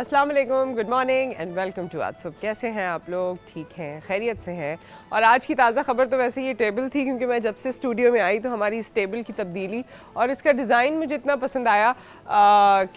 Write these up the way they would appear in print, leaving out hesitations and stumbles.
अस्सलाम वालेकुम, good morning and welcome to आज सुबह। कैसे हैं आप लोग? ठीक हैं, खैरियत से हैं। और आज की ताज़ा खबर तो वैसे ये टेबल थी, क्योंकि मैं जब से स्टूडियो में आई तो हमारी इस टेबल की तब्दीली और इसका डिज़ाइन मुझे इतना पसंद आया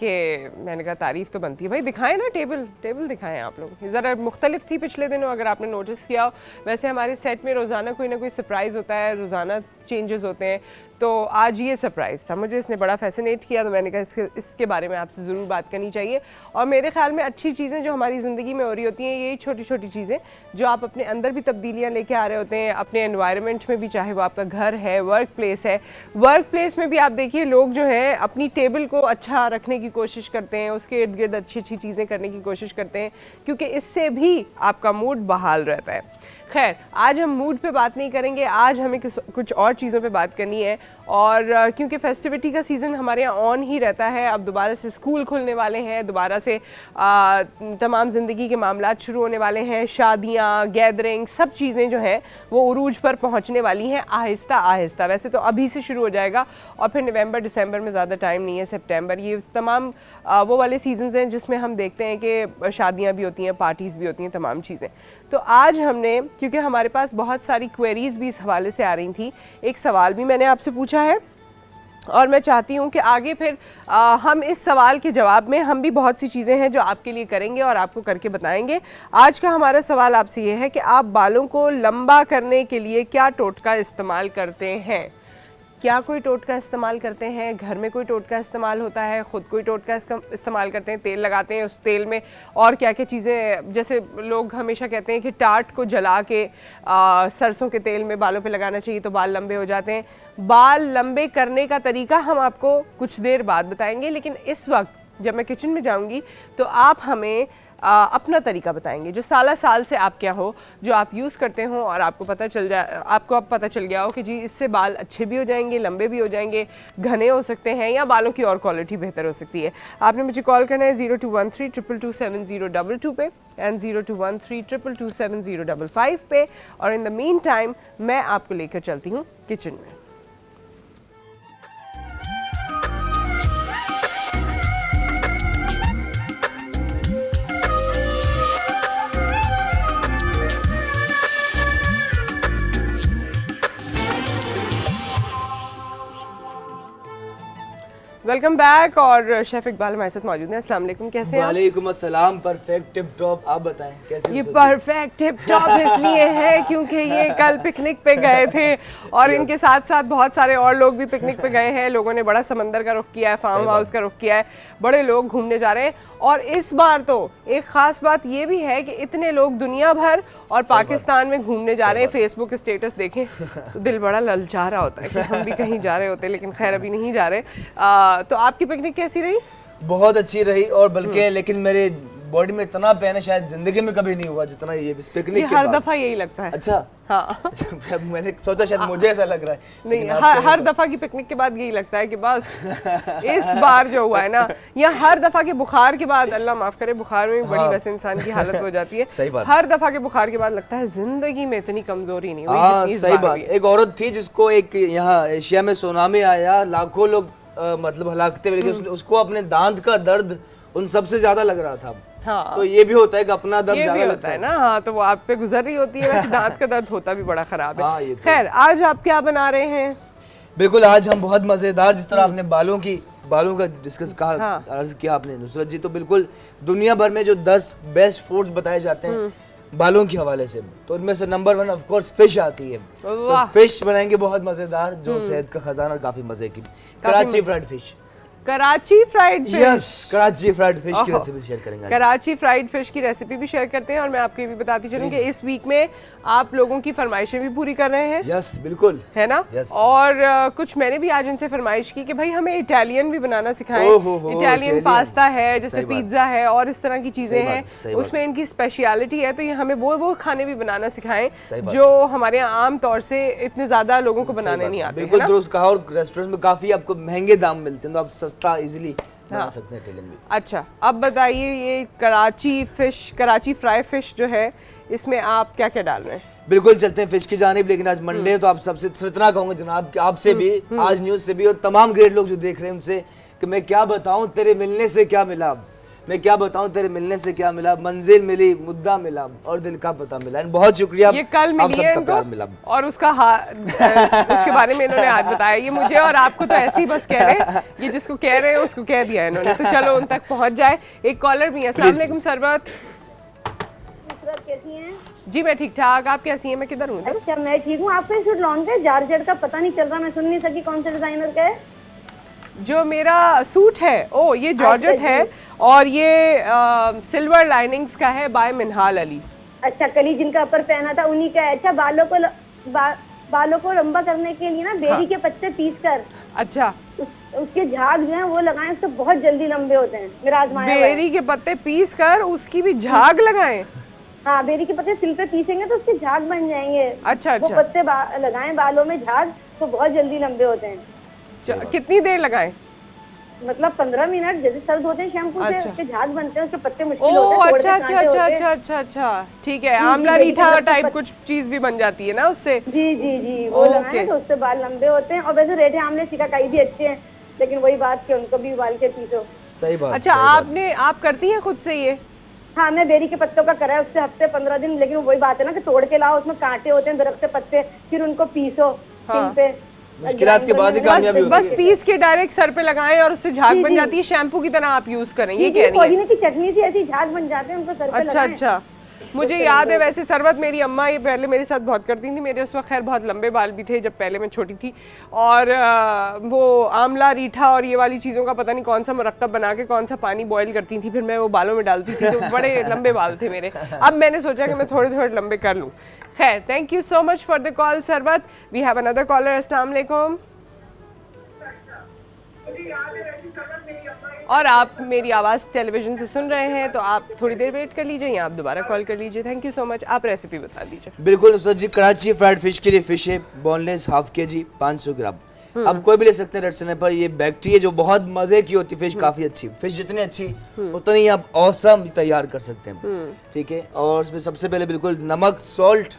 कि मैंने कहा तारीफ़ तो बनती है। भाई दिखाएं ना, टेबल दिखाएं आप लोग। ज़रा मुख्तलिफ थी पिछले दिनों, अगर आपने नोटिस किया हो। वैसे हमारे सेट में रोज़ाना कोई ना कोई सरप्राइज़ होता है, रोज़ाना चेंजेस होते हैं, तो आज ये सरप्राइज़ था। मुझे इसने बड़ा फैसिनेट किया, तो मैंने कहा इसके बारे में आपसे ज़रूर बात करनी चाहिए। और मेरे ख्याल में अच्छी चीज़ें जो हमारी ज़िंदगी में हो रही होती हैं, यही छोटी छोटी चीज़ें जो आप अपने अंदर भी तब्दीलियाँ लेके आ रहे होते हैं, अपने एनवायरनमेंट में भी, चाहे वो आपका घर है, वर्क प्लेस है। वर्क प्लेस में भी आप देखिए लोग जो हैं अपनी टेबल को अच्छा रखने की कोशिश करते हैं, उसके इर्द गिर्द अच्छी अच्छी चीज़ें करने की कोशिश करते हैं, क्योंकि इससे भी आपका मूड बहाल रहता है। खैर, आज हम मूड पे बात नहीं करेंगे, आज हमें कुछ और चीज़ों पे बात करनी है। और क्योंकि फेस्टिविटी का सीज़न हमारे यहाँ ऑन ही रहता है, अब दोबारा से स्कूल खुलने वाले हैं, दोबारा से तमाम ज़िंदगी के मामलात शुरू होने वाले हैं, शादियाँ, गैदरिंग, सब चीज़ें जो हैं वो उरूज पर पहुँचने वाली हैं आहिस्ता आहिस्ता। वैसे तो अभी से शुरू हो जाएगा और फिर नवंबर दिसंबर में ज़्यादा टाइम नहीं है, सितंबर, ये तमाम वो वाले सीजन्स हैं जिसमें हम देखते हैं कि शादियाँ भी होती हैं, पार्टीज़ भी होती हैं, तमाम चीज़ें। तो आज हमने, क्योंकि हमारे पास बहुत सारी क्वेरीज़ भी इस हवाले से आ रही थी, एक सवाल भी मैंने आपसे पूछा है और मैं चाहती हूँ कि आगे फिर हम इस सवाल के जवाब में हम भी बहुत सी चीज़ें हैं जो आपके लिए करेंगे और आपको करके बताएंगे। आज का हमारा सवाल आपसे ये है कि आप बालों को लंबा करने के लिए क्या टोटका इस्तेमाल करते हैं? क्या कोई टोटका इस्तेमाल करते हैं? घर में कोई टोटका इस्तेमाल होता है? ख़ुद कोई टोटका इस्तेमाल करते हैं? तेल लगाते हैं, उस तेल में और क्या क्या चीज़ें, जैसे लोग हमेशा कहते हैं कि टाट को जला के सरसों के तेल में बालों पे लगाना चाहिए तो बाल लंबे हो जाते हैं। बाल लंबे करने का तरीका हम आपको कुछ देर बाद बताएंगे, लेकिन इस वक्त जब मैं किचन में जाऊँगी तो आप हमें अपना तरीका बताएंगे, जो साल से आप क्या हो, जो आप यूज़ करते हो और आपको अब पता चल गया हो कि जी इससे बाल अच्छे भी हो जाएंगे, लंबे भी हो जाएंगे, घने हो सकते हैं, या बालों की और क्वालिटी बेहतर हो सकती है। आपने मुझे कॉल करना है 0213 222 7022 पे एंड 0213 222 7055 पे। और इन द मीन टाइम मैं आपको लेकर चलती हूँ किचन में। Welcome back. और शेफ इकबाल हमारे साथ मौजूद हैं। अस्सलाम वालेकुम, कैसे हैं आप? वालेकुम अस्सलाम। परफेक्ट टिप टॉप, आप बताएं कैसे? ये परफेक्ट टिप टॉप इसलिए है क्योंकि ये कल पिकनिक पे गए थे और इनके साथ साथ बहुत सारे और लोग भी पिकनिक पे गए हैं। लोगों ने बड़ा समंदर का रुख किया है, फार्म हाउस का रुख किया है, बड़े लोग घूमने जा रहे हैं। और इस बार तो एक ख़ास बात ये भी है कि इतने लोग दुनिया भर और पाकिस्तान में घूमने जा रहे हैं। फेसबुक स्टेटस देखें तो दिल बड़ा ललचा रहा होता है कि हम भी कहीं जा रहे होते, लेकिन खैर अभी नहीं जा रहे। तो आपकी पिकनिक कैसी रही? बहुत अच्छी रही, और बल्कि लेकिन मेरे बॉडी में इतना पेन है शायद जिंदगी में कभी नहीं हुआ जितना ये पिकनिक के हर बाद। दफा यही लगता है। अच्छा, हाँ। मैंने सोचा शायद मुझे ऐसा लग रहा है, नहीं, हर दफा की पिकनिक के बाद यही लगता है कि बस इस बार जो हुआ है ना, या हर दफा के बुखार के बाद, अल्लाह माफ करे, बुखार में बड़ी वैसे इंसान की हालत हो जाती है। सही बात। हर दफा के बुखार के बाद लगता है जिंदगी में इतनी कमजोरी नहीं हुई हाँ, जितनी इस सही बार बात। हुई है। एक औरत थी जिसको एक यहाँ एशिया में सुनामी आया, लाखों लोग मतलब हलाकते हुए, लेकिन उसको अपने दांत का दर्द उन सबसे ज्यादा लग रहा था। हाँ, तो ये भी होता है कि अपना दर्द ये ज्यादा भी लगता होता है ना। हाँ, तो वो आप पे गुजर रही होती है, वैसे दांत का दर्द होता भी बड़ा खराब है। हाँ, ये तो खैर, आज आप क्या बना रहे हैं? बिल्कुल, आज हम बहुत मजेदार, जिस तरह आपने बालों का डिस्कस कहा, अर्ज किया आपने नुसरत जी, तो बिल्कुल दुनिया भर में जो 10 बेस्ट फूड्स बताए जाते हैं बालों के हवाले से, तो उनमें से नंबर 1 ऑफ कोर्स फिश आती है। तो फिश बनाएंगे बहुत मजेदार, जो सेहत का खजाना और काफी मजे की। Karachi fried fish. Karachi fried fish? Yes, Karachi fried fish की रेसिपी शेयर करेंगे। कराची फ्राइड फिश की रेसिपी भी शेयर करते हैं। और मैं आपको ये भी बताती चलूं कि इस वीक में आप लोगों की फरमाइशें भी पूरी कर रहे हैं। यस, बिल्कुल, है ना। और कुछ मैंने भी आज उनसे फरमाइश की कि भाई हमें इटालियन भी बनाना सिखाएं। इटालियन पास्ता है, जैसे पिज्जा है और इस तरह की चीजें हैं, उसमें इनकी स्पेशलिटी है, तो ये हमें वो खाने भी बनाना सिखाएं जो हमारे यहाँ आम तौर से इतने ज्यादा लोगों को बनाने नहीं आते। बिल्कुल दुरुस्त कहा। और रेस्टोरेंट में काफी आपको महंगे दाम मिलते हैं, तो आप सस्ता इजीली बना सकते हैं इटालियन भी। अच्छा, अब बताइए, ये कराची फ्राई फिश जो है, इसमें आप क्या क्या डाल रहे हैं? बिल्कुल चलते हैं फिश की जानिब, लेकिन आज मंडे है तो आप सबसे इतना कहूंगा जनाब कि आपसे भी, आज न्यूज से भी और तमाम ग्रेट लोग जो देख रहे हैं उनसे, कि मैं क्या बताऊं तेरे मिलने से क्या मिला। मैं क्या बताऊं, तेरे मिलने से क्या मिला, मंजिल मिली, मुद्दा मिला और दिल का पता मिला। बहुत शुक्रिया, ये कल आप मिली है सबका प्यार मिला। इनको और उसके बारे में इन्होंने आज बताया। ये मुझे और आपको तो ऐसे ही बस कह रहे हैं, ये जिसको कह रहे हैं उसको कह दिया इन्होंने। तो चलो उन तक पहुंच जाए। एक कॉलर भी है। अस्सलाम वालेकुम सरबत। कैसी हैं? जी मैं ठीक ठाक, आप कैसी हैं? मैं किधर हूँ? अच्छा मैं ठीक हूँ। आपका सूट लॉन्च है जॉर्जेट का, पता नहीं चल रहा, मैं सुन नहीं सकी कौन से डिजाइनर का है। जो मेरा सूट है ओ ये जॉर्जेट है और ये सिल्वर लाइनिंग्स का है बाय मिनहाल अली। अच्छा कल ही जिनका अपर पहना था उन्हीं का है। अच्छा बालों को लंबा करने के लिए ना बेरी के पत्ते पीस कर अच्छा उसके झाग जो है वो लगाएं, उससे बहुत जल्दी लंबे होते हैं। मेरा आजमाया हुआ है। बेरी के पत्ते पीस कर उसकी भी झाग लगाएं? हाँ बेरी के पत्ते सिल पे पीसेंगे तो उसके झाग बन जाएंगे। अच्छा वो पत्ते लगाएं बालों में झाग तो बहुत जल्दी लंबे होते हैं। कितनी देर लगाएं? मतलब 15 मिनट, जैसे सर्द होते हैं शैम्पू से अच्छा। उसके झाग बनते हैं, उसके पत्ते मुश्किल होते हैं। अच्छा अच्छा अच्छा अच्छा अच्छा अच्छा ठीक है। आंवला रीठा टाइप कुछ चीज भी बन जाती है ना उससे? जी जी जी वो लगाएं तो उससे बाल लंबे होते हैं। और वैसे रेठे आंवले शिकाकाई भी अच्छे हैं, लेकिन वही बात कि उनको भी उबाल के पीसो। सही बात। अच्छा आप करती हैं खुद से ये? हाँ मैं बेरी के पत्तों का करा है, उससे हफ्ते 15 दिन। लेकिन वही बात है ना कि तोड़ के लाओ, उसमें कांटे होते हैं दरख्त के पत्ते, फिर उनको पीसो हाँ। पे मुश्किलात के बाद ही कामयाबी होती है। बस पीस के डायरेक्ट सर पे लगाएं और उससे झाग बन जाती है। शैम्पू की तरह आप यूज करें, ये कह रही है? पुदीने की चटनी से ऐसी झाग बन जाते हैं, उनको सर पे अच्छा अच्छा मुझे याद है वैसे सरबत, मेरी अम्मा ये पहले मेरे साथ बहुत करती थी। मेरे उस वक्त खैर बहुत लंबे बाल भी थे जब पहले मैं छोटी थी। और वो आंवला रीठा और ये वाली चीज़ों का पता नहीं कौन सा मरक्कब बना के कौन सा पानी बॉईल करती थी, फिर मैं वो बालों में डालती थी तो बड़े लंबे बाल थे मेरे। अब मैंने सोचा कि मैं थोड़े थोड़े लंबे कर लूँ। खैर thank you so much for the call Sarbat. We have another caller. अस्सलाम वालेकुम। और आप मेरी आवाज़ टेलीविज़न से सुन रहे हैं तो आप थोड़ी देर वेट कर लीजिए या आप दोबारा कॉल कर लीजिए। Thank you so much. आप रेसिपी बता दीजिए। बिल्कुल नुसरत जी, कराची फ्राइड फिश के लिए फिश है बोनलेस हाफ केजी 500 ग्राम। आप कोई भी ले सकते हैं रेड चने पर। ये बैक्टीरिया जो बहुत मजे की होती है, फिश काफी अच्छी, फिश जितनी अच्छी उतनी ही आप औसम तैयार कर सकते हैं। ठीक है। और उसमें सबसे पहले बिल्कुल नमक सॉल्ट,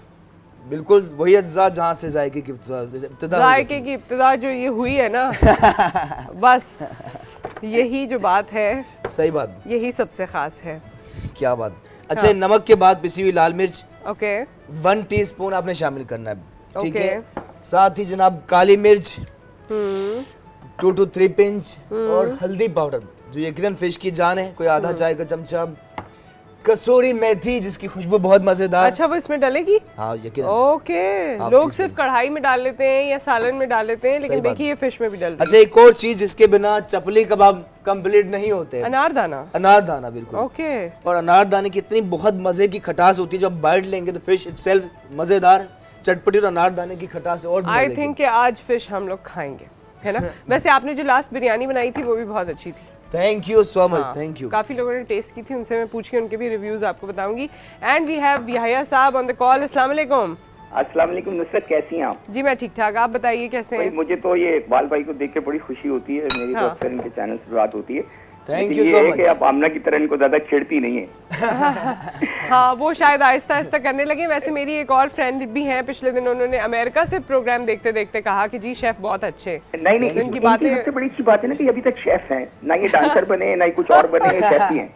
बिल्कुल वही अज्जा जहाँ से जायके की इब्तिदा जो ये हुई है ना बस यही जो बात है, सही बात, यही सबसे खास है। क्या बात। अच्छा नमक के बाद पिसी हुई लाल मिर्च ओके 1 टीस्पून आपने शामिल करना है। ठीक है। साथ ही जनाब काली मिर्च 2 to 3 पिंच और हल्दी पाउडर जो यकीनन फिश की जान है, कोई आधा चाय का चमचा, कसूरी मेथी जिसकी खुशबू बहुत मजेदार। अच्छा वो इसमें डलेगी? हाँ यकीनन। ओके लोग सिर्फ कढ़ाई में डाल लेते हैं या सालन में डाल लेते हैं, लेकिन देखिए ये फिश में भी डल रही है। अच्छा एक और चीज जिसके बिना चपली कबाब कंप्लीट नहीं होते, अनारदाना। अनारदाना बिल्कुल ओके। और अनारदाने की इतनी बहुत मजे की खटास होती है, जब बाइट लेंगे तो फिश इटसेल्फ मजेदार, चटपटी, और अनारदाने की खटास और आई थिंक कि आज फिश हम लोग खाएंगे, है ना? वैसे आपने जो लास्ट बिरयानी बनाई थी वो भी बहुत अच्छी थी। Thank you so much. Thank you. काफी लोगों ने टेस्ट की थी, उनसे मैं पूछ के उनके भी रिव्यूज आपको बताऊंगी। एंड वी हैव यहया साहब ऑन द कॉल। अस्सलाम वालेकुम। अस्सलाम वालेकुम नुसरत, कैसी हैं आप? जी मैं ठीक ठाक, आप बताइए कैसे हैं? मुझे तो ये इकबाल भाई को देख के बड़ी खुशी होती है। मेरी तो अक्सर इनके चैनल से बात होती है। Thank you so much. आप आमना की तरह इनको ज्यादा छेड़ती नहीं है। हाँ वो शायद आहिस्ता आहिस्ता करने लगे। वैसे मेरी एक और फ्रेंड भी हैं, पिछले दिन उन्होंने अमेरिका से प्रोग्राम देखते देखते कहा कि जी शेफ बहुत अच्छे। नहीं इनकी बातें सबसे बड़ी अच्छी बात है ना कि अभी तक शेफ हैं, ना ये डांसर बने ना ही कुछ और बने, शेफ ही हैं।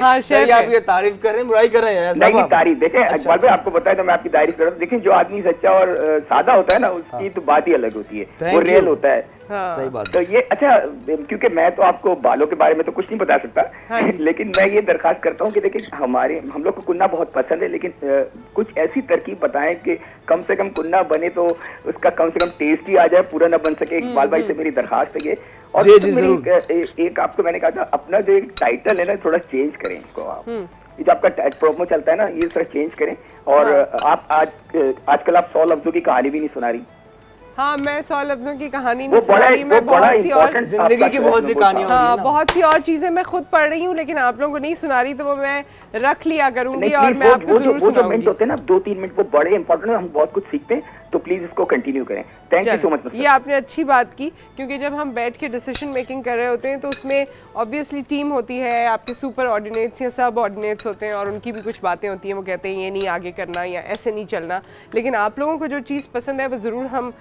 हाँ शेफ आप ये तारीफ कर रहे हैं, बुराई कर रहे हैं? नहीं तारीफ देखें इकबाल भाई, आपको बताया तो मैं आपकी तारीफ कर रहा हूँ। देखें जो आदमी सच्चा और सादा होता है ना उसकी तो बात ही अलग होती है, वो रियल होता है। सही बात। तो ये अच्छा, क्योंकि मैं तो आपको बालों के बारे में तो कुछ नहीं बता सकता, लेकिन मैं ये दरखास्त करता हूँ कि देखिए हम लोग को कुन्ना बहुत पसंद है, लेकिन कुछ ऐसी तरकीब बताएं कि कम से कम कुन्ना बने तो उसका कम से कम टेस्ट ही आ जाए, पूरा ना बन सके। इकबाल भाई से मेरी दरखास्त है ये। और तो एक आपको मैंने कहा था अपना जो एक टाइटल है ना थोड़ा चेंज करें इसको आप। ये जो आपका प्रोमो चलता है ना ये थोड़ा चेंज करें। और आप आजकल आप 100 लफ्जों की कहानी भी नहीं सुना रही। हाँ मैं 100 लफ्जों की कहानी नहीं सुना रही, मैं बहुत सी और जिंदगी की बहुत सी कहानियां होती हैं ना, बहुत सी और चीजें मैं खुद पढ़ रही हूँ, लेकिन आप लोगों को नहीं सुना रही, तो वो मैं रख लिया करूंगी और मैं आपको जरूर सुनाऊंगी। होते हैं ना 2-3 मिनट वो बड़े इंपॉर्टेंट है, हम बहुत कुछ सीखते हैं। तो प्लीज इसको कंटिन्यू करें। Thank you so much. ये आपने अच्छी बात की, क्योंकि जब हम बैठ के डिसीजन मेकिंग कर रहे होते हैं तो उसमें ऑब्वियसली टीम होती है, आपके सुपर ऑर्डिनेट्स या सब ऑर्डिनेट्स होते हैं और उनकी भी कुछ बातें होती हैं, वो कहते हैं ये नहीं आगे करना या ऐसे नहीं चलना, लेकिन आप लोगों को जो चीज़ पसंद है वो ज़रूर हम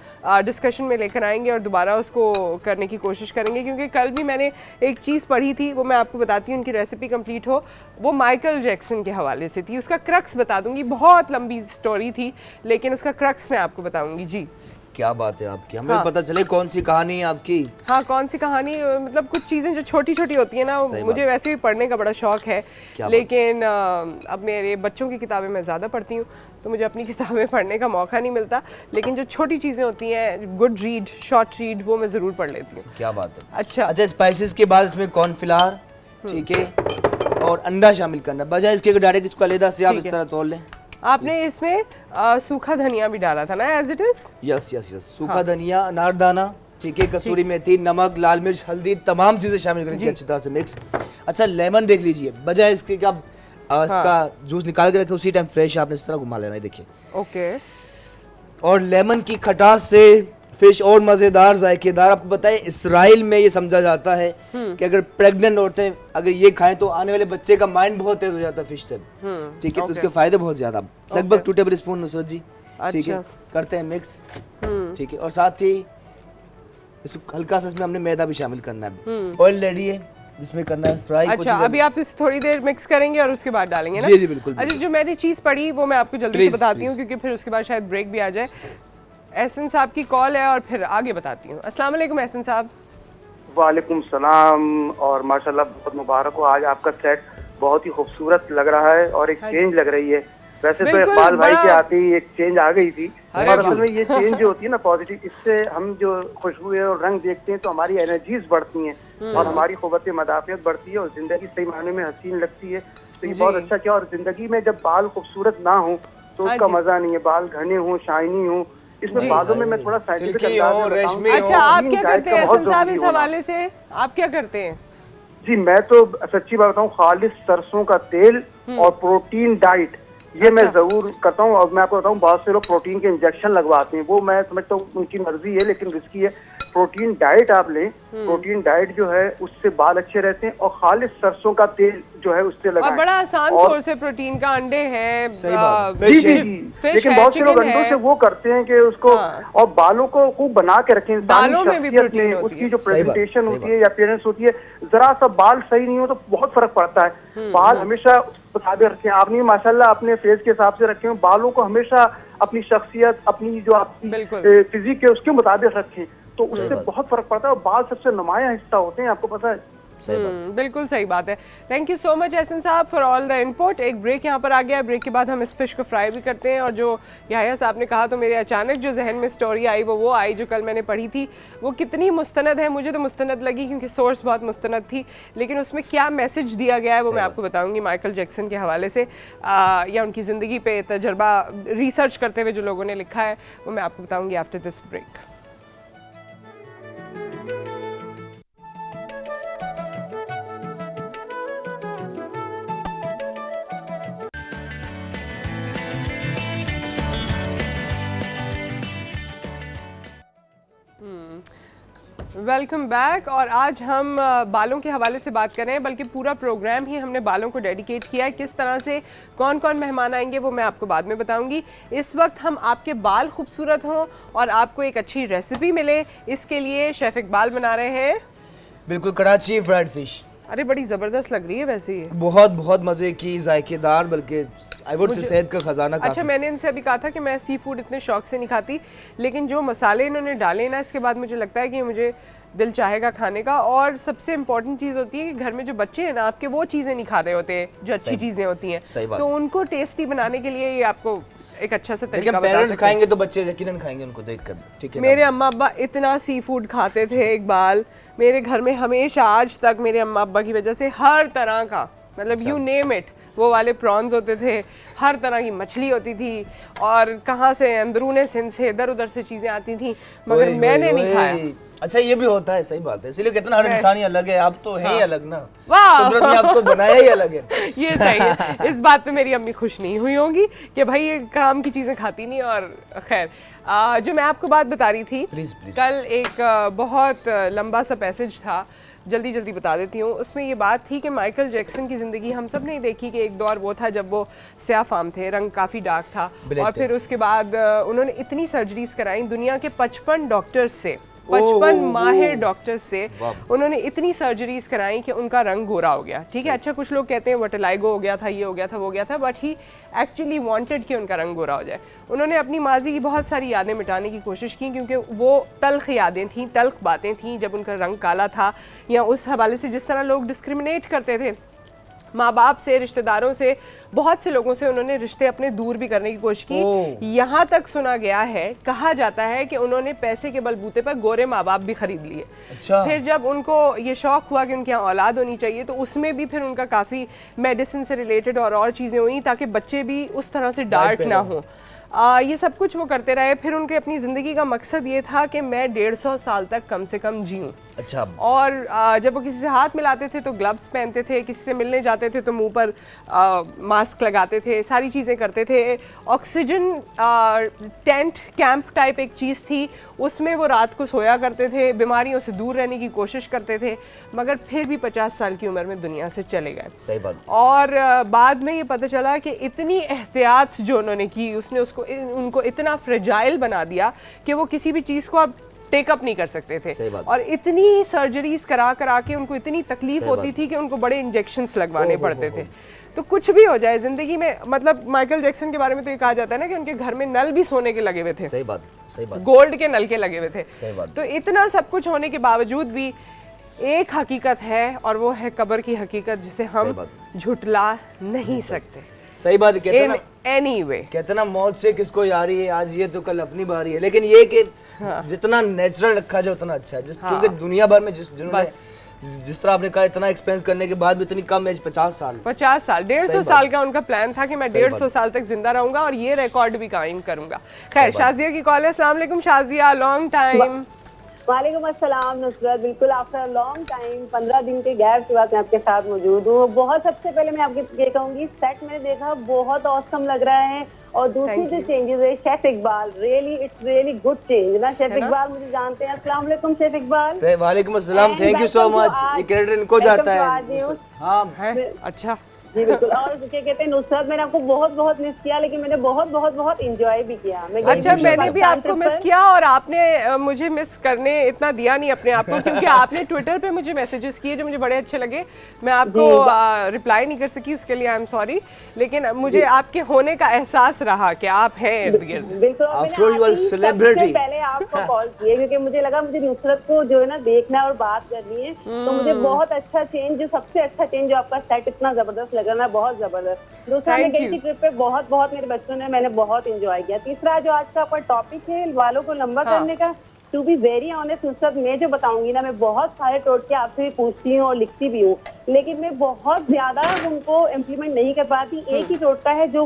डिस्कशन में लेकर आएंगे और दोबारा उसको करने की कोशिश करेंगे। क्योंकि कल भी मैंने एक चीज़ पढ़ी थी, वो मैं आपको बताती हूँ, उनकी रेसिपी कंप्लीट हो, वो माइकल जैक्सन के हवाले से थी। उसका क्रक्स बता दूंगी, बहुत लंबी स्टोरी थी लेकिन उसका क्रक्स मैं आपको बताऊंगी। जी क्या बात है आपकी, हमें पता चले कौन सी कहानी है आपकी। हाँ, कौन सी कहानी, मतलब कुछ चीज़ें जो छोटी छोटी होती है ना, मुझे वैसे भी पढ़ने का बड़ा शौक है, लेकिन अब मेरे बच्चों की किताबें मैं ज़्यादा पढ़ती हूँ तो मुझे अपनी किताबें पढ़ने का मौका नहीं मिलता, लेकिन जो छोटी चीज़ें होती हैं, गुड रीड, शॉर्ट रीड, वो मैं ज़रूर पढ़ लेती हूँ। क्या बात है। अच्छा, स्पाइसेस के बाद इसमें कॉर्नफ्लावर, ठीक है, और अंडा शामिल करना, बजाय इसके डायरेक्ट इसको अलग से आप इस तरह तोड़ लें। आपने इसमें सूखा धनिया भी डाला था ना, as it is? Yes yes yes, सूखा धनिया, अनारदाना, ठीक है, कसूरी मेथी, नमक, लाल मिर्च, हल्दी, तमाम चीजें शामिल करेंगे अच्छी तरह से मिक्स। अच्छा, लेमन देख लीजिए, बजाय इसके कि आप इसका जूस निकाल के रखें, उसी टाइम फ्रेश आपने इस तरह घुमा लेना है, देखिए। ओके। और लेमन की खटास से फिश और मजेदार, जायकेदार। आपको बताएं, इसराइल में ये समझा जाता है कि अगर प्रेग्नेंट औरतें अगर ये खाएं तो आने वाले बच्चे का माइंड बहुत तेज हो जाता है फिश से, ठीक है, तो इसके फायदे बहुत ज्यादा। लगभग 2 टेबल स्पून नुसरत जी, ठीक है, करते हैं मिक्स, ठीक है, और साथ ही इसको हल्का सा इसमें हमने मैदा भी शामिल करना है। ऑयल रेडी है जिसमें करना है फ्राई। अच्छा, अभी आप इसे थोड़ी देर मिक्स करेंगे और उसके बाद डालेंगे ना? जी जी बिल्कुल। अच्छा, जो मैंने चीज पढ़ी वो मैं आपको जल्दी से बताती हूँ, क्योंकि फिर उसके बाद शायद ब्रेक भी आ जाए। एहसन साहब की कॉल है और फिर आगे बताती हूँ। अस्सलाम वालेकुम एहसन साहब। वालेकुम सलाम, और माशाल्लाह बहुत मुबारक हो, आज आपका सेट बहुत ही खूबसूरत लग रहा है और एक चेंज लग रही है। वैसे तो इकबाल भाई के आते ही एक चेंज आ गई थी, और असल में ये चेंज जो होती है ना पॉजिटिव, इससे हम जो खुशबू और रंग देखते हैं तो हमारी एनर्जीज बढ़ती हैं और हमारी क़ुव्वत मदाफ़ियत बढ़ती है और जिंदगी सही मायने में हसीन लगती है। तो ये बहुत अच्छा किया। और जिंदगी में जब बाल खूबसूरत ना हो तो उसका मजा नहीं है, बाल घने हों, शाइनी हों। इसमें बालों में मैं थोड़ा साइंटिफिक अंदाज में बताऊं। अच्छा, आप क्या करते हैं एहसन साहब इस हवाले से? आप क्या करते हैं? जी, मैं तो सच्ची बात बताऊं, खालिस सरसों का तेल और प्रोटीन डाइट ये मैं जरूर करता हूँ। और मैं आपको बताऊँ, बहुत से लोग प्रोटीन के इंजेक्शन लगवाते हैं, वो मैं समझता हूँ उनकी मर्जी है, लेकिन रिस्की है। प्रोटीन डाइट आप लें, प्रोटीन डाइट जो है उससे बाल अच्छे रहते हैं, और खालिस सरसों का तेल जो है उससे लगाएं। और बड़ा आसान सोर्स है प्रोटीन का, अंडे हैं, लेकिन बहुत से लोग अंडों से वो करते हैं कि उसको, और बालों को खूब बना के रखें। बालों में भी प्रोटीन होती है, उसकी जो प्रेजेंटेशन होती है या अपीयरेंस होती है, जरा सा बाल सही नहीं हो तो बहुत फर्क पड़ता है। बाल हमेशा मुताबिक रखें। आपने माशाल्लाह अपने फेस के हिसाब से रखे हो, बालों को हमेशा अपनी शख्सियत, अपनी जो आपकी फिजिक है उसके मुताबिक रखें, तो उससे बहुत फर्क पड़ता है। और बाल सबसे नुमाया हिस्सा होते हैं, आपको पता है। बिल्कुल सही बात है। Thank you so much Ehsan साहब फॉर ऑल द इनपुट। एक ब्रेक यहाँ पर आ गया है, ब्रेक के बाद हम इस फिश को फ्राई भी करते हैं। और जो याहिया साहब ने कहा तो मेरे अचानक जो जहन में स्टोरी आई वो आई जो कल मैंने पढ़ी थी। वो कितनी मुस्तनद है, मुझे तो मुस्तनद लगी क्योंकि सोर्स बहुत मुस्तनद थी, लेकिन उसमें क्या मैसेज दिया गया है वो मैं आपको बताऊंगी माइकल जैक्सन के हवाले से, या उनकी ज़िंदगी पे तजर्बा रिसर्च करते हुए जो लोगों ने लिखा है वो मैं आपको बताऊंगी after this break. Welcome back. और आज हम बालों के हवाले से बात कर रहे हैं, बल्कि पूरा प्रोग्राम ही हमने बालों को डेडिकेट किया है। किस तरह से कौन कौन मेहमान आएंगे वो मैं आपको बाद में बताऊंगी। इस वक्त हम आपके बाल खूबसूरत हों और आपको एक अच्छी रेसिपी मिले, इसके लिए शेफ इकबाल बना रहे हैं बिल्कुल कराची फ्राइड फिश। अरे बड़ी ज़बरदस्त लग रही है वैसे ये, बहुत बहुत मज़े की, जायकेदार, बल्कि आई वुड से सेहत का खजाना। अच्छा, मैंने इनसे अभी कहा था कि मैं सी फूड इतने शौक से नहीं खाती, लेकिन जो मसाले इन्होंने डाले ना इसके बाद मुझे लगता है कि मुझे दिल चाहेगा खाने का। और सबसे इम्पोर्टेंट चीज़ होती है कि घर में जो बच्चे हैं ना आपके, वो चीज़ें नहीं खा रहे होते जो अच्छी चीज़ें होती हैं, तो उनको टेस्टी बनाने के लिए ये आपको एक अच्छा सा तरीका बता सकते हैं। खाएंगे तो बच्चे यकीनन खाएंगे उनको देखकर, ठीक है। मेरे अम्मा अब्बा इतना सी फूड खाते थे इकबाल, मेरे घर में हमेशा आज तक मेरे अम्मा अब्बा की वजह से हर तरह का, मतलब यू नेम इट, वो वाले प्रॉन्स होते थे, हर तरह की मछली होती थी और कहाँ से अंदरूने सिंध से इधर उधर से चीज़ें आती थी, मगर मैंने नहीं खाया। अच्छा ये भी होता है, सही बात है, इसलिए कहते हैं ना हर इंसान ही अलग है, आप तो है ही अलग ना, वाह कुदरत ने आपको बनाया ही अलग है। ये सही है। इस बात पे मेरी अम्मी खुश नहीं हुई होंगी कि भाई ये काम की चीज़ें खाती नहीं। और खैर जो मैं आपको बात बता रही थी, प्लीज कल एक बहुत लंबा सा पैसेज था, जल्दी जल्दी बता देती हूँ। उसमें ये बात थी कि माइकल जैक्सन की ज़िंदगी हम सब ने देखी कि एक दौर वो था जब वो स्याह फाम थे, रंग काफ़ी डार्क था, और फिर उसके बाद उन्होंने इतनी सर्जरीज कराई दुनिया के 55 डॉक्टर्स से, 55 माहिर डॉक्टर्स से उन्होंने इतनी सर्जरीज कराई कि उनका रंग गोरा हो गया। ठीक है, अच्छा कुछ लोग कहते हैं वटलाइगो हो गया था, ये हो गया था, वो हो गया था, बट ही एक्चुअली वांटेड कि उनका रंग गोरा हो जाए। उन्होंने अपनी माजी की बहुत सारी यादें मिटाने की कोशिश की क्योंकि वो तल्ख यादें थीं, तल्ख बातें थीं जब उनका रंग काला था, या उस हवाले से जिस तरह लोग डिस्क्रिमिनेट करते थे माँ बाप से, रिश्तेदारों से, बहुत से लोगों से उन्होंने रिश्ते अपने दूर भी करने की कोशिश की। यहाँ तक सुना गया है, कहा जाता है कि उन्होंने पैसे के बलबूते पर गोरे माँ बाप भी खरीद लिए। अच्छा। फिर जब उनको ये शौक हुआ कि उनके यहाँ औलाद होनी चाहिए तो उसमें भी फिर उनका काफ़ी मेडिसिन से रिलेटेड और चीज़ें हुई ताकि बच्चे भी उस तरह से डार्क ना हों। ये सब कुछ वो करते रहे। फिर उनके अपनी ज़िंदगी का मकसद ये था कि मैं 150 साल तक कम से कम जीऊँ। अच्छा। और जब वो किसी से हाथ मिलाते थे तो ग्लव्स पहनते थे, किसी से मिलने जाते थे तो मुंह पर मास्क लगाते थे, सारी चीज़ें करते थे। ऑक्सीजन टेंट कैंप टाइप एक चीज़ थी, उसमें वो रात को सोया करते थे, बीमारियों से दूर रहने की कोशिश करते थे, मगर फिर भी 50 साल की उम्र में दुनिया से चले गए। सही बात। और बाद में ये पता चला कि इतनी एहतियात जो उन्होंने की उसने उनको इतना फ्रेजाइल बना दिया कि वो किसी भी चीज़ को अब टेकअप नहीं कर सकते थे। और इतनी सर्जरीज करा के उनको इतनी तकलीफ होती थी कि उनको बड़े इंजेक्शंस लगवाने पड़ते थे। तो कुछ भी हो जाए जिंदगी में, मतलब माइकल जैक्सन के बारे में तो ये कहा जाता है ना कि उनके घर में नल भी सोने के लगे हुए थे। सही बात, सही बात। गोल्ड के नल के लगे हुए थे। सही बात। तो इतना सब कुछ होने के बावजूद भी एक हकीकत है और वो है कब्र की हकीकत, जिसे हम झुटला नहीं सकते। सही बात। कहते हैं ना, anyway, कहते ना मौत से किसको यारी है, आज ये तो कल अपनी बारी है। लेकिन ये कि जितना नेचुरल रखा जाए उतना अच्छा है, क्योंकि दुनिया भर में जिस तरह आपने कहा इतना एक्सपेंस करने के बाद भी इतनी कम एज 50 साल 150 साल का उनका प्लान था कि मैं 150 साल तक जिंदा रहूंगा और ये रिकॉर्ड भी कायम करूंगा। खैर, शाजिया की कॉल है। अस्सलाम वालेकुम शाजिया, लॉन्ग टाइम। वालेकुम अस्सलाम नुसरत, बिल्कुल आफ्टर लॉन्ग टाइम, 15 दिन के गैप के बाद मैं आपके साथ मौजूद हूँ। बहुत सबसे पहले मैं आपके ये कहूँगी, सेट मैंने देखा बहुत औसम लग रहा है, और दूसरी जो चेंजेस है, chef Iqbal, really it's really good change ना। शेफ इकबाल मुझे जानते हैं। अस्सलाम वालेकुम शेफ इकबाल। वालेकुम अस्सलाम, थैंक यू सो मच। ये क्रेडिट इनको जाता है। हाँ अच्छा जी बिल्कुल। और क्या कहते हैं नुसरत, मैंने आपको बहुत बहुत मिस किया, लेकिन मैंने बहुत बहुत बहुत इंजॉय भी किया। अच्छा, मैंने भी आपको मिस किया और आपने मुझे मिस करने इतना दिया नहीं अपने आप को, क्योंकि आपने ट्विटर पे मुझे मैसेजेस किए जो मुझे बड़े अच्छे लगे। मैं आपको रिप्लाई नहीं कर सकी, उसके लिए आई एम सॉरी, लेकिन मुझे आपके होने का एहसास रहा कि आप हैं इर्द गिर्द। बिल्कुल, पहले आपको कॉल किया क्योंकि मुझे लगा मुझे नुसरत को जो है ना देखना और बात करनी है, तो मुझे बहुत अच्छा चेंज, जो सबसे अच्छा चेंज जो आपका सेट इतना जबरदस्त ना, बहुत जबरदस्त। दूसरा, मैं गई थी ट्रिप पे, बहुत बहुत मेरे बच्चों ने, मैंने बहुत एंजॉय किया। तीसरा, जो आज का आपका टॉपिक है बालों को लंबा करने का, to be very honest Nusrat, मैं जो बताऊंगी ना, मैं बहुत सारे टोटके आपसे भी पूछती हूँ और लिखती भी हूँ, लेकिन मैं बहुत ज्यादा उनको इम्प्लीमेंट नहीं कर पाती। एक ही टोटका है जो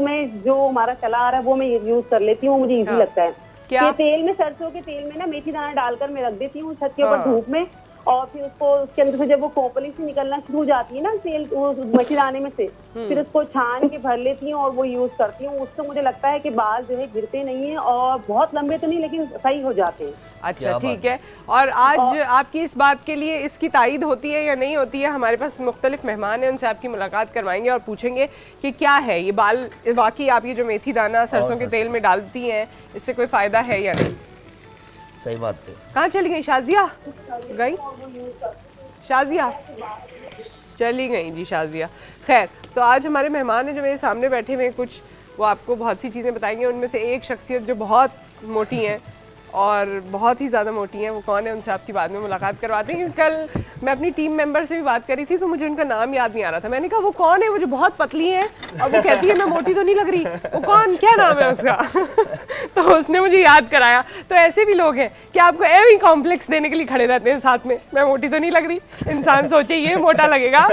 हमारा चला आ रहा है, वो मैं यूज कर लेती हूँ, मुझे ईजी लगता है। क्या तेल में, सरसों के तेल में ना मेथी दाना डालकर मैं रख देती हूँ छत के ऊपर धूप में, और फिर उसको उसके अंदर से जब वो खोपली से निकलना शुरू हो जाती है ना तेल, वो मेथी दाने में से, फिर उसको छान के भर लेती हूँ और वो यूज करती हूँ। उससे मुझे लगता है कि बाल जो है गिरते नहीं है, और बहुत लंबे तो नहीं लेकिन सही हो जाते हैं। अच्छा, ठीक है। और आज आपकी इस बात के लिए इसकी तायीद होती है या नहीं होती है? हमारे पास मुख्तलिफ मेहमान हैं, उनसे आपकी मुलाकात करवाएंगे और पूछेंगे कि क्या है ये बाल, वाकई आप ये जो मेथी दाना सरसों के तेल में डालती हैं, इससे कोई फायदा है या नहीं? सही बात है। कहाँ चली गई शाजिया? गई शाजिया? चली गई जी शाजिया। खैर, तो आज हमारे मेहमान हैं जो मेरे सामने बैठे हुए हैं, कुछ वो आपको बहुत सी चीज़ें बताएंगे। उनमें से एक शख्सियत जो बहुत मोटी हैं और बहुत ही ज़्यादा मोटी हैं, वो कौन है उनसे आपकी बाद में मुलाकात करवाते हैं। क्योंकि कल मैं अपनी टीम मेंबर से भी बात करी थी तो मुझे उनका नाम याद नहीं आ रहा था। मैंने कहा वो कौन है, वो जो बहुत पतली है और वो कहती है मैं मोटी तो नहीं लग रही, वो कौन, क्या नाम है उसका? तो उसने मुझे याद कराया। तो ऐसे भी लोग हैं कि आपको एवी कॉम्प्लेक्स देने के लिए खड़े रहते हैं साथ में, मैं मोटी तो नहीं लग रही, इंसान सोचे ये मोटा लगेगा।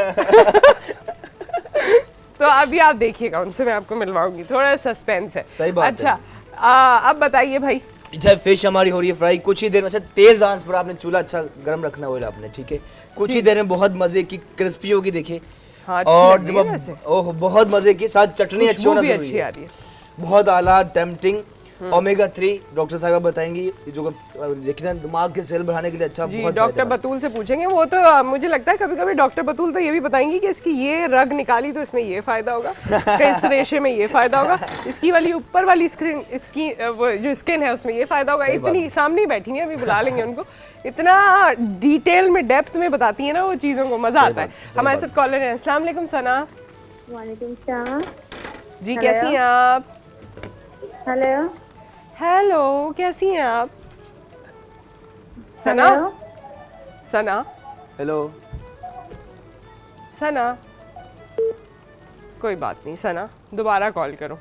तो अभी आप देखिएगा, उनसे मैं आपको मिलवाऊंगी, थोड़ा सस्पेंस है। सही बात है। अच्छा अब बताइए भाई। अच्छा, फिश हमारी हो रही है फ्राई, कुछ ही देर में से तेज आंच पर आपने चूल्हा अच्छा गर्म रखना होगा आपने, ठीक है। कुछ ही देर में बहुत मजे की क्रिस्पी होगी, देखिए। हाँ, और जब ओह बहुत मजे की साथ चटनी अच्छी होना जरूरी अच्छी आ है, रही है। बहुत आला टेम्पटिंग। ओमेगा 3 डॉक्टर साहिबा बताएंगी, जो देखिए ना दिमाग के सेल बढ़ाने के लिए अच्छा, जी, बहुत डॉक्टर फायदेमंद। बतूल से पूछेंगे, वो तो मुझे लगता है कभी कभी डॉक्टर बतूल तो ये भी बताएंगी कि इसकी ये रग निकाली तो इसमें ये फायदा होगा, इसका इस रेशे में ये फायदा होगा, इसकी वाली ऊपर वाली स्क्रीन, इसकी वो जो स्किन है उसमें ये फायदा होगा। इतनी सामने ही बैठी हैं, अभी बुला लेंगे उनको। इतना डिटेल में, डेप्थ में बताती है ना वो चीज़ों को, मजा आता है। हमारे साथ कॉलर है। अस्सलाम वालेकुम सना। वालेकुम सलाम जी, कैसी हैं आप? हेलो हेलो, कैसी हैं आप? सना, सना, हेलो सना, कोई बात नहीं सना, दोबारा कॉल करो।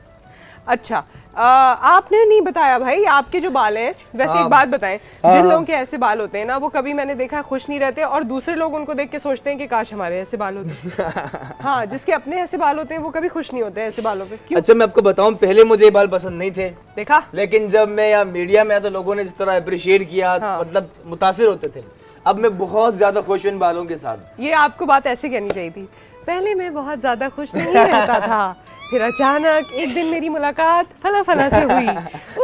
अच्छा, आपने नहीं बताया भाई, आपके जो बाल हैं, वैसे एक बात बताएं, जिन लोगों के ऐसे बाल होते हैं ना, वो कभी मैंने देखा खुश नहीं रहते, और दूसरे लोग उनको देख के सोचते हैं कि काश हमारे ऐसे बाल होते। हाँ, जिसके अपने ऐसे बाल होते हैं वो कभी खुश नहीं होते ऐसे बालों पे। क्यों? अच्छा, मैं आपको बताऊं, पहले मुझे ये बाल पसंद नहीं थे, देखा, लेकिन जब मैं यहाँ मीडिया में आया तो लोगों ने जिस तरह अप्रिशिएट किया, मतलब मुतासिर होते थे। अब मैं बहुत ज्यादा खुश हूं इन बालों के साथ। ये आपको बात ऐसे कहनी चाहिए थी, पहले मैं बहुत ज्यादा खुश नहीं रहता था, फिर अचानक एक दिन मेरी मुलाकात फला फला से हुई,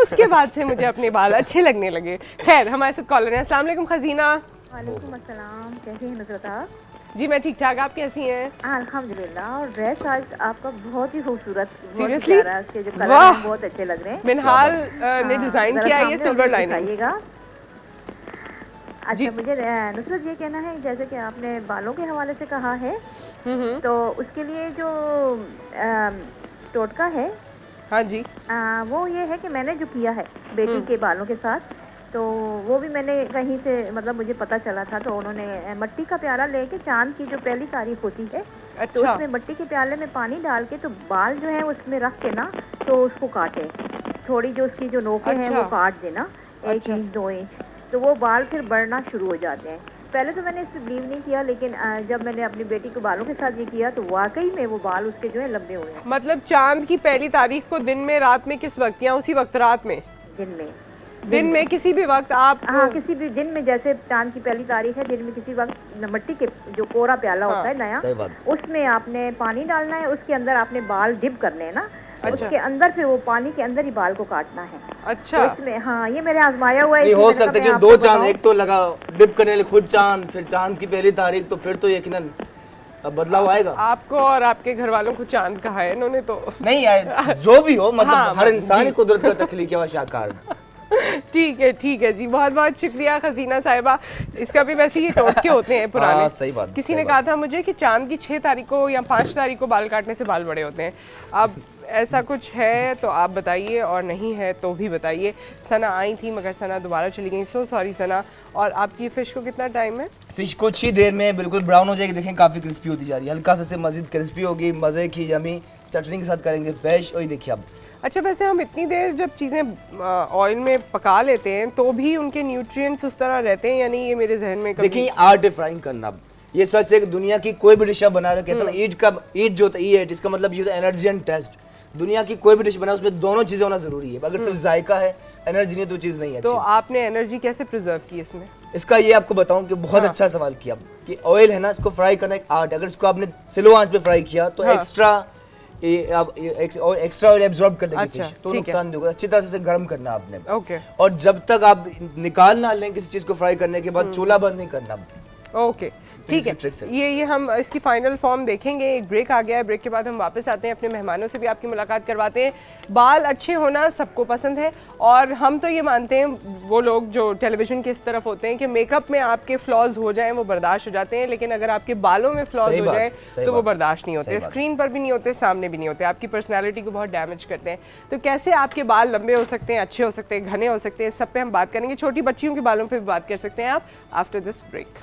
उसके बाद से मुझे अपने बाल अच्छे लगने लगे। खैर, हमारे साथ कॉलर है। अस्सलाम वालेकुम खजीना। वालेकुम अस्सलाम, कैसी हैं नुसरत आप? जी मैं ठीक ठाक, आप कैसी हैं? अल्हम्दुलिल्लाह। और ड्रेस आज आपका बहुत ही खूबसूरत, Seriously? इसके जो कलर वाह! हैं बहुत अच्छे लग रहे हैं। मिनहाल ने डिजाइन जरा किया है ये सामने सिल्वर होकर लाइनिंग्स। दिखाइएगा। जी। अच्छा, मुझे नुसरत ये कहना है, जैसे कि आपने बालों के हवाले से कहा है, तो उसके लिए जो टोटका है, हाँ जी, वो ये है कि मैंने जो किया है बेटी के बालों के साथ, तो वो भी मैंने कहीं से, मतलब मुझे पता चला था, तो उन्होंने मट्टी का प्याला लेके, चांद की जो पहली तारीख होती है, तो अच्छा, उसमें मट्टी के प्याले में पानी डाल के, तो बाल जो है उसमें रख के ना, तो उसको काटे, थोड़ी जो उसकी जो नोकें हैं वो काट देना, 1 इंच 2 इंच, तो वो बाल फिर बढ़ना शुरू हो जाते हैं। पहले तो मैंने इस पर बिलीव नहीं किया, लेकिन जब मैंने अपनी बेटी के बालों के साथ ये किया, तो वाकई में वो बाल उसके जो है लंबे हुए हैं। मतलब चांद की पहली तारीख को दिन में, रात में, किस वक्त, या उसी वक्त रात में? दिन में किसी भी वक्त आप? हाँ, किसी भी दिन में, जैसे चांद की पहली तारीख है, दिन में किसी वक्त मट्टी के जो कोरा प्याला होता है नया, उसमें आपने पानी डालना है, उसके अंदर आपने बाल डिप करने हैं ना, उसके अंदर फिर वो पानी के अंदर ही बाल को काटना है। अच्छा, तो इसमें हाँ, ये मैंने आजमाया हुआ है। हो सकता है कि 2 चांद, एक तो लगा डिप करने के लिए खुद चांद, फिर चांद की पहली तारीख, तो फिर तो यकीनन अब बदलाव आएगा। आपको और आपके घर वालों को चांद कहा है इन्होंने तो। नहीं यार, जो भी हो, मतलब हाँ, हर इंसान ही कुदरत का तख्लीक है, शाकार। ठीक है जी, बहुत बहुत शुक्रिया खजीना साहिबा। इसका भी वैसे ये टोटके होते हैं पुराने। हाँ, सही बात। किसी ने कहा था मुझे कि चांद की 6 तारीख को या 5 तारीख को बाल काटने से बाल बड़े होते हैं। अब ऐसा कुछ है तो आप बताइए, और नहीं है तो भी बताइए। सना आई थी मगर सना दोबारा चली गई, सो सॉरी सना। और आपकी फ़िश को कितना टाइम है? फिश कुछ ही देर में बिल्कुल ब्राउन हो जाएगी, देखें काफ़ी क्रिस्पी होती जा रही है, हल्का सा मज़ीद क्रिस्पी होगी, मज़े की यमी चटनी के साथ करेंगे फ्रेश। और ये देखिए अब, अच्छा, वैसे हम इतनी देर जब चीज़ें ऑयल में पका लेते हैं तो भी उनके न्यूट्रिएंट्स उस तरह रहते हैं, यानी ये मेरे जहन में कभी... देखिए आर्ट है फ्राइंग करना। अब ये सच है कि दुनिया की कोई भी डिश आप बना रहे, कहते हैं ईट जो होता है, ईट, इसका मतलब ये होता है एनर्जी एंड टेस्ट। दुनिया की कोई भी डिश बना, उसमें दोनों चीज़ें होना जरूरी है। अगर सिर्फ जायका है, एनर्जी नहीं, तो चीज़ नहीं है। तो आपने एनर्जी कैसे प्रिजर्व की इसमें? इसका ये आपको बताऊं कि बहुत अच्छा सवाल किया कि ऑयल है ना, इसको फ्राई करना एक आर्ट है। अगर इसको आपने स्लो आंच पे फ्राई किया तो एक्स्ट्रा ऑयल एब्जॉर्ब कर लेगी फिश, तो नुकसान देगा। अच्छी तरह से गर्म करना आपने। ओके। और जब तक आप निकाल ना लें किसी चीज को फ्राई करने के बाद, चूल्हा बंद नहीं करना। ओके, ठीक है। ये हम इसकी फाइनल फॉर्म देखेंगे। एक ब्रेक आ गया है, ब्रेक के बाद हम वापस आते हैं, अपने मेहमानों से भी आपकी मुलाकात करवाते हैं। बाल अच्छे होना सबको पसंद है, और हम तो ये मानते हैं, वो लोग जो टेलीविजन के इस तरफ होते हैं, कि मेकअप में आपके फ्लॉज हो जाएं वो बर्दाश्त हो जाते हैं, लेकिन अगर आपके बालों में फ्लॉज हो जाए तो वो बर्दाश्त नहीं होते। स्क्रीन पर भी नहीं होते, सामने भी नहीं होते, आपकी पर्सनैलिटी को बहुत डैमेज करते हैं। तो कैसे आपके बाल लंबे हो सकते हैं, अच्छे हो सकते हैं, घने हो सकते हैं, सब पे हम बात करेंगे। छोटी बच्चियों के बालों पर भी बात कर सकते हैं आप आफ्टर दिस ब्रेक।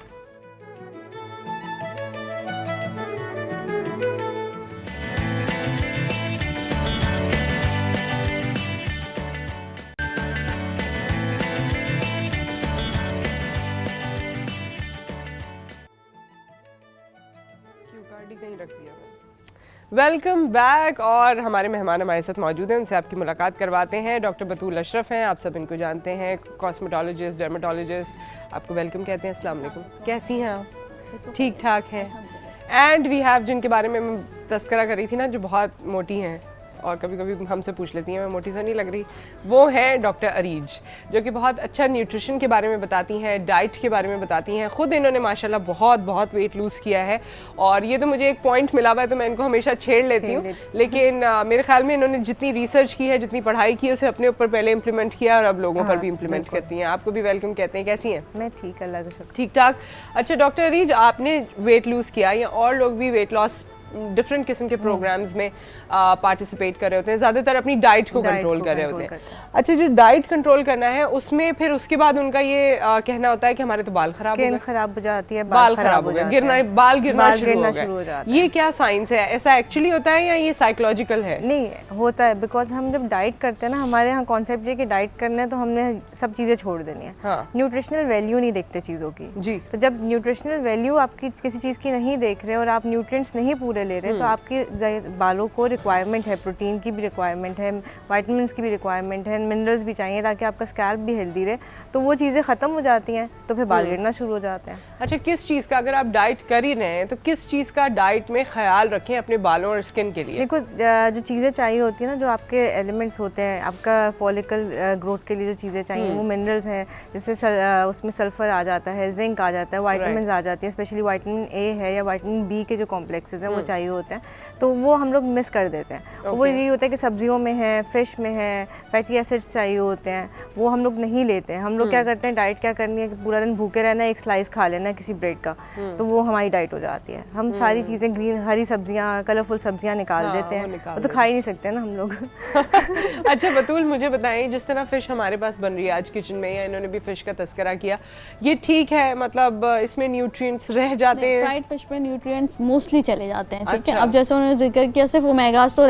कहीं रख दिया मैंने। Welcome back. और हमारे मेहमान हमारे साथ मौजूद हैं, उनसे आपकी मुलाकात करवाते हैं। डॉक्टर बतूल अशरफ हैं, आप सब इनको जानते हैं, कॉस्मेटोलॉजिस्ट, डर्मेटोलॉजिस्ट। आपको वेलकम कहते हैं। अस्सलाम वालेकुम, कैसी हैं आप? ठीक ठाक हैं। एंड वी हैव, जिनके बारे में मैं तस्करा कर रही थी ना, जो बहुत मोटी हैं और कभी कभी हमसे पूछ लेती हैं मैं मोटी तो नहीं लग रही, वो हैं डॉक्टर अरीज, जो कि बहुत अच्छा न्यूट्रिशन के बारे में बताती हैं, डाइट के बारे में बताती हैं। ख़ुद इन्होंने माशाल्लाह बहुत वेट लूज़ किया है और ये तो मुझे एक पॉइंट मिला हुआ है तो मैं इनको हमेशा छेड़ लेती हूँ, लेकिन मेरे ख्याल में इन्होंने जितनी रिसर्च की है, जितनी पढ़ाई की है, उसे अपने ऊपर पहले इम्प्लीमेंट किया और अब लोगों पर भी इम्प्लीमेंट करती हैं। आपको भी वेलकम कहते हैं। कैसी हैं? मैं ठीक, अल्लाह का शुक्र। ठीक ठाक। अच्छा डॉक्टर अरीज, आपने वेट लूज़ किया या और लोग भी वेट लॉस डिफरेंट किस्म के प्रोग्राम्स में पार्टिसिपेट कर रहे होते हैं, ज़्यादातर अपनी डाइट को कंट्रोल कर रहे होते हैं। अच्छा, जो डाइट कंट्रोल करना है उसमें फिर उसके बाद उनका ये कहना होता है कि हमारे तो बाल खराब हो जाती है, बाल खराब हो गए, बाल गिरना शुरू हो गया। ये क्या साइंस है? ऐसा एक्चुअली होता है या ये साइकोलॉजिकल है? नहीं होता है, बिकॉज हम जब डाइट करते हैं ना, हमारे यहाँ कॉन्सेप्ट ये कि डाइट करना है तो हमने सब चीज़ें छोड़ देनी है। हाँ। न्यूट्रिशनल वैल्यू नहीं देखते चीज़ों की जी। तो जब न्यूट्रिशनल वैल्यू आपकी किसी चीज़ की नहीं देख रहे और आप न्यूट्रिएंट्स नहीं पूरे ले रहे तो आपकी बालों को रिक्वायरमेंट है, प्रोटीन की भी रिक्वायरमेंट है, विटामिन्स की भी रिक्वायरमेंट है, मिनरल्स भी चाहिए ताकि आपका स्कैल्प भी हेल्दी रहे। तो वो चीज़ें ख़त्म हो जाती हैं तो फिर बाल गिरना शुरू हो जाते हैं। अच्छा, किस चीज़ का, अगर आप डाइट कर ही रहे हैं तो किस चीज़ का डाइट में ख्याल रखें अपने बालों और स्किन के लिए? देखो, जो चीज़ें चाहिए होती है ना, जो आपके एलिमेंट्स होते हैं, आपका फॉलिकल ग्रोथ के लिए जो चीज़ें चाहिए वो मिनरल्स हैं, जैसे उसमें सल्फ़र आ जाता है, जिंक आ जाता है, विटामिन्स आ जाती हैं, स्पेशली विटामिन ए है या विटामिन बी के जो कॉम्प्लेक्सेस हैं वो चाहिए होते हैं, तो वो हम लोग मिस कर देते हैं। वो यही होता है कि सब्जियों में है, फिश में है, फैटी एसिड्स चाहिए होते हैं, वो हम लोग नहीं लेते हैं। हम लोग क्या करते हैं, डाइट क्या करनी है कि पूरा दिन भूखे रहना है, एक स्लाइस खा लेना है किसी ब्रेड का, तो वो हमारी डाइट हो जाती है। हम सारी चीज़ें ग्रीन, हरी सब्जियाँ, कलरफुल सब्जियाँ निकाल देते हैं, वो तो खा ही नहीं सकते ना हम लोग। अच्छा बतूल, मुझे बताएं, जिस तरह फ़िश हमारे पास बन रही है आज किचन में, या इन्होंने भी फ़िश का तस्करा किया, ये ठीक है? मतलब इसमें न्यूट्रिएंट्स रह जाते हैं? फ्राइड फिश में न्यूट्रिएंट्स मोस्टली चले जाते हैं, ठीक है। अब जैसे उन्होंने जिक्र किया, सिर्फ ओमेगास तो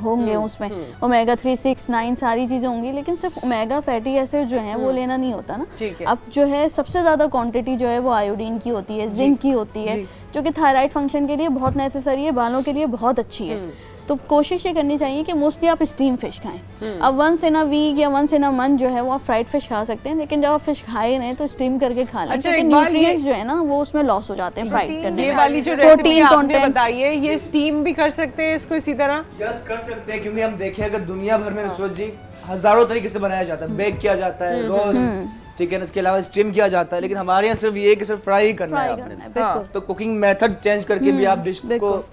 होंगे उसमें, ओमेगा 3, 6, 9 सारी चीज़ें होंगी, लेकिन सिर्फ ओमेगा फैटी एसिड जो है वो लेना नहीं होता ना। अब जो है सबसे ज़्यादा क्वांटिटी जो है वो आयोडीन की होती है, जिंक की होती है, जो कि थायराइड फंक्शन के लिए बहुत नेसेसरी है, बालों के लिए बहुत अच्छी है। तो कोशिश ये करनी चाहिए कि मोस्टली आप स्टीम फिश खाएं। अब वंस इन अ वीक या वंस इन अ मंथ जो है वो आप फ्राइड फिश खा सकते हैं, लेकिन जब आप फिश खा ही रहे हैं तो स्टीम करके खा लें, क्योंकि न्यूट्रिएंट्स जो है ना वो उसमें लॉस हो जाते हैं फ्राइड करने से। ये वाली जो रेसिपी आपने बताई है, ये स्टीम भी कर सकते हैं इसको इसी तरह? यस, कर सकते हैं, क्योंकि हम देखें अगर दुनिया भर में नुसरत जी हजारों तरीके से बनाया जाता है, बेक किया जाता है रोज, ठीक है ना, इसके अलावा स्टीम किया जाता है, लेकिन हमारे यहाँ सिर्फ ये कि सिर्फ फ्राई करना है आपने। तो कुकिंग मेथड चेंज करके भी आप डिश को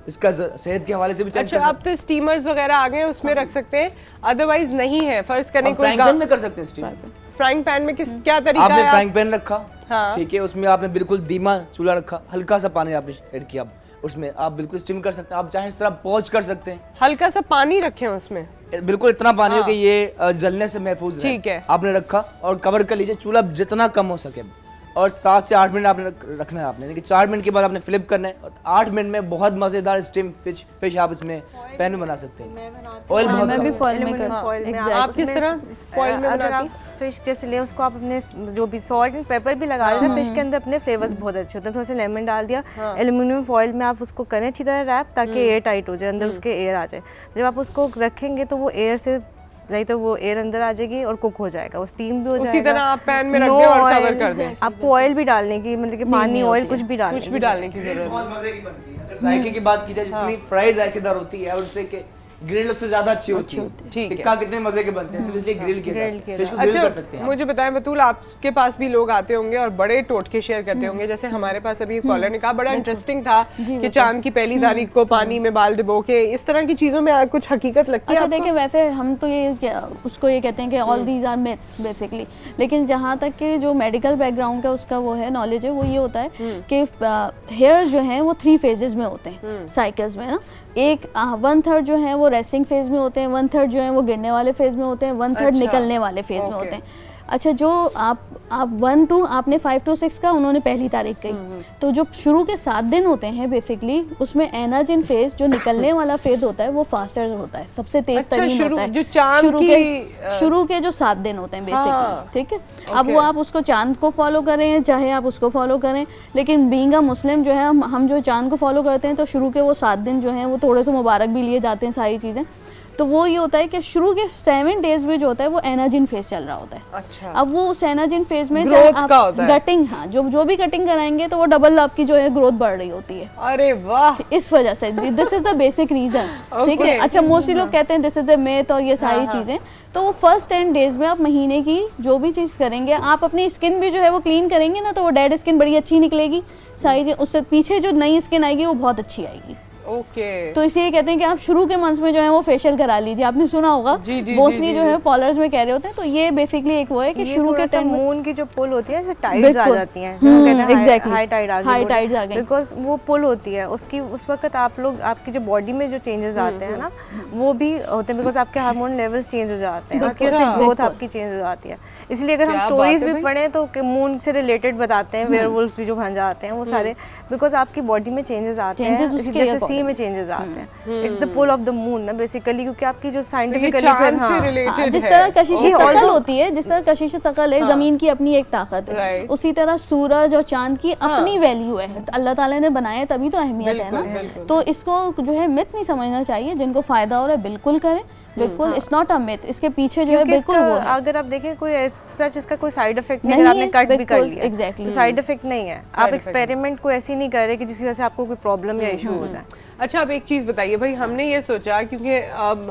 इसका सेहत के हवाले से भी चेंज कर सकते हैं। अब तो स्टीमर्स वगैरह आ गए हैं, उसमें रख सकते हैं, अदरवाइज नहीं है। फर्ज करें कोई फ्राइंग पैन में कर सकते हैं स्टीम। फ्राइंग पैन में क्या तरीका है? आपने फ्राइंग पैन रखा, ठीक है, उसमें आपने बिल्कुल धीमा चूल्हा रखा, हल्का सा पानी आपने ऐड किया, उसमें आप बिल्कुल स्टीम कर सकते हैं। आप चाहे इस तरह पॉज कर सकते हैं, हल्का सा पानी रखें उसमें, बिल्कुल इतना पानी हो कि ये जलने से महफूज रहे। ठीक है, आपने रखा और कवर कर लीजिए, चूल्हा जितना कम हो सके, और 7 से 8 मिनट आपने रखना है। आपने 4 मिनट के बाद आपने फ्लिप करना है, और 8 मिनट में बहुत मजेदार स्टीम फिश आप इसमें पैन में बना सकते हैं। ऑयल बहुत मैं भी फॉइल में आप किस तरह फॉइल में अगर आप फिश जैसे ले, उसको आप अपने जो भी सॉल्ट एंड पेपर भी लगा देते हैं, फिश के अंदर अपने फ्लेवर्स बहुत अच्छे होते हैं। थोड़ा सा लेमन डाल दिया, एल्युमिनियम फॉइल में आप उसको करें अच्छी तरह रैप, ताकि एयर टाइट हो जाए, अंदर उसके एयर आ जाए। जब आप उसको रखेंगे तो वो एयर से नहीं तो वो एयर अंदर आ जाएगी और कुक हो जाएगा, वो स्टीम भी हो जाएगा। उसी तरह आप पैन में रख दें और कवर कर दें। आपको ऑयल भी डालने की, मतलब कि पानी ऑयल कुछ भी डालने की जरूरत। बहुत मजे की बनती है। अगर जायके की बात की जाए, जितनी फ्राई जायकेदार होती है उससे के ग्रिल्ड से ज्यादा अच्छी होती है। टिक्का कितने मजे के बनते हैं, सिर्फ इसलिए ग्रिल किया जाता है। फिश को ग्रिल कर सकते हैं। मुझे बताएं बतूल, आपके पास भी लोग आते होंगे और बड़े टोटके शेयर करते होंगे, जैसे हमारे पास अभी कॉलर ने कहा बड़ा इंटरेस्टिंग था कि चांद की पहली तारीख को पानी में बाल डुबो के, इस तरह की चीजों में कुछ हकीकत लगती है? अच्छा देखिए, वैसे हम तो ये उसको ये कहते हैं कि all these are myths basically, लेकिन जहाँ तक कि जो मेडिकल बैकग्राउंड का उसका वो है नॉलेज है, वो ये होता है कि हेयर जो है वो 3 फेजेस में होते हैं साइकिल्स में ना। एक 1/3 जो है वो रेस्टिंग फेज में होते हैं, 1/3 जो है वो गिरने वाले फेज में होते हैं, 1/3 निकलने वाले फेज में होते हैं। अच्छा, जो आप 1 to आपने 5 to 6 का उन्होंने पहली तारीख कही, तो जो शुरू के 7 दिन होते हैं बेसिकली, उसमें एनाजिन फेज जो निकलने वाला फेज होता है वो फास्टर होता है, सबसे तेज तरीन होता है। जो चांद शुरू के जो 7 दिन होते हैं बेसिकली, ठीक है। अब वो आप उसको चांद को फॉलो करें चाहे आप उसको फॉलो करें, लेकिन बीइंग अ मुस्लिम जो है हम जो चांद को फॉलो करते हैं तो शुरू के वो 7 दिन जो हैं वो थोड़े तो मुबारक भी लिए जाते हैं सारी चीज़ें। तो वो ये होता है कि शुरू के 7 डेज में जो होता है वो एनाजिन फेज चल रहा होता है। अच्छा। अब वो उस एनाजिन फेज में ग्रोथ का होता है। कटिंग, हाँ, जो भी कटिंग कराएंगे तो वो डबल आपकी जो है ग्रोथ बढ़ रही होती है। अरे वाह, इस वजह से this is the basic reason, ठीक है। अच्छा, मोस्टली लोग कहते हैं दिस इज द मिथ और ये सारी चीजें, तो वो फर्स्ट 10 डेज में आप महीने की जो भी चीज करेंगे, आप अपनी स्किन भी जो है वो क्लीन करेंगे ना, तो वो डेड स्किन बड़ी अच्छी निकलेगी सारी चीज, उससे पीछे जो नई स्किन आएगी वो बहुत अच्छी आएगी। ओके। तो इसलिए कहते हैं कि आप शुरू के मंथ्स में जो है वो फेशियल करा लीजिए। आपने सुना होगा मोस्टली जो है पार्लर्स में कह रहे होते हैं, तो ये बेसिकली एक वो है कि शुरू के टाइम मून की जो पुल होती है, जैसे टाइड्स आ जाती हैं, एग्जैक्टली हाई टाइड आ गई, बिकॉज वो पुल होती है उसकी, उस वक्त आप लोग आपकी जो बॉडी में जो चेंजेस आते हैं ना वो भी होते हैं, बिकॉज आपके हार्मोन लेवल्स चेंज हो जाते हैं, उसकी वजह से ग्रोथ आपकी चेंज हो जाती है। इसलिए अगर हम स्टोरीज भी पढ़ें तो मून से रिलेटेड बताते हैं, वेयरवुल्फ्स भी जो बन जाते हैं वो सारे, बिकॉज आपकी बॉडी में चेंजेस आते हैं, जैसे सी में चेंजेस आते हैं। It's the pull of the moon ना बेसिकली, क्योंकि आपकी जो साइंटिफिकली जिस तरह कशिश शकल होती है, जिस तरह कशिश शकल है, जमीन की अपनी एक ताकत है, उसी तरह सूरज और चांद की अपनी वैल्यू है, अल्लाह ताला ने बनाया तभी तो अहमियत है ना। तो इसको जो है मिथ नहीं समझना चाहिए, जिनको फायदा हो रहा है बिल्कुल करें, बिल्कुल इट्स नॉट अ मिथ, इसके पीछे जो है बिल्कुल वो है। अगर आप देखें कोई सच इसका कोई साइड इफेक्ट नहीं, अगर आपने कट भी कर लिया एग्जैक्टली साइड इफेक्ट नहीं है, आप एक्सपेरिमेंट को ऐसी नहीं कर रहे कि जिसकी वजह से आपको कोई प्रॉब्लम या इशू हो जाए। अच्छा, अब एक चीज़ बताइए भाई, हमने ये सोचा क्योंकि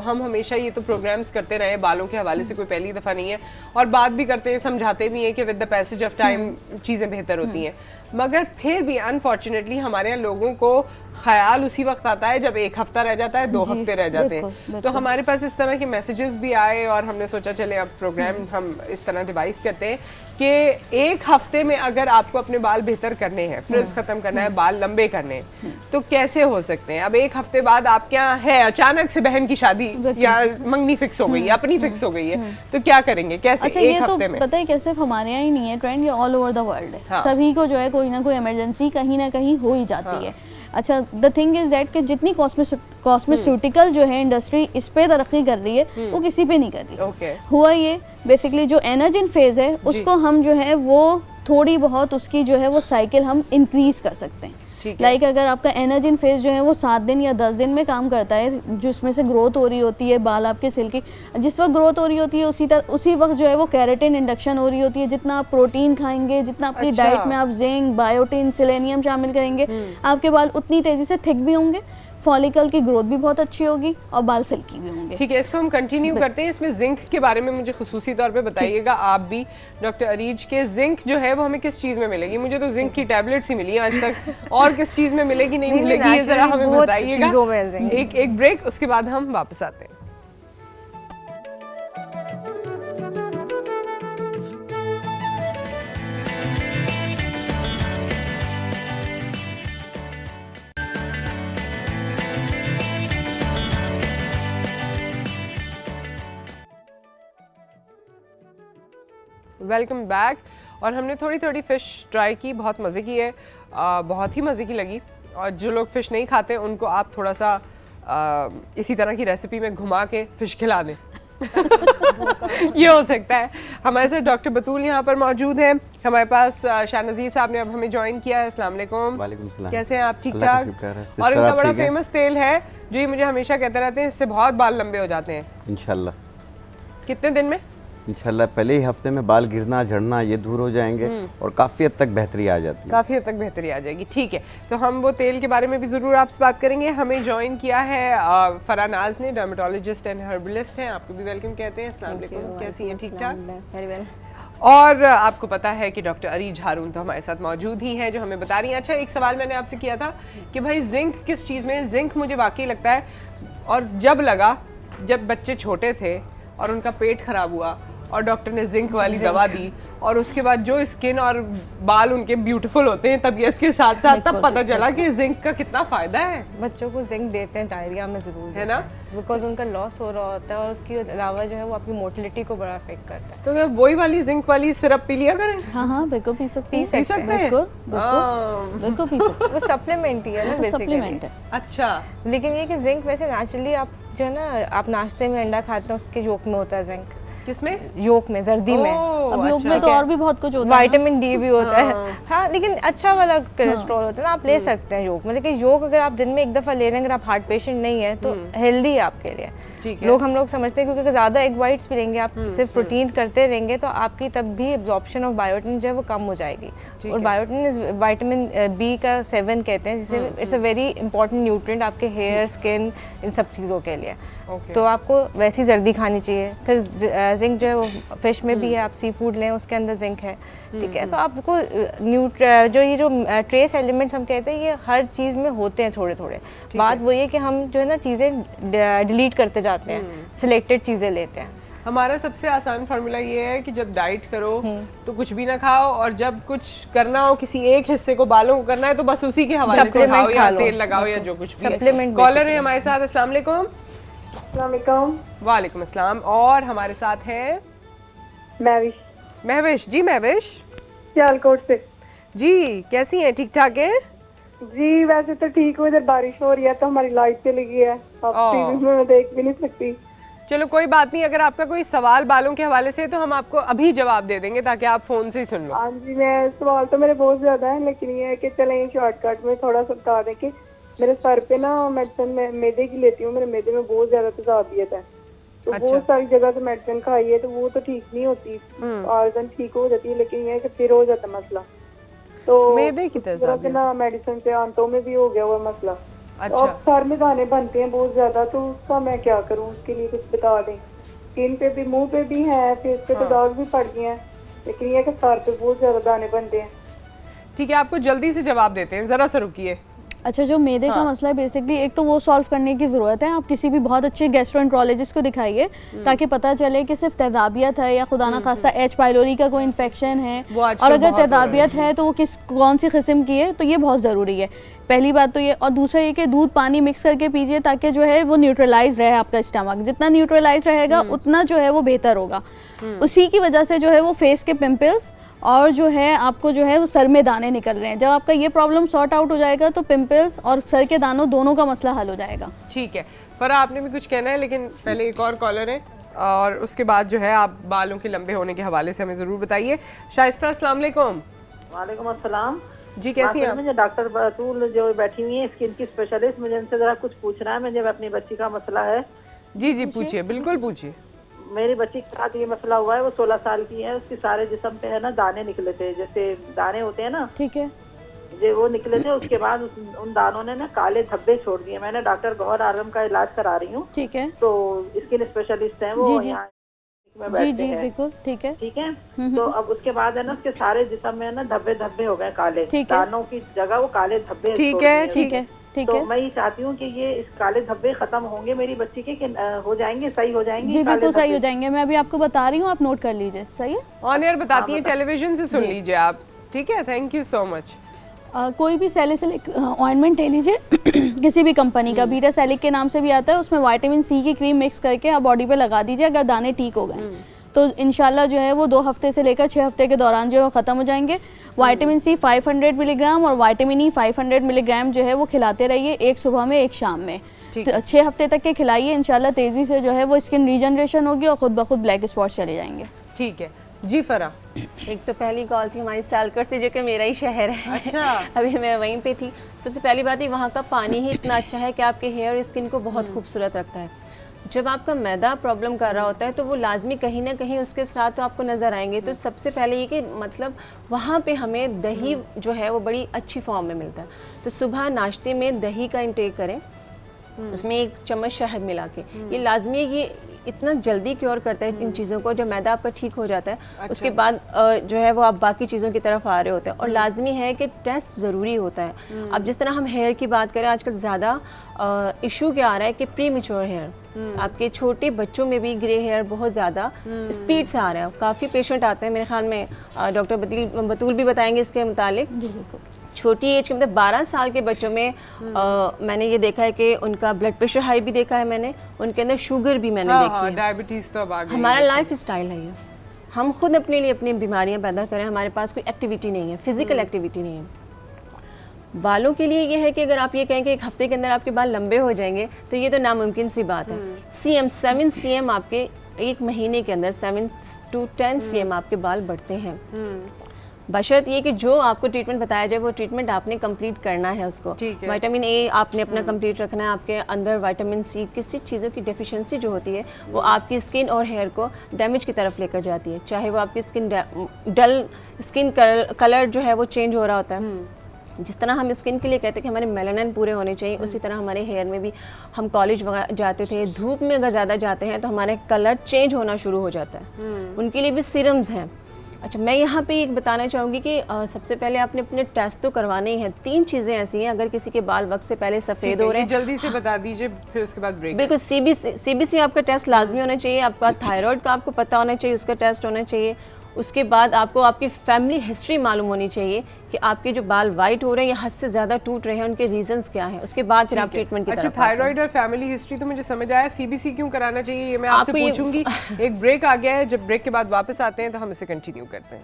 हम हमेशा ये तो प्रोग्राम्स करते रहे बालों के हवाले से, कोई पहली दफ़ा नहीं है, और बात भी करते हैं, समझाते भी हैं कि with the passage of time चीज़ें बेहतर होती हैं, मगर फिर भी अनफॉर्चुनेटली हमारे यहाँ लोगों को ख्याल उसी वक्त आता है जब 1 हफ्ता रह जाता है, 2 हफ्ते रह जाते हैं। तो हमारे पास इस तरह के मैसेजेस भी आए और हमने सोचा चले अब प्रोग्राम हम इस तरह डिवाइस करते हैं कि 1 हफ्ते में अगर आपको अपने बाल बेहतर करने हैं, फ्रिज खत्म करना है, बाल लंबे करने हैं, तो कैसे हो सकते हैं। अब 1 हफ्ते बाद आप क्या है, अचानक से बहन की शादी या मंगनी फिक्स हो गई है, अपनी फिक्स हो गई है, तो क्या करेंगे, कैसे? अच्छा, 1 हफ्ते में पता है कैसे, हमारे यहाँ ही नहीं है ट्रेंड, ये ऑल ओवर द वर्ल्ड है। सभी को जो है कोई ना कोई इमरजेंसी कहीं ना कहीं हो ही जाती है। अच्छा, द थिंग इज दैट कि जितनी कॉस्मेस्यूटिकल जो है इंडस्ट्री इस पे तरक्की कर रही है, वो किसी पे नहीं कर रही। हुआ ये बेसिकली जो एनाजिन फेज है उसको हम जो है वो थोड़ी बहुत उसकी जो है वो साइकिल हम इंक्रीज कर सकते हैं। लाइक अगर आपका एनाजिन फेज जो है वो 7 दिन या 10 दिन में काम करता है, जो इसमें से ग्रोथ हो रही होती है, बाल आपके सिल्की, जिस वक्त ग्रोथ हो रही होती है उसी वक्त जो है वो केराटिन इंडक्शन हो रही होती है। जितना आप प्रोटीन खाएंगे, जितना अपनी डाइट में आप जिंक, बायोटिन, सेलेनियम शामिल करेंगे, आपके बाल उतनी तेजी से थिक भी होंगे, फॉलिकल की ग्रोथ भी बहुत अच्छी होगी और बाल सिल्की भी होंगे। ठीक है, इसको हम कंटिन्यू करते हैं। इसमें जिंक के बारे में मुझे खुसूसी तौर पे बताइएगा आप भी डॉक्टर अरीज के, जिंक जो है वो हमें किस चीज़ में मिलेगी? मुझे तो जिंक की टैबलेट्स ही मिली आज तक, और किस चीज़ में मिलेगी नहीं मिलेगी, ये जरा हमें बताइएगा। एक ब्रेक, उसके बाद हम वापस आते हैं। Welcome back. और हमने थोड़ी थोड़ी फ़िश ट्राई की, बहुत मज़े की है, बहुत ही मज़े की लगी। और जो लोग फ़िश नहीं खाते उनको आप थोड़ा सा इसी तरह की रेसिपी में घुमा के फ़िश खिला दें। ये हो सकता है। हमारे साथ डॉक्टर बतूल यहाँ पर मौजूद हैं। हमारे पास शाह नज़ीर साहब ने अब हमें ज्वाइन किया है। अस्सलाम वालेकुम। वालेकुम सलाम। कैसे हैं आप? ठीक ठाक। और इनका बड़ा फेमस तेल है जो ये मुझे हमेशा कहते रहते हैं, इससे बहुत बाल लंबे हो जाते हैं। इंशाल्लाह। कितने दिन में? इंशाल्लाह पहले ही हफ्ते में बाल गिरना झड़ना ये दूर हो जाएंगे और काफ़ी हद तक बेहतरी आ जाती है। काफ़ी हद तक बेहतरी आ जाएगी। ठीक है, तो हम वो तेल के बारे में भी ज़रूर आपसे बात करेंगे। हमें ज्वाइन किया है फरानाज ने, डर्मेटोलॉजिस्ट एंड हर्बलिस्ट हैं। आपको भी वेलकम कहते हैं। अस्सलाम वालेकुम, कैसी हैं? ठीक ठाक। और आपको पता है कि डॉक्टर अरीज हारून तो हमारे साथ मौजूद ही हैं, जो हमें बता रही हैं। अच्छा, एक सवाल मैंने आपसे किया था कि भाई जिंक किस चीज़ में? जिंक मुझे वाकई लगता है, और जब लगा जब बच्चे छोटे थे और उनका पेट खराब हुआ और डॉक्टर ने जिंक वाली दवा दी और उसके बाद जो स्किन और बाल उनके ब्यूटीफुल होते हैं तबीयत के साथ साथ, तब पता चला कि जिंक का कितना फायदा है। बच्चों को जिंक देते हैं डायरिया में ज़रूर, है ना, बिकॉज उनका लॉस हो रहा होता है और उसके अलावा जो है वो आपकी मोटिलिटी को बड़ा अफेक्ट करता है। तो क्या वही वाली जिंक वाली सिरप पी लिया करें? हाँ हाँ बिल्कुल पी सकते हैं, बिल्कुल बिल्कुल पी सकते हैं। वो सप्लीमेंट ही है ना, सप्लीमेंट है। अच्छा, लेकिन ये कि जिंक वैसे नेचुरली आप जो है ना, आप नाश्ते में अंडा खाते हैं उसके योक में होता है जिंक। किसमें? योक में, जर्दी में। अब योक में तो और भी बहुत कुछ होता है, विटामिन डी भी होता है। हाँ, लेकिन अच्छा वाला कोलेस्ट्रॉल होता है ना, आप ले सकते हैं योक में। लेकिन योक अगर आप दिन में एक दफ़ा ले रहे हैं, अगर आप हार्ट पेशेंट नहीं है तो हेल्दी है आपके लिए। हम लोग समझते हैं क्योंकि ज़्यादा एग वाइट्स भी लेंगे, आप सिर्फ प्रोटीन करते रहेंगे तो आपकी तब भी एब्जॉर्प्शन ऑफ बायोटिन जो है वो कम हो जाएगी। और बायोटिन विटामिन बी का 7 कहते हैं, जिसे it's a very important nutrient आपके हेयर, स्किन, इन सब चीज़ों के लिए। तो आपको वैसी जर्दी खानी चाहिए। फिर जिंक जो है वो फिश में भी है, आप सी फूड लें उसके अंदर जिंक है, ठीक है। तो आपको जो ये जो ट्रेस एलिमेंट्स हम कहते हैं ये हर चीज़ में होते हैं थोड़े थोड़े। बात वही है कि हम जो है ना चीज़ें डिलीट करते जाते हैं, सिलेक्टेड चीज़ें लेते हैं। हमारा सबसे आसान फार्मूला ये है कि जब डाइट करो तो कुछ भी ना खाओ, और जब कुछ करना हो, किसी एक हिस्से को, बालों को करना है, तो बस उसी के हवाले से खाओ या तेल लगाओ या जो कुछ भी है। कॉलर है हमारे साथ। अस्सलाम वालेकुम। वालेकुम अस्सलाम। और हमारे साथ है महविश जी। महविश सियालकोट से जी, कैसी हैं? ठीक ठाक है जी? वैसे तो ठीक हूँ, इधर बारिश हो रही है तो हमारी लाइट चली गई है, अब टीवी में देख भी नहीं सकती। चलो कोई बात नहीं, अगर आपका कोई सवाल बालों के हवाले से तो हम आपको अभी जवाब दे देंगे ताकि आप फोन से ही सुन लो। हाँ जी, मैं सवाल तो मेरे बहुत ज्यादा है, लेकिन ये है कि चलें शॉर्टकट में थोड़ा सा बता दें कि मेरे सर पे ना मेडिसिन मैं मैदे की लेती हूँ, मेरे मैदे में बहुत ज्यादा तेजाबियत है, तो बहुत सारी जगह से मेडिसिन खाई है तो वो तो ठीक नहीं होती, और दिन ठीक हो जाती है, लेकिन ये है कि फिर हो जाता है मसला। तो मैदे की तेजाबियत ना मेडिसिन से आंतों में भी हो गया हुआ मसला। तो अब सर में दाने बनते हैं बहुत ज्यादा, तो उसका मैं क्या करूँ? उसके लिए कुछ बता दें। स्किन पे भी, मुंह पे भी है, फेस पे तो दाग भी पड़ गए हैं, लेकिन ये कि सर पे बहुत ज्यादा दाने बनते हैं। ठीक है, आपको जल्दी से जवाब देते हैं, जरा सा रुकिए। अच्छा, जो मैदे का मसला है बेसिकली एक तो वो सॉल्व करने की ज़रूरत है। आप किसी भी बहुत अच्छे गैस्ट्रोएंटरोलॉजिस्ट को दिखाइए ताकि पता चले कि सिर्फ तेजाबियत है या खुदा ना खास्ता एच पाइलोरी का कोई इन्फेक्शन है, और अगर तेजाबियत है तो वो कौन सी किस्म की है, तो ये बहुत ज़रूरी है। पहली बात तो ये, और दूसरा ये कि दूध पानी मिक्स करके पीजिए ताकि जो है वो न्यूट्रलाइज रहे आपका स्टमक। जितना न्यूट्रलाइज रहेगा उतना जो है वो बेहतर होगा। उसी की वजह से जो है वो फेस के पिंपल्स और जो है आपको जो है वो सर में दाने निकल रहे हैं। जब आपका ये प्रॉब्लम सॉर्ट आउट हो जाएगा तो पिंपल्स और सर के दानों दोनों का मसला हल हो जाएगा। ठीक है, फरा आपने भी कुछ कहना है, लेकिन पहले एक और कॉलर है और उसके बाद जो है आप बालों के लंबे होने के हवाले से हमें ज़रूर बताइए। शाइस्ता, अस्सलाम वालेकुम। वालेकुम अस्सलाम जी, कैसी हैं? मुझे डॉक्टर बतूल जो बैठी हुई है स्किन की स्पेशलिस्ट, मुझे उनसे जरा कुछ पूछना है। मुझे अपनी बच्ची का मसला है। जी जी पूछिए, बिल्कुल पूछिए। मेरी बच्ची के साथ ये मसला हुआ है, वो 16 साल की है, उसके सारे जिस्म पे है ना दाने निकले थे, जैसे दाने होते हैं ना, ठीक है, जो वो निकले थे। उसके बाद उन दानों ने ना काले धब्बे छोड़ दिए। मैंने डॉक्टर गौहर आजम का इलाज करा रही हूँ, ठीक है, तो स्किन स्पेशलिस्ट हैं वो यहाँ में बैठते हैं। बिल्कुल ठीक है, ठीक है। तो अब उसके बाद है ना उसके सारे जिस्म में ना धब्बे धब्बे हो गए काले, दानों की जगह वो काले धब्बे। ठीक है, ठीक है, ठीक तो है। मैं ये चाहती हूँ कि ये इस काले धब्बे खत्म होंगे मेरी बच्ची के, कि हो जाएंगे, सही हो जाएंगे? जी बिल्कुल सही हो जाएंगे। मैं अभी आपको बता रही हूँ, आप नोट कर लीजिए। सही है, ऑन एयर बताती हैं, टेलीविजन से सुन लीजिए आप। ठीक है, थैंक यू सो मच। कोई भी सैलिसिलिक ऑइंटमेंट ले लीजिए किसी भी कंपनी का, बीटा सैलिक के नाम से भी आता है। उसमें विटामिन सी की क्रीम मिक्स करके आप बॉडी पे लगा दीजिए। अगर दाने ठीक हो गए तो इंशाल्लाह जो है वो 2 हफ्ते से लेकर 6 हफ्ते के दौरान जो है वो ख़त्म हो जाएंगे। विटामिन सी 500 मिलीग्राम और विटामिन ई 500 मिलीग्राम जो है वो खिलाते रहिए, एक सुबह में एक शाम में। 6 हफ्ते तक के खिलाइए, इंशाल्लाह तेज़ी से जो है वो स्किन रीजनरेशन होगी और ख़ुद ब खुद ब्लैक स्पॉट्स चले जाएंगे। ठीक है जी। फरा, एक तो पहली कॉल थी हमारी सियालकोट से, जो कि मेरा ही शहर है। अच्छा। अभी मैं वहीं पे थी। सबसे पहली बात है, वहाँ का पानी ही इतना अच्छा है कि आपके हेयर और स्किन को बहुत खूबसूरत रखता है। जब आपका मैदा प्रॉब्लम कर रहा होता है तो वो लाजमी कहीं ना कहीं उसके साथ तो आपको नज़र आएंगे। तो सबसे पहले ये कि मतलब वहाँ पे हमें दही जो है वो बड़ी अच्छी फॉर्म में मिलता है। तो सुबह नाश्ते में दही का इंटेक करें, उसमें 1 चम्मच शहद मिला के। ये लाजमी है, ये इतना जल्दी क्योर करता है इन चीज़ों को। जब मैदा आपका ठीक हो जाता है उसके बाद जो है वो आप बाकी चीज़ों की तरफ आ रहे होते हैं। और लाजमी है कि टेस्ट ज़रूरी होता है। अब जिस तरह हम हेयर की बात करें, आजकल ज़्यादा इशू क्या आ रहा है कि प्री मैच्योर हेयर, आपके छोटे बच्चों में भी ग्रे हेयर बहुत ज़्यादा स्पीड से आ रहा है। काफ़ी पेशेंट आते हैं, मेरे ख्याल में डॉक्टर बतूल भी बताएंगे इसके मुतालिक। छोटी एज के मतलब 12 साल के बच्चों में मैंने ये देखा है कि उनका ब्लड प्रेशर हाई भी देखा है मैंने, उनके अंदर शुगर भी मैंने देखी है। डायबिटीज तो अब आ गई। हमारा लाइफ स्टाइल है ये, हम खुद अपने लिए अपनी बीमारियां पैदा करें, हमारे पास कोई एक्टिविटी नहीं है, फिजिकल एक्टिविटी नहीं है। बालों के लिए ये है कि अगर आप ये कहें कि एक हफ्ते के अंदर आपके बाल लंबे हो जाएंगे तो ये तो नामुमकिन सी बात है। 7 cm आपके एक महीने के अंदर 7 to 10 cm आपके बाल बढ़ते हैं, बशर्त ये कि जो आपको ट्रीटमेंट बताया जाए वो ट्रीटमेंट आपने कंप्लीट करना है उसको। विटामिन ए आपने अपना कंप्लीट रखना है, आपके अंदर विटामिन सी किसी चीज़ों की डेफिशिएंसी जो होती है वो आपकी स्किन और हेयर को डैमेज की तरफ लेकर जाती है। चाहे वो आपकी स्किन डल स्किन कलर जो है वो चेंज हो रहा होता है, जिस तरह हम स्किन के लिए कहते हैं कि हमारे मेलानिन पूरे होने चाहिए, उसी तरह हमारे हेयर में भी हम कॉलेज जाते थे, धूप में अगर ज़्यादा जाते हैं तो हमारे कलर चेंज होना शुरू हो जाता है। उनके लिए भी सीरम्स हैं। अच्छा, मैं यहाँ पे एक बताना चाहूँगी कि सबसे पहले आपने अपने टेस्ट तो करवाने ही हैं। 3 चीज़ें ऐसी हैं, अगर किसी के बाल वक्त से पहले सफ़ेद हो रहे हैं, जल्दी से बता दीजिए, फिर उसके बाद ब्रेक। बिल्कुल, CBC आपका टेस्ट लाजमी होना चाहिए, आपका थायराइड का आपको पता होना चाहिए, उसका टेस्ट होना चाहिए। उसके बाद आपको आपकी फैमिली हिस्ट्री मालूम होनी चाहिए कि आपके जो बाल वाइट हो रहे हैं या हद से ज़्यादा टूट रहे हैं, उनके रीजंस क्या हैं। उसके बाद फिर आप ट्रीटमेंट की तरफ। अच्छा, थायराइड और फैमिली हिस्ट्री तो मुझे समझ आया, CBC क्यों कराना चाहिए ये मैं आपसे पूछूंगी। एक ब्रेक आ गया है, जब ब्रेक के बाद वापस आते हैं तो हम इसे कंटिन्यू करते हैं।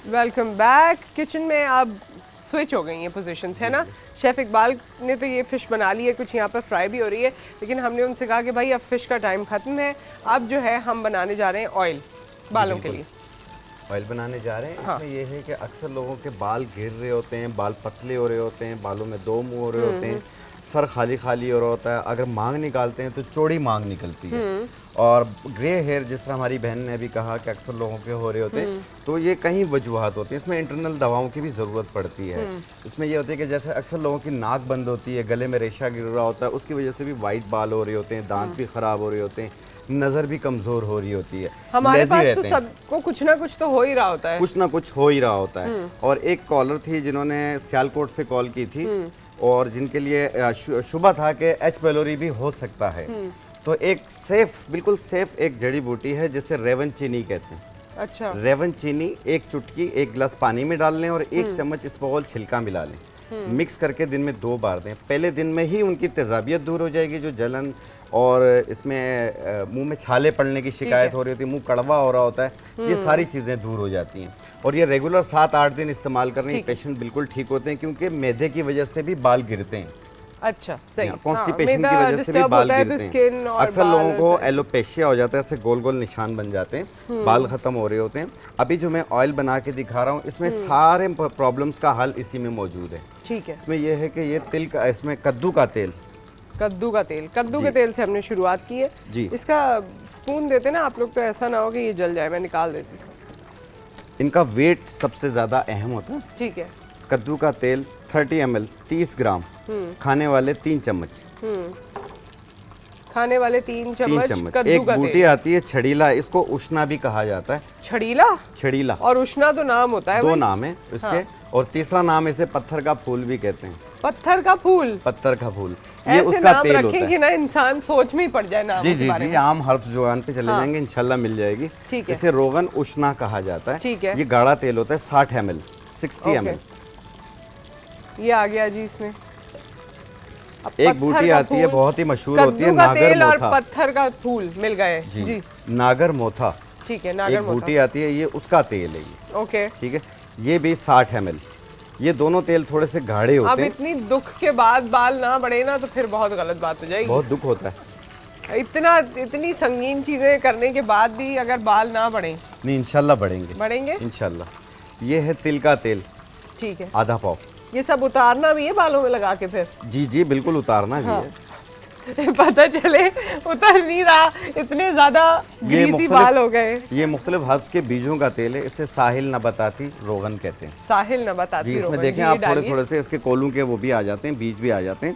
Welcome back. किचन में अब स्विच हो गई हैं पोजीशंस, है ना। शेफ़ इकबाल ने तो ये फ़िश बना ली है, कुछ यहाँ पर फ्राई भी हो रही है, लेकिन हमने उनसे कहा कि भाई अब फ़िश का टाइम ख़त्म है, अब जो है हम बनाने जा रहे हैं ऑयल बालों के लिए। ऑयल बनाने जा रहे हैं। हाँ। इसमें ये है कि अक्सर लोगों के बाल गिर रहे होते हैं, बाल पतले हो रहे होते हैं, बालों में 2 मुँह हो रहे होते हैं, सर खाली खाली हो रहा होता है। अगर मांग निकालते हैं तो चौड़ी मांग निकलती है। और ग्रे हेयर जिस तरह हमारी बहन ने भी कहा कि अक्सर लोगों के हो रहे होते हैं, तो ये कहीं वजूहत होती है। इसमें इंटरनल दवाओं की भी ज़रूरत पड़ती है। इसमें ये होती है कि जैसे अक्सर लोगों की नाक बंद होती है, गले में रेशा गिर रहा होता है, उसकी वजह से भी वाइट बाल हो रहे होते हैं, दांत भी ख़राब हो रहे होते हैं, नज़र भी कमज़ोर हो रही होती है। हमारे पास तो सबको कुछ ना कुछ तो हो ही रहा होता है, कुछ ना कुछ हो ही रहा होता है। और एक कॉलर थी जिन्होंने सियालकोट से कॉल की थी और जिनके लिए शुबा था कि एच पेलोरी भी हो सकता है। तो एक बिल्कुल सेफ एक जड़ी बूटी है जिसे रेवन चीनी कहते हैं। अच्छा। रेवन चीनी 1 चुटकी 1 गिलास पानी में डाल लें और 1 चम्मच इसबगोल छिलका मिला लें। मिक्स करके दिन में 2 बार दें। पहले दिन में ही उनकी तेजाबियत दूर हो जाएगी, जो जलन और इसमें मुंह में छाले पड़ने की शिकायत हो रही होती है, मुंह कड़वा हो रहा होता है, ये सारी चीज़ें दूर हो जाती हैं। और ये रेगुलर 7-8 दिन इस्तेमाल करने पेशेंट बिल्कुल ठीक होते हैं, क्योंकि मैदे की वजह से भी बाल गिरते हैं। अच्छा, सही। कॉन्स्टिपेशन की वजह से भी बाल गिरते हैं। अक्सर लोगों को एलोपेशिया हो जाता है, ऐसे गोल गोल निशान बन जाते हैं, बाल खत्म हो रहे होते हैं। अभी जो मैं ऑयल बना के दिखा रहा हूँ, इसमें सारे प्रॉब्लम्स का हल इसी में मौजूद है। ठीक है। इसमें यह है कि ये तिल का, इसमें कद्दू का तेल कद्दू के तेल से हमने शुरुआत की है जी। इसका स्पून देते ना आप लोग, तो ऐसा ना हो कि ये जल जाए, मैं निकाल देती हूँ। इनका वेट सबसे ज़्यादा अहम होता है। ठीक है। कद्दू का तेल 30 ml 30 ग्राम, खाने वाले 3 चम्मच, खाने वाले 3 चम्मच कद्दू एक का बूटी तेल। आती है छड़ीला, इसको उष्णा भी कहा जाता है। छड़ीला और उष्णा तो नाम होता है, 2 नाम है इसके। हाँ। और तीसरा नाम इसे पत्थर का फूल भी कहते हैं। पत्थर का फूल ये उसका तेल होता है। कि ना इंसान सोच में ही पड़ जाए नाम। जी, आम हर्फ जुबान पे चले जाएंगे, इंशाल्लाह मिल जाएगी। ठीक है। इसे रोगन उष्णा कहा जाता है। ठीक है। ये गाढ़ा तेल होता है, 60 ml 60 ml। ये आ गया जी इसमें। एक बूटी आती है बहुत ही मशहूर होती है, नागर मोथा। पत्थर का फूल मिल गए जी, नागर मोथा। ठीक है, नागर मोथा। बूटी आती है, ये उसका तेल है ये। ओके, ठीक है। ये भी 60 ml। ये दोनों तेल थोड़े से गाढ़े होते हैं। अब इतनी दुख के बाद बाल ना बढ़े ना तो फिर बहुत गलत बात हो जाएगी। बहुत दुख होता है। इतनी संगीन चीजें करने के बाद भी अगर बाल ना बढ़े। नहीं, इंशाल्लाह बढ़ेंगे इंशाल्लाह। ये है तिल का तेल। ठीक है, आधा पाव। ये सब उतारना भी है बालों में लगा के फिर? जी, बिल्कुल उतारना भी है। पता चले उतर नहीं रहा, इतने ज्यादा ग्रीसी बाल हो गए। ये मुख्तलिफ हर्ब्स के बीजों का तेल है, इसे साहिल नबाताती रोगन कहते हैं। साहिल नबाताती जी, रोगन। इसमें देखें आप थोड़े थोड़े से इसके कोलू के वो भी आ जाते हैं, बीज भी आ जाते हैं।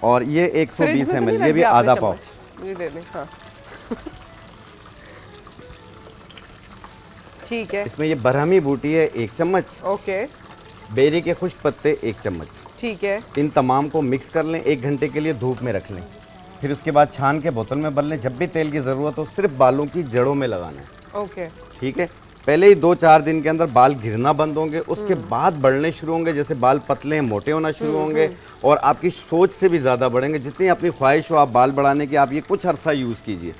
और ये 120 ml, ये भी आधा पाव। मुझे दे दें। हाँ ठीक है। इसमें ये बरहमी बूटी है 1 चम्मच। ओके। बेरी के खुश्क पत्ते 1 चम्मच। ठीक है। इन तमाम को मिक्स कर लें, 1 घंटे के लिए धूप में रख लें। फिर उसके बाद छान के बोतल में भर लें। जब भी तेल की ज़रूरत हो सिर्फ बालों की जड़ों में लगाना है। ओके। ठीक है। पहले ही 2-4 दिन के अंदर बाल गिरना बंद होंगे, उसके बाद बढ़ने शुरू होंगे। जैसे बाल पतले मोटे होना शुरू होंगे और आपकी सोच से भी ज़्यादा बढ़ेंगे। जितनी अपनी ख्वाहिश हो आप बाल बढ़ाने की, आप ये कुछ अरसा यूज़ कीजिए।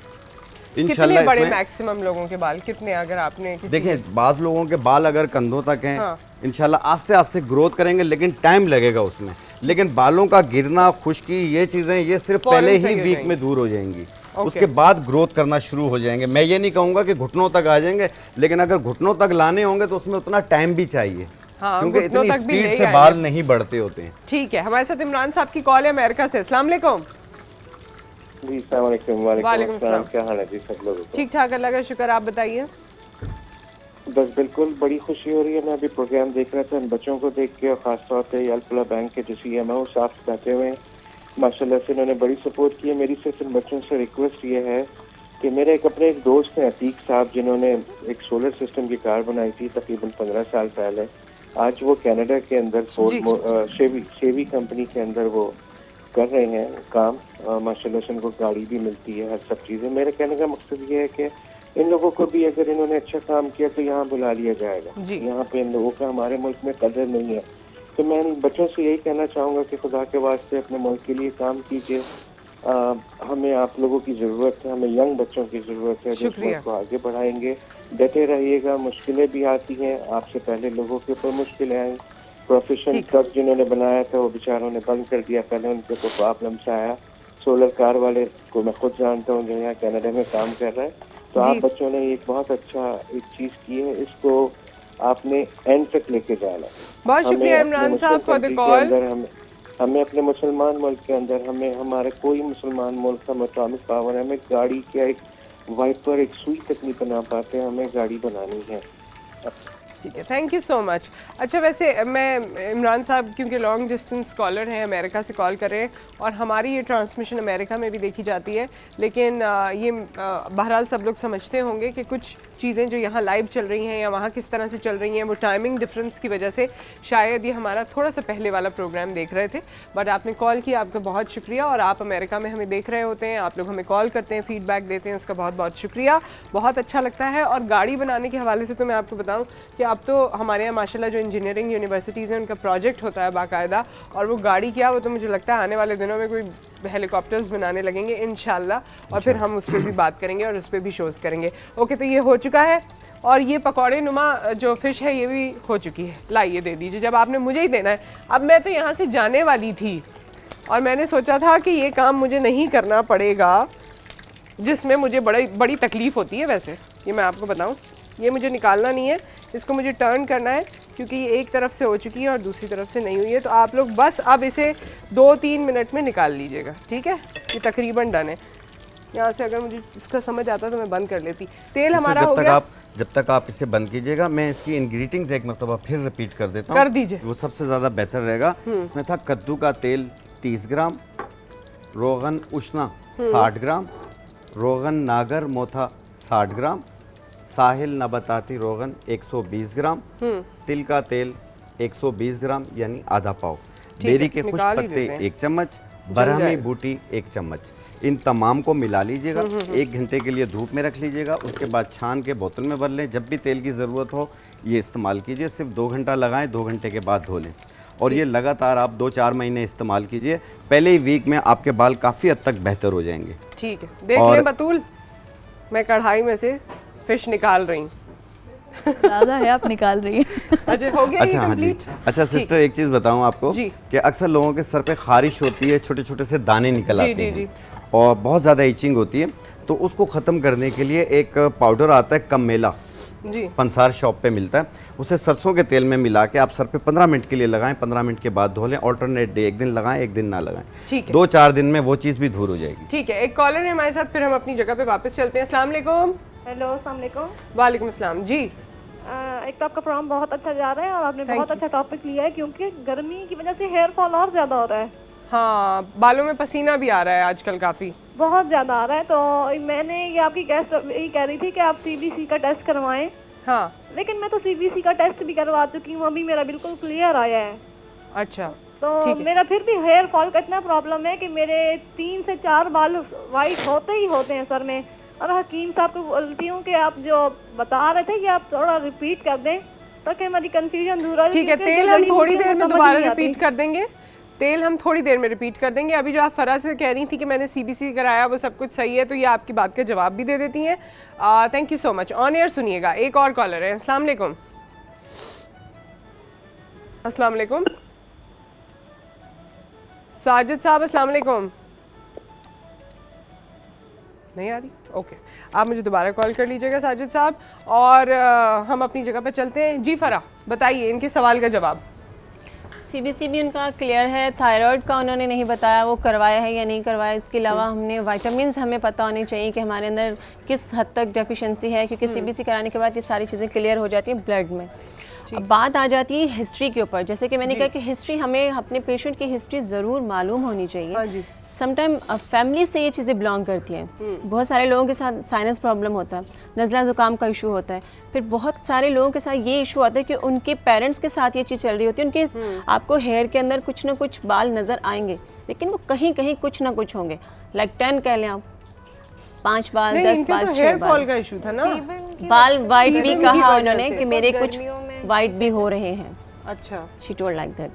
कितने बड़े मैक्सिमम लोगों के बाल कितने, अगर आपने देखें बाज़ लोगों के बाल अगर कंधों तक हैं, हाँ। इंशाल्लाह आस्ते आस्ते ग्रोथ करेंगे, लेकिन टाइम लगेगा उसमें। लेकिन बालों का गिरना, खुश्की, ये चीज़ें ये सिर्फ पहले ही वीक में दूर हो जाएंगी। उसके बाद ग्रोथ करना शुरू हो जाएंगे। मैं ये नहीं कहूँगा कि घुटनों तक आ जाएंगे, लेकिन अगर घुटनों तक लाने होंगे तो उसमें उतना टाइम भी चाहिए। हाँ, क्योंकि इतनी स्पीड से बाल नहीं बढ़ते होते हैं। ठीक है, हमारे साथ इमरान साहब की कॉल है अमेरिका से। अस्सलाम वालेकुम। जी वालेकुम सलाम, क्या हाल है जी सब लोगों का? ठीक ठाक, अल्लाह का शुक्र, आप बताइए। बस बिल्कुल बड़ी खुशी हो रही है। मैं अभी प्रोग्राम देख रहा था, इन बच्चों को देख के, और खासतौर पे अल्फला बैंक के जो CMO साहब बैठे हुए हैं, माशाल्लाह से इन्होंने बड़ी सपोर्ट की है। मेरी सिर्फ इन बच्चों से रिक्वेस्ट ये है कि मेरे एक दोस्त हैं अतीक साहब, जिन्होंने एक सोलर सिस्टम की कार बनाई थी तकरीबन 15 साल पहले। आज वो कनाडा के अंदर शेवी कंपनी के अंदर वो कर रहे हैं काम। माशाल्लाह से उनको गाड़ी भी मिलती है, हर सब चीज़ें। मेरे कहने का मकसद ये है कि इन लोगों को भी अगर इन्होंने अच्छा काम किया तो यहाँ बुला लिया जाएगा। यहाँ पे इन लोगों का हमारे मुल्क में कदर नहीं है। तो मैं इन बच्चों से यही कहना चाहूँगा कि खुदा के वास्ते अपने मुल्क के लिए काम कीजिए। हमें आप लोगों की ज़रूरत है, हमें यंग बच्चों की ज़रूरत है जो इस मुल्क को आगे बढ़ाएंगे। डटे रहिएगा, मुश्किलें भी आती हैं, आपसे पहले लोगों के ऊपर मुश्किलें आई। प्रोफेशन ट्रक जिन्होंने बनाया था वो बेचारों ने बंद कर दिया, पहले उनके ऊपर प्रॉब्लम से आया। सोलर कार वाले को मैं खुद जानता हूँ जो यहाँ कनाडा में काम कर रहा है। तो आप बच्चों ने एक बहुत अच्छा एक चीज़ की है, इसको आपने एंड तक लेके जाना। बहुत शुक्रिया इमरान साहब फॉर द कॉल। हमें अपने मुसलमान मुल्क के अंदर, हमें हमारे कोई मुसलमान मुल्क का एटॉमिक पावर है, हमें गाड़ी का एक वाइपर, एक सुई तक नहीं बना पाते, हमें गाड़ी बनानी है। ठीक है, थैंक यू सो मच। अच्छा, वैसे मैं इमरान साहब क्योंकि लॉन्ग डिस्टेंस कॉलर हैं, अमेरिका से कॉल कर रहे हैं और हमारी ये ट्रांसमिशन अमेरिका में भी देखी जाती है, लेकिन ये बहरहाल सब लोग समझते होंगे कि कुछ चीज़ें जो यहाँ लाइव चल रही हैं या वहाँ किस तरह से चल रही हैं, वो टाइमिंग डिफरेंस की वजह से शायद ये हमारा थोड़ा सा पहले वाला प्रोग्राम देख रहे थे। बट आपने कॉल किया, आपका बहुत शुक्रिया। और आप अमेरिका में हमें देख रहे होते हैं, आप लोग हमें कॉल करते हैं, फीडबैक देते हैं, उसका बहुत बहुत शुक्रिया, बहुत अच्छा लगता है। और गाड़ी बनाने के हवाले से तो मैं आपको बताऊँ कि अब तो हमारे यहाँ माशाल्लाह जो इंजीनियरिंग यूनिवर्सिटीज़ हैं उनका प्रोजेक्ट होता है बाकायदा, और वो गाड़ी क्या, वो तो मुझे लगता है आने वाले दिनों में कोई हेलीकॉप्टर्स बनाने लगेंगे इंशाल्लाह, और फिर हम उस पर भी बात करेंगे और उस पर भी शोज़ करेंगे। ओके, तो ये हो चुका है और ये पकौड़े नुमा जो फ़िश है ये भी हो चुकी है। लाइए दे दीजिए, जब आपने मुझे ही देना है। अब मैं तो यहाँ से जाने वाली थी और मैंने सोचा था कि ये काम मुझे नहीं करना पड़ेगा, जिसमें मुझे बड़ी तकलीफ़ होती है। वैसे ये मैं आपको बताऊँ, ये मुझे निकालना नहीं है, इसको मुझे टर्न करना है क्योंकि ये एक तरफ से हो चुकी है और दूसरी तरफ से नहीं हुई है। तो आप लोग बस अब इसे 2-3 मिनट में निकाल लीजिएगा, ठीक है? ये तकरीबन डन है। यहाँ से अगर मुझे इसका समझ आता तो मैं बंद कर लेती। तेल हमारा हो गया। जब तक आप इसे बंद कीजिएगा, मैं इसकी इंग्रेडिएंट्स एक मरतबा फिर रिपीट कर देता हूँ, कर दीजिए, वो सबसे ज़्यादा बेहतर रहेगा। इसमें था कद्दू का तेल 30 ग्राम, रोगन उशना 60 ग्राम, रोगन नागर मोथा 60 ग्राम, साहिल नबाताती रोगन 120 ग्राम, तिल का तेल 120 ग्राम यानी आधा पाव, बेरी के खुश्क पत्ते 1 चम्मच, बरहमी बूटी 1 चम्मच। इन तमाम को मिला लीजिएगा, 1 घंटे के लिए धूप में रख लीजिएगा। उसके बाद छान के बोतल में भर लें। जब भी तेल की ज़रूरत हो ये इस्तेमाल कीजिए। सिर्फ 2 घंटा लगाएं, 2 घंटे के बाद धो लें और ये लगातार आप 2-4 महीने इस्तेमाल कीजिए। पहले ही वीक में आपके बाल काफ़ी हद तक बेहतर हो जाएंगे। ठीक है, देख लें बतूल, मैं कढ़ाई में से फिश निकाल रही हूँ। ज़्यादा है, आप निकाल रही हैं। अच्छा, हो गया अच्छा, हाँ जी। अच्छा सिस्टर, एक चीज़ बताऊँ आपको कि अक्सर लोगों के सर पे खारिश होती है, छोटे छोटे से दाने निकल आते हैं और बहुत ज़्यादा इचिंग होती है। तो उसको ख़त्म करने के लिए एक पाउडर आता है कमेला, है, पंसार शॉप पे मिलता है। उसे सरसों के तेल में मिला के आप सर पे 15 मिनट के लिए लगाएं, 15 मिनट के बाद धो लें। ऑल्टरनेट डे, एक दिन लगाएं एक दिन ना लगाएं, ठीक है। 2-4 दिन में वो चीज़ भी दूर हो जाएगी। ठीक है, एक कॉलर है हमारे साथ, फिर हम अपनी जगह पे वापस चलते हैं। अस्सलाम वालेकुम। हेलो, अस्सलाम वालेकुम। वालेकुम अस्सलाम जी। एक तो आपका प्रोग्राम बहुत अच्छा जा रहा है और आपने बहुत अच्छा टॉपिक लिया है, क्योंकि गर्मी की वजह से हेयर फॉल और ज्यादा हो रहा है। हाँ, बालों में पसीना भी आ रहा है आजकल काफी, बहुत ज्यादा आ रहा है। तो मैंने ये आपकी गेस्ट यही कह रही थी कि आप सीबीसी का टेस्ट करवाएं। हाँ, लेकिन मैं तो सीबीसी का टेस्ट भी करवा चुकी हूँ, अभी मेरा बिल्कुल क्लियर आया है। अच्छा, तो मेरा फिर भी हेयर फॉल का इतना प्रॉब्लम है कि मेरे 3 से 4 बाल वाइट होते ही होते हैं सर में। और हकीम साहब को बोलती हूँ कि आप जो बता रहे थे कि आप थोड़ा रिपीट कर दें ताकि हमारी कंफ्यूजन दूर हो। ठीक है, तेल हम थोड़ी देर में दोबारा रिपीट कर देंगे, तेल हम थोड़ी देर में रिपीट कर देंगे। अभी जो आप फरा से कह रही थी कि मैंने सीबीसी कराया वो सब कुछ सही है, तो ये आपकी बात का जवाब भी दे देती हैं। Thank you so much. On air सुनिएगा, एक और कॉलर है। अस्सलाम वालेकुम। अस्सलाम वालेकुम साजिद साहब, अस्सलाम वालेकुम। नहीं आ रही? ओके, आप मुझे दोबारा कॉल कर लीजिएगा साजिद साहब, और हम अपनी जगह पर चलते हैं। जी फरा, बताइए इनके सवाल का जवाब। सीबीसी भी उनका क्लियर है, थायराइड का उन्होंने नहीं बताया वो करवाया है या नहीं करवाया। इसके अलावा हमने विटामिन्स हमें पता होने चाहिए कि हमारे अंदर किस हद तक डेफिशिएंसी है, क्योंकि सीबीसी कराने के बाद ये सारी चीज़ें क्लियर हो जाती हैं ब्लड में। अब बात आ जाती है हिस्ट्री के ऊपर। जैसे कि मैंने कहा कि हिस्ट्री, हमें अपने पेशेंट की हिस्ट्री ज़रूर मालूम होनी चाहिए। समटाइम फैमिली से ये चीज़ें बिलोंग करती हैं। बहुत सारे लोगों के साथ साइनस प्रॉब्लम होता है, नज़ला ज़ुकाम का इशू होता है, फिर बहुत सारे लोगों के साथ ये इशू आता है कि उनके पेरेंट्स के साथ ये चीज़ चल रही होती है। उनके आपको हेयर के अंदर कुछ ना कुछ बाल नज़र आएंगे, लेकिन वो कहीं कहीं कुछ ना कुछ होंगे। लाइक 10 कह लें आप, 5 बाल, 10 बाल, 6 बाल का इशू था ना। बाल वाइट भी कहा उन्होंने कि मेरे कुछ वाइट भी हो रहे हैं। अच्छा, शी टोल्ड लाइक दैट।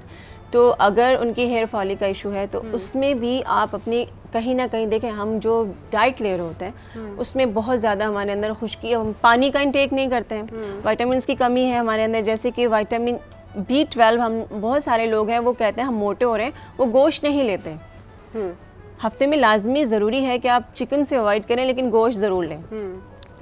तो अगर उनकी हेयर फॉल का इशू है तो उसमें भी आप अपनी कहीं ना कहीं देखें, हम जो डाइट ले रहे होते हैं उसमें बहुत ज़्यादा हमारे अंदर खुश्की, हम पानी का इंटेक नहीं करते हैं, विटामिन्स की कमी है हमारे अंदर। जैसे कि विटामिन B12, हम बहुत सारे लोग हैं वो कहते हैं हम मोटे हो रहे हैं, वो गोश्त नहीं लेते। हफ्ते में लाजमी ज़रूरी है कि आप चिकन से अवॉइड करें, लेकिन गोश्त ज़रूर लें।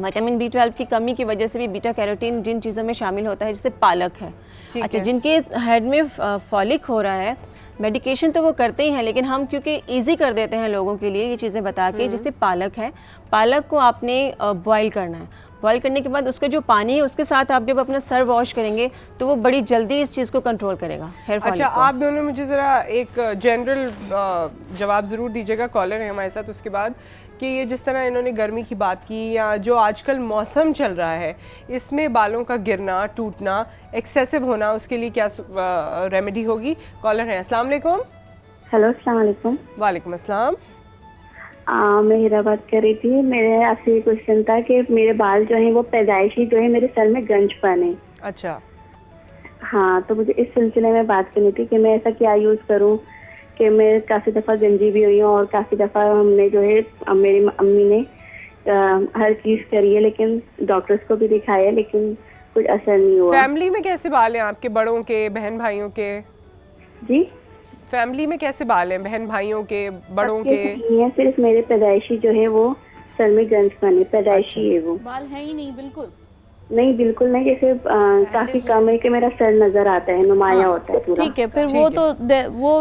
विटामिन B12 की कमी की वजह से भी बीटा कैरोटीन जिन चीज़ों में शामिल होता है, जैसे पालक है। अच्छा, जिनके हेड में फॉलिक हो रहा है, मेडिकेशन तो वो करते ही हैं, लेकिन हम क्योंकि इजी कर देते हैं लोगों के लिए ये चीज़ें बता के, जैसे पालक है, पालक को आपने बॉईल करना है। बॉईल करने के बाद उसका जो पानी है उसके साथ आप जब अपना सर वॉश करेंगे तो वो बड़ी जल्दी इस चीज़ को कंट्रोल करेगा, हेयर फॉल। अच्छा, आप दोनों मुझे ज़रा एक जनरल जवाब ज़रूर दीजिएगा, कॉलर है हमारे साथ, उसके बाद कि ये जिस तरह इन्होंने गर्मी की बात की या जो आजकल मौसम चल रहा है, इसमें बालों का गिरना, टूटना, एक्सेसिव होना, उसके लिए क्या रेमेडी होगी? कॉलर है। अस्सलाम वालेकुम। हेलो, अस्सलाम वालेकुम। वालेकुम अस्सलाम। मैं हीरा बात कर रही थी। मेरे आपसे ये क्वेश्चन था कि मेरे बाल जो हैं वो पैदाइशी जो है मेरे सर में गंजपन है। अच्छा, हाँ, तो मुझे इस सिलसिले में बात करनी थी कि मैं ऐसा क्या यूज़ करूँ कि मैं काफ़ी दफ़ा गंजी भी हुई हूँ और काफ़ी दफ़ा हमने जो है मेरी अम्मी ने हर चीज़ करी है, लेकिन डॉक्टर्स को भी दिखाया है, लेकिन कुछ असर नहीं हुआ। फैमिली में कैसे बाल हैं आपके, बड़ों के, बहन भाइयों के? जी, फैमिली में कैसे बाल हैं, बहन भाइयों के, बड़ों के? नहीं है, सिर्फ मेरे पैदाइशी जो है वो सर में गंजपन है, पैदाइशी है वो। बाल है ही नहीं, बिल्कुल नहीं, बिल्कुल नहीं। जैसे काफी कम है कि मेरा सर नजर आता है, नुमाया होता है पूरा। ठीक है, फिर वो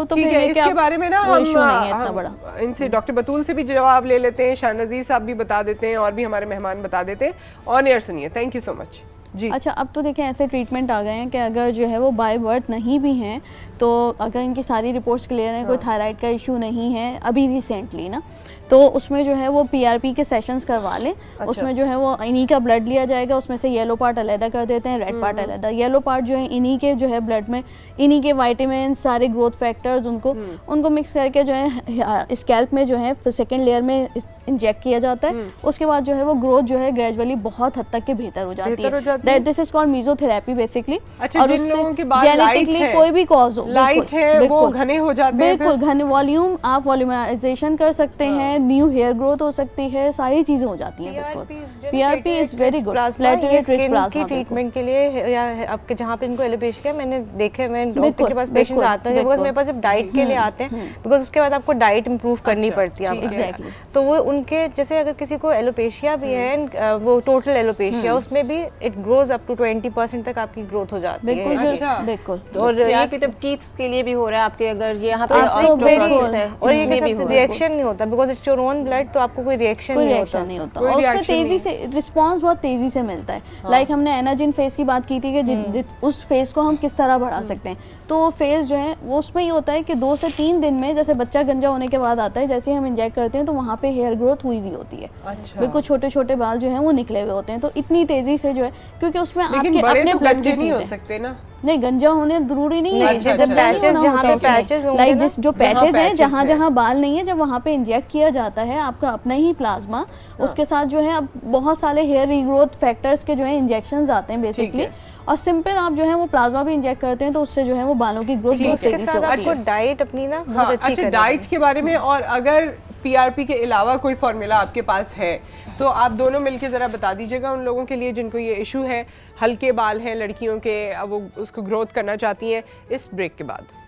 तो ठीक है, इसके बारे में ना हम इनसे डॉक्टर बतूल से भी जवाब ले लेते हैं, शाह नज़ीर साहब भी बता देते हैं, और भी हमारे मेहमान बता देते हैं। ऑन एयर सुनिए। थैंक यू सो मच जी। अच्छा, अब तो देखें ऐसे ट्रीटमेंट आ गए हैं कि अगर जो है वो बाय बर्थ नहीं भी हैं, तो अगर इनकी सारी रिपोर्ट्स क्लियर हैं, कोई थायराइड का इशू नहीं है अभी रिसेंटली ना, तो उसमें जो है वो PRP के सेशंस करवा लें। अच्छा। उसमें जो है वो इन्हीं का ब्लड लिया जाएगा, उसमें से येलो पार्ट अलग कर देते हैं, रेड पार्ट अलग। येलो पार्ट जो है इन्हीं के जो है ब्लड में इन्हीं के विटामिन, सारे ग्रोथ फैक्टर्स उनको मिक्स करके जो है स्कैल्प में जो है सेकेंड लेयर में इंजेक्ट किया जाता है। उसके बाद जो है वो ग्रोथ जो है ग्रेजुअली बहुत हद तक के बेहतर हो जाती है। This is called mesotherapy basically. और जिन लोगों के बाल जेनेटिकली कोई भी कॉज हो, लाइट है, वो घने हो जाते हैं, बिल्कुल घने, वॉल्यूम आप वॉल्यूमाइजेशन कर सकते हैं, न्यू हेयर ग्रोथ हो सकती है, सारी चीजें हो जाती हैं। बिल्कुल PRP is very good platelet rich plasma की ट्रीटमेंट के लिए, या आपके जहाँ पे इनको एलोपेशिया, मैंने देखे, मैं डॉक्टर के पास पेशेंट्स आते हैं बिकॉज मेरे पास सिर्फ डाइट के लिए आते हैं, बिकॉज उसके बाद आपको डाइट इंप्रूव करनी पड़ती है। एग्जैक्टली, तो वो उनके जैसे अगर किसी को एलोपेशिया भी है, वो टोटल एलोपेशिया, उसमें भी इट गोज अप टू 20% तक आपकी ग्रोथ हो जाती है। बिल्कुल बिल्कुल। और पीआरपी तो टीथ्स के लिए भी हो रहा है आपके, अगर ये यहाँ पे ऑस्टियोपोरोसिस है और ये सबसे रिएक्शन नहीं होता because it's your own blood, तो आपको कोई रिएक्शन नहीं होता और उसमें तेजी से रिस्पांस बहुत तेजी से मिलता है। लाइक हमने एनाजिन फेस की बात की थी कि उस फेस को हम किस तरह बढ़ा सकते हैं, तो फेस जो है वो उसमें ये होता है कि 2 से 3 दिन में, जैसे बच्चा गंजा होने के बाद आता है, जैसे ही हम इंजेक्ट करते हैं तो वहाँ पे हेयर ग्रोथ हुई भी होती है। बिल्कुल छोटे छोटे बाल जो हैं वो निकले हुए होते हैं, तो इतनी तेजी से जो है, क्योंकि उसमें आपके अपने ब्लड की चीजें हो सकते ना, नहीं गंजा होने जरूरी नहीं है। जैसे पैचेस, जहाँ पे पैचेस लाइक जिस जो पैचेस हैं, जहाँ जहाँ बाल नहीं है, जब वहाँ पे इंजेक्ट किया जाता है आपका अपना ही प्लाज्मा, उसके साथ जो है अब बहुत सारे हेयर रीग्रोथ फैक्टर्स के जो है इंजेक्शंस आते हैं बेसिकली, और सिंपल आप जो है वो प्लाज्मा भी इंजेक्ट करते हैं, तो उससे जो है वो बालों की ग्रोथ बहुत तेजी से होती है। आपको डाइट अपनी ना बहुत अच्छी अच्छा, डाइट के बारे में, और अगर पीआरपी के अलावा कोई फॉर्मूला आपके पास है तो आप दोनों मिलके ज़रा बता दीजिएगा उन लोगों के लिए जिनको ये इशू है, हल्के बाल हैं लड़कियों के, अब वो उसको ग्रोथ करना चाहती हैं, इस ब्रेक के बाद।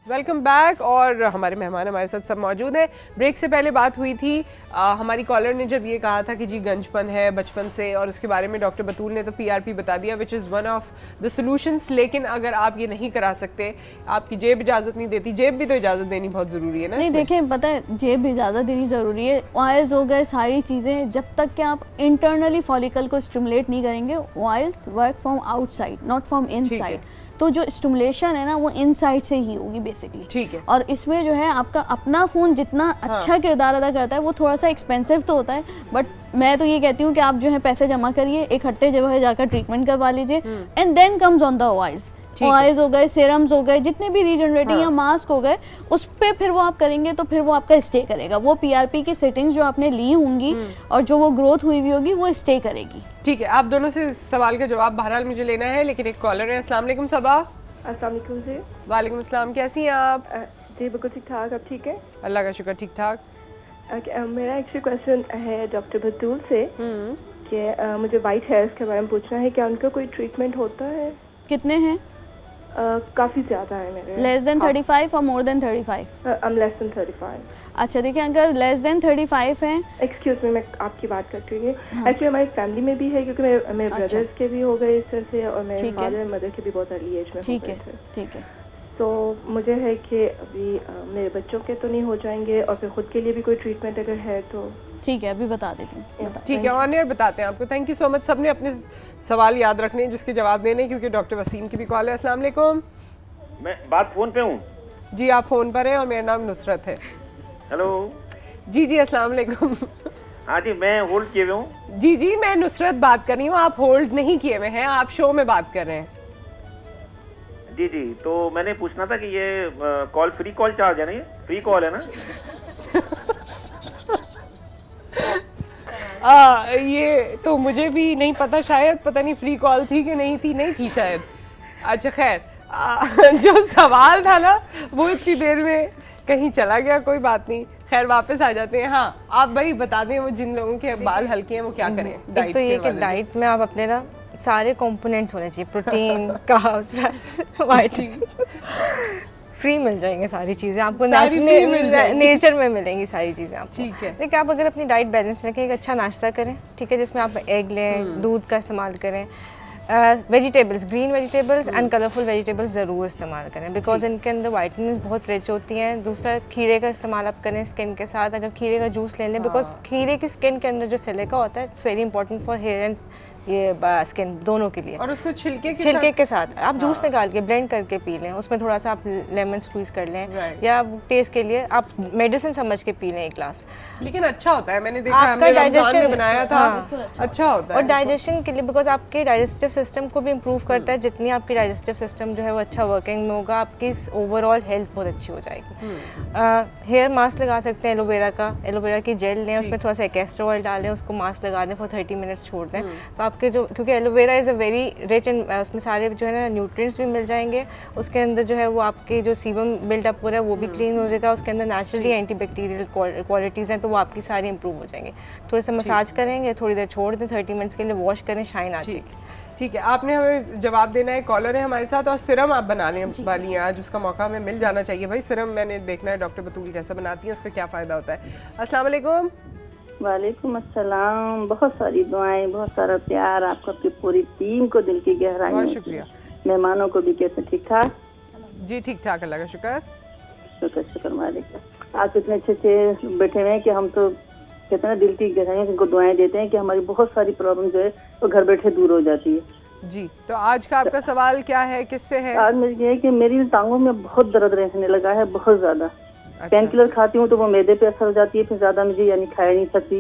वेलकम बैक, और हमारे मेहमान हमारे साथ सब मौजूद हैं। ब्रेक से पहले बात हुई थी, हमारी कॉलर ने जब ये कहा था कि जी गंजपन है बचपन से, और उसके बारे में डॉक्टर बतूल ने तो पीआरपी बता दिया which is one of the solutions. लेकिन अगर आप ये नहीं करा सकते, आपकी जेब इजाज़त नहीं देती, जेब भी तो इजाज़त देनी बहुत ज़रूरी है ना। नहीं देखें, पता है जेब भी इजाज़त देनी ज़रूरी है। ऑयल्स हो गए, सारी चीज़ें, जब तक कि आप इंटरनली फॉलिकल को स्टिमुलेट नहीं करेंगे, oils work from outside not from inside, तो जो स्टिमुलेशन है ना वो इनसाइड से ही होगी बेसिकली। ठीक है। और इसमें जो है आपका अपना खून जितना अच्छा किरदार अदा करता है, वो थोड़ा सा एक्सपेंसिव तो होता है, बट मैं तो ये कहती हूँ कि आप जो है पैसे जमा करिए, इकट्ठे जगह जाकर ट्रीटमेंट करवा लीजिए, and then comes on the oils. Oils हो गए, सीरम्स हो गए, जितने भी रीजनरेटिंग या मास्क हो गए, उस पे फिर वो आप करेंगे तो फिर वो आपका स्टे करेगा। वो पीआरपी की सेटिंग्स जो आपने ली होंगी और जो वो ग्रोथ हुई हुई होगी वो स्टे करेगी। ठीक है, आप दोनों से इस सवाल का जवाब बहरहाल मुझे लेना है, लेकिन एक कॉलर है। अस्सलाम वालेकुम सबा। अस्सलाम वालेकुम जी। वालेकुम अस्सलाम, कैसी हैं आप? जी बिल्कुल ठीक ठाक, आप ठीक है? अल्लाह का शुक्र, ठीक ठाक। मेरा एक्चुअली क्वेश्चन है डॉक्टर बतूल से कि मुझे वाइट हेयर्स के बारे में पूछना है, क्या उनका कोई ट्रीटमेंट होता है? कितने हैं? काफ़ी ज़्यादा है मेरे। लेस देन 35 और मोर देन 35? Less than 35। अच्छा देखिए, अगर लेस देन 35 हैं, एक्सक्यूज मी, मैं आपकी बात करती हूँ। एक्चुअली हमारी फैमिली में भी है, क्योंकि मेरे ब्रदर्स के भी हो गए इस तरह से, और मेरे फादर एंड मदर के भी बहुत अर्ली एज में हो गए थे। ठीक है। तो मुझे है कि अभी मेरे बच्चों के तो नहीं हो जाएंगे, और फिर खुद के लिए भी कोई ट्रीटमेंट अगर है तो ठीक है, अभी बता देती हूँ। ठीक है, ऑन एयर बताते हैं आपको। Thank you so much. सबने अपने सवाल याद रखने जिसके जवाब देने, क्योंकि डॉक्टर वसीम की भी कॉल है। अस्सलाम वालेकुम। मैं बात फोन पे हूँ जी, आप फोन पर हैं, और मेरा नाम नुसरत है। हेलो जी जी, अस्सलाम वालेकुम। हाँ जी, मैं होल्ड किए हुए हूँ। जी जी, मैं नुसरत बात कर रही हूँ, आप होल्ड नहीं किए हुए हैं, आप शो में बात कर रहे हैं। जी जी, तो मैंने पूछना था कि ये कॉल फ्री कॉल चार्ज है ना? ये फ्री कॉल है ना? ये तो मुझे भी नहीं पता, शायद पता नहीं फ्री कॉल थी कि नहीं थी शायद। अच्छा खैर, जो सवाल था ना वो इतनी देर में कहीं चला गया, कोई बात नहीं, खैर वापस आ जाते हैं। हाँ, आप भाई बता दें वो जिन लोगों के बाल हल्के हैं वो क्या करें। एक तो ये कि डाइट में आप अपने ना सारे कंपोनेंट्स होने चाहिए, protein, carbs, fats, vitamin free मिल जाएंगे, सारी चीज़ें आपको नेचर में मिलेंगी सारी चीज़ें आपको। ठीक है, लेकिन आप अगर अपनी डाइट बैलेंस रखें, एक अच्छा नाश्ता करें, ठीक है, जिसमें आप एग लें, दूध का इस्तेमाल करें, vegetables, green vegetables and colourful vegetables ज़रूर इस्तेमाल करें, बिकॉज इनके अंदर वाइटमिन बहुत रिच होती हैं। दूसरा, खीरे का इस्तेमाल आप करें स्किन के साथ, अगर खीरे का जूस ले लें, बिकॉज खीरे की स्किन के अंदर जो सिलिका होता है, it's very important for hair and ये स्किन दोनों के लिए। और उसको छिलके के साथ आप जूस निकाल के ब्लेंड करके पी लें, उसमें थोड़ा सा आप लेमन स्क्वीज कर लें, या टेस्ट के लिए आप मेडिसिन समझ के पी लें एक ग्लास। लेकिन अच्छा होता है, मैंने देखा हमने रमजान में बनाया था। अच्छा होता है, और डाइजेशन के लिए, बिकॉज आपके डाइजेस्टिव सिस्टम को भी इम्प्रूव करता है। जितनी आपकी डाइजेस्टिव सिस्टम जो है वो अच्छा वर्किंग में होगा, आपकी ओवरऑल हेल्थ बहुत अच्छी हो जाएगी। हेयर मास्क लगा सकते हैं एलोवेरा का, एलोवेरा की जेल लें, उसमें थोड़ा सा कैस्टर ऑयल डालें, उसको मास्क लगा दें, फॉर 30 मिनट्स छोड़ दें, तो आपके जो, क्योंकि aloe vera is a very rich in, उसमें सारे जो है ना न्यूट्रिएंट्स भी मिल जाएंगे, उसके अंदर जो है वो आपके जो सीबम बिल्डअप हो रहा है वो भी क्लीन हो जाएगा, उसके अंदर नेचुरली एंटीबैक्टीरियल क्वालिटीज़ हैं, तो वो आपकी सारी इंप्रूव हो जाएंगे। थोड़ा सा मसाज करेंगे, थोड़ी देर छोड़ दें 30 मिनट्स के लिए, वॉश करें, शाइन आ जाएगी। ठीक है, आपने हमें जवाब देना है। कॉलर है हमारे साथ और सिरम आप बनाने वाली हैं आज, उसका मौका हमें मिल जाना चाहिए भाई। सिरम मैंने देखना है डॉक्टर बतूल कैसे बनाती हैं, उसका क्या फ़ायदा होता है। अस्सलाम वालेकुम। वालेकुम अस्सलाम। बहुत सारी दुआएं, बहुत सारा प्यार आपको, आपकी पूरी टीम को दिल की गहराई। बहुत शुक्रिया। मेहमानों को भी कैसे? ठीक ठाक जी, ठीक ठाक, अल्लाह का शुक्र। शुक्र शुक्र मालिक का। आज इतने अच्छे अच्छे बैठे हुए हैं कि हम तो कहते हैं दिल की गहराइयों से इनको दुआएं देते हैं कि हमारी बहुत सारी प्रॉब्लम जो है वो घर बैठे दूर हो जाती है। जी, तो आज का आपका सवाल क्या है, किससे है? आज मुझे ये है कि मेरी टांगों में बहुत दर्द रहने लगा है, बहुत ज्यादा। अच्छा। पेन किलर खाती हूँ तो वो मैदे पे असर हो जाती है, फिर ज्यादा मुझे यानी खाया नहीं सकती।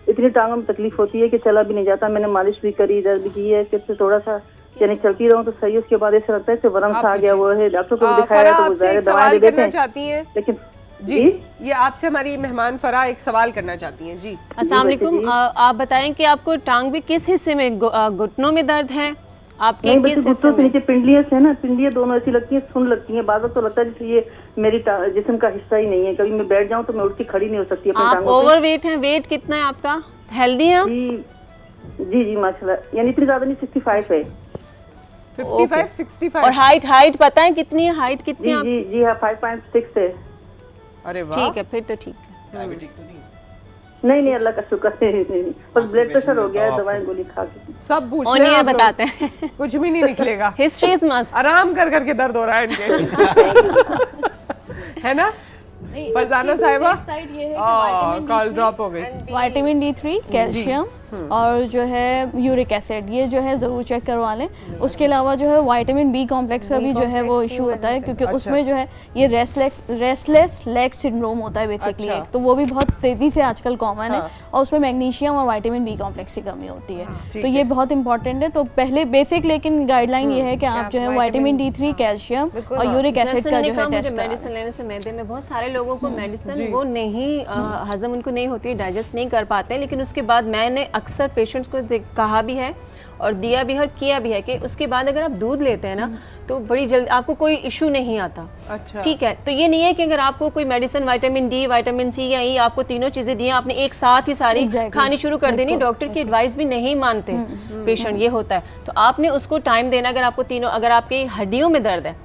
इतनी टांगों में तकलीफ होती है कि चला भी नहीं जाता। मैंने मालिश भी करी, दर्द भी की है कि थोड़ा सा यानी चलती रहूं तो सही। उसके बाद ऐसा लगता है कि वर्म सा आ गया, वो है डॉक्टर को दिखाया तो दवाई दे देते हैं, लेकिन जी ये आपसे हमारी मेहमान फरा एक सवाल करना चाहती हैं। जी अस्सलाम वालेकुम। आप बताएं कि आपको टांग भी किस हिस्से में, घुटनों में दर्द है आपके? किस हिस्से में? नीचे पिंडलियां से ना, पिंडलियां दोनों ऐसी लगती हैं, सुन लगती हैं। बार बार तो लगता है जैसे ये मेरी जिस्म का हिस्सा ही नहीं है। कभी मैं बैठ जाऊं तो मैं उठ के खड़ी नहीं हो सकती अपनी टांगों पे। आप ओवरवेट हैं? वेट कितना है आपका? हेल्दी हैं? जी जी माशाल्लाह, यानी इतनी ज्यादा नहीं, 65 है। 55, 65। और हाइट पता है कितनी है? हाइट कितनी है? जी जी हाँ, 5.6 है। अरे वाह, ठीक है, फिर तो ठीक है। नहीं नहीं, अल्लाह का शुक्र है, बस ब्लड प्रेशर हो गया है, दवाई गोली खा के सब पूछ रहे हैं, बताते हैं कुछ भी नहीं निकलेगा। History is must. आराम कर करके दर्द हो रहा है इनके है ना फरजाना साहिबा? कॉल ड्रॉप हो गई। विटामिन D3, कैल्शियम और जो है यूरिक एसिड, ये जो है ज़रूर चेक करवा लें। उसके अलावा जो है विटामिन B कॉम्प्लेक्स का भी जो है वो इशू होता है, क्योंकि उसमें जो है ये रेस्टलेस लेग सिंड्रोम होता है बेसिकली। तो वो भी बहुत तेज़ी से आजकल कॉमन है, और उसमें मैग्नीशियम और विटामिन B कॉम्प्लेक्स की कमी होती है। तो ये बहुत इंपॉर्टेंट है। तो पहले बेसिक लेकिन गाइडलाइन ये है कि आप जो है विटामिन D3, कैल्शियम और यूरिक एसिड का जो है टेस्ट कराएं। मेडिसिन लेने से मैदे में बहुत सारे लोगों को मेडिसिन वो नहीं हजम उनको नहीं होती, डाइजेस्ट नहीं कर पाते हैं। लेकिन उसके बाद मैंने अक्सर पेशेंट्स को कहा भी है और दिया भी है और किया भी है कि उसके बाद अगर आप दूध लेते हैं ना तो बड़ी जल्दी आपको कोई इशू नहीं आता। अच्छा। ठीक है, तो ये नहीं है कि अगर आपको कोई medicine vitamin D, vitamin C या ई, आपको तीनों चीजें दी आपने एक साथ ही सारी खानी शुरू कर देनी। डॉक्टर की एडवाइस भी नहीं मानते पेशेंट, ये होता है। तो आपने उसको टाइम देना। अगर आपको तीनों, अगर आपकी हड्डियों में दर्द है,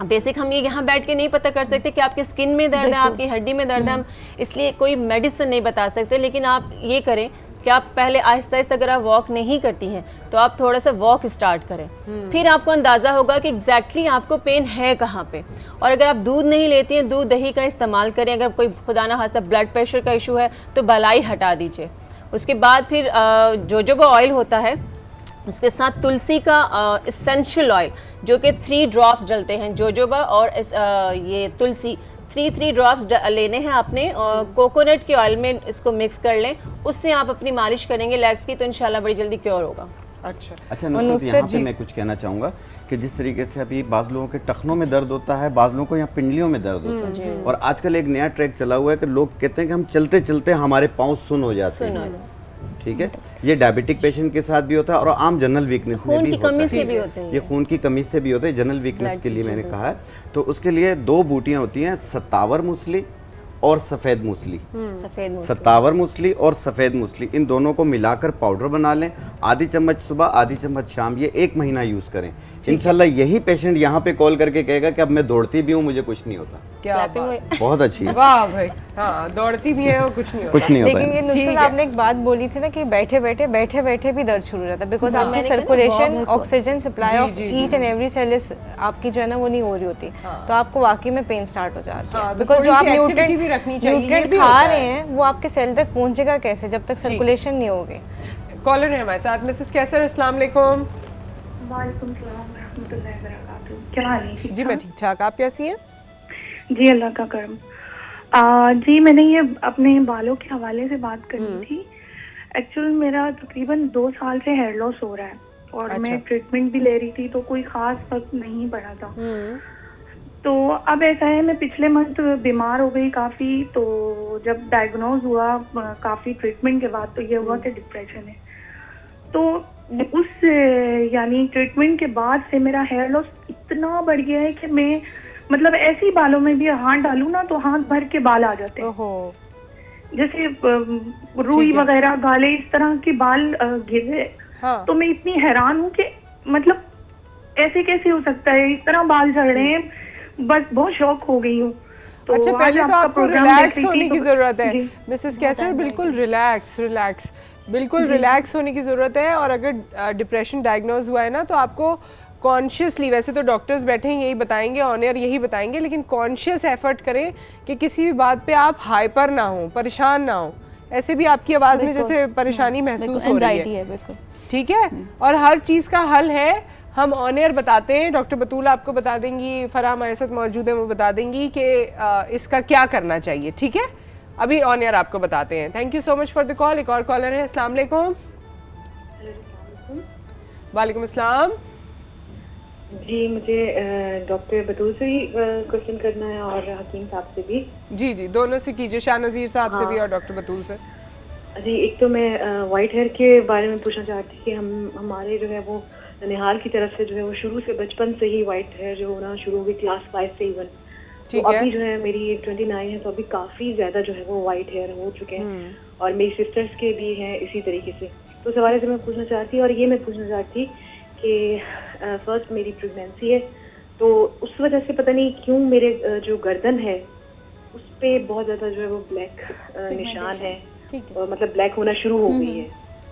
बेसिक हम ये यहाँ बैठ के नहीं पता कर सकते कि आपकी स्किन में दर्द है, आपकी हड्डी में दर्द है, हम इसलिए कोई मेडिसिन नहीं बता सकते। लेकिन आप ये करें कि आप पहले आहिस्ता आहिस्ता, अगर आप वॉक नहीं करती हैं तो आप थोड़ा सा वॉक स्टार्ट करें, फिर आपको अंदाज़ा होगा कि एग्जैक्टली आपको पेन है कहाँ पे। और अगर आप दूध नहीं लेती हैं, दूध दही का इस्तेमाल करें। अगर कोई खुदा ना खास्ता ब्लड प्रेशर का इशू है तो बलाई हटा दीजिए। उसके बाद फिर जोजोबा ऑयल होता है, उसके साथ तुलसी का एसेंशियल ऑयल जो कि 3 ड्रॉप्स डलते हैं, जोजोबा और ये तुलसी 3 ड्रॉप्स लेने हैं आपने, और कोकोनट के ऑयल में इसको मिक्स कर लें। उससे आप अपनी मालिश करेंगे लेग्स की तो इंशाल्लाह बड़ी जल्दी क्योर होगा। अच्छा नुसरत, यहाँ पे मैं कुछ कहना चाहूँगा कि जिस तरीके से अभी बाज़ लोगों के टखनों में दर्द होता है, बाज़ लोगों को यहाँ पिंडलियों में दर्द होता है, और आजकल एक नया ट्रैक चला हुआ है कि लोग कहते हैं कि हम चलते चलते हमारे पाँव सुन हो जाते हैं। ठीक है, ये डायबिटिक पेशेंट के साथ भी होता है और आम जनरल वीकनेस में भी होता है। ये खून की कमी से भी होता है। जनरल वीकनेस के लिए मैंने कहा है, तो उसके लिए 2 बूटियां होती हैं, सत्तावर मूसली और सफ़ेद मूसली। सत्तावर मूसली और सफ़ेद मूसली, इन दोनों को मिलाकर पाउडर बना लें। आधी चम्मच सुबह, आधी चम्मच शाम, ये 1 महीना यूज़ करें। इंशाल्लाह यही पेशेंट यहाँ पे कॉल करके कहेगा कि अब मैं दौड़ती भी हूँ, मुझे कुछ नहीं होता। क्या बहुत अच्छी है। वाह भाई, हाँ दौड़ती भी है और कुछ नहीं होता। कुछ नहीं होता। लेकिन ये नुसरत आपने एक बात बोली थी ना कि बैठे बैठे भी दर्द शुरू हो जाता है, बिकॉज आपकी circulation, oxygen supply of each and every cell आपकी जो है ना वो नहीं हो रही होती, तो आपको वाकई में पेन स्टार्ट हो जाता है। बिकॉज जो आप न्यूट्रिएंट खा रहे हैं वो आपके सेल तक पहुंचेगा कैसे जब तक सर्कुलेशन नहीं होगी। कॉलर है हमारे साथ, मिसेस कैसर, अस्सलाम वालेकुम। वालेकुम सलाम रहमतुल्लाहि व बरकातहू। क्या हाल है? जी मैं ठीक ठाक, आप कैसी हैं? जी अल्लाह का करम। जी मैंने ये अपने बालों के हवाले से बात करनी थी। एक्चुअल मेरा तकरीबन 2 साल से हेयर लॉस हो रहा है और अच्छा। मैं ट्रीटमेंट भी ले रही थी तो कोई खास फर्क नहीं पड़ा था। तो अब ऐसा है, मैं पिछले मंथ बीमार हो गई काफ़ी। तो जब डायग्नोज हुआ काफ़ी ट्रीटमेंट के बाद, तो ये हुआ कि डिप्रेशन है। तो उस यानी ट्रीटमेंट के बाद से मेरा हेयर लॉस इतना बढ़ गया है कि मैं मतलब ऐसे ही बालों में भी हाथ डालूं ना तो हाथ भर के बाल आ जाते हैं। जैसे रुई वगैरह, गाले, इस तरह के बाल गिरे हाँ। तो मैं इतनी हैरान हूँ कि मतलब ऐसे कैसे हो सकता है, इस तरह बाल झड़ रहे हैं, बस बहुत शॉक हो गई हूँ। तो अच्छा, पहले तो आपको रिलैक्स होने की जरूरत है मिसेस कैसर, बिल्कुल रिलैक्स बिल्कुल रिलैक्स होने की ज़रूरत है। और अगर डिप्रेशन डायग्नोज हुआ है ना तो आपको कॉन्शियसली, वैसे तो डॉक्टर्स बैठे हैं यही बताएंगे, ऑन एयर यही बताएंगे, लेकिन कॉन्शियस एफर्ट करें कि किसी भी बात पे आप हाइपर ना हो, परेशान ना हो। ऐसे भी आपकी आवाज़ में जैसे परेशानी महसूस हो रही है, ठीक है। और हर चीज़ का हल है, हम ऑन एयर बताते हैं, डॉक्टर बतूल आपको बता देंगी, फराह हमारे साथ मौजूद है, वो बता देंगी कि इसका क्या करना चाहिए, ठीक है। अभी ऑन एयर आपको बताते हैं। Thank you so much for the call. एक और कॉलर है। अस्सलाम वालेकुम। वालेकुम अस्सलाम जी, मुझे डॉक्टर बतूल से ही क्वेश्चन करना है और हकीम साहब से भी। जी जी, दोनों से कीजिए, शाह नज़ीर साहब से भी और डॉक्टर बतूल से। जी, एक तो मैं वाइट हेयर के बारे में पूछना चाहती थी कि हमारे जो है वो निहाल की तरफ से जो है वो शुरू से बचपन से ही वाइट हेयर जो होना शुरू हो गई, क्लास 5 से इवन। तो अभी जो है मेरी 29 है, तो अभी काफ़ी ज़्यादा जो है वो वाइट हेयर हो चुके हैं और मेरी सिस्टर्स के भी हैं इसी तरीके से। तो इस हवाले से मैं पूछना चाहती और ये मैं पूछना चाहती कि फर्स्ट मेरी प्रेगनेंसी है, तो उस वजह से पता नहीं क्यों मेरे जो गर्दन है उस पर बहुत ज़्यादा जो है वो ब्लैक निशान है, और मतलब ब्लैक होना शुरू हो गई है।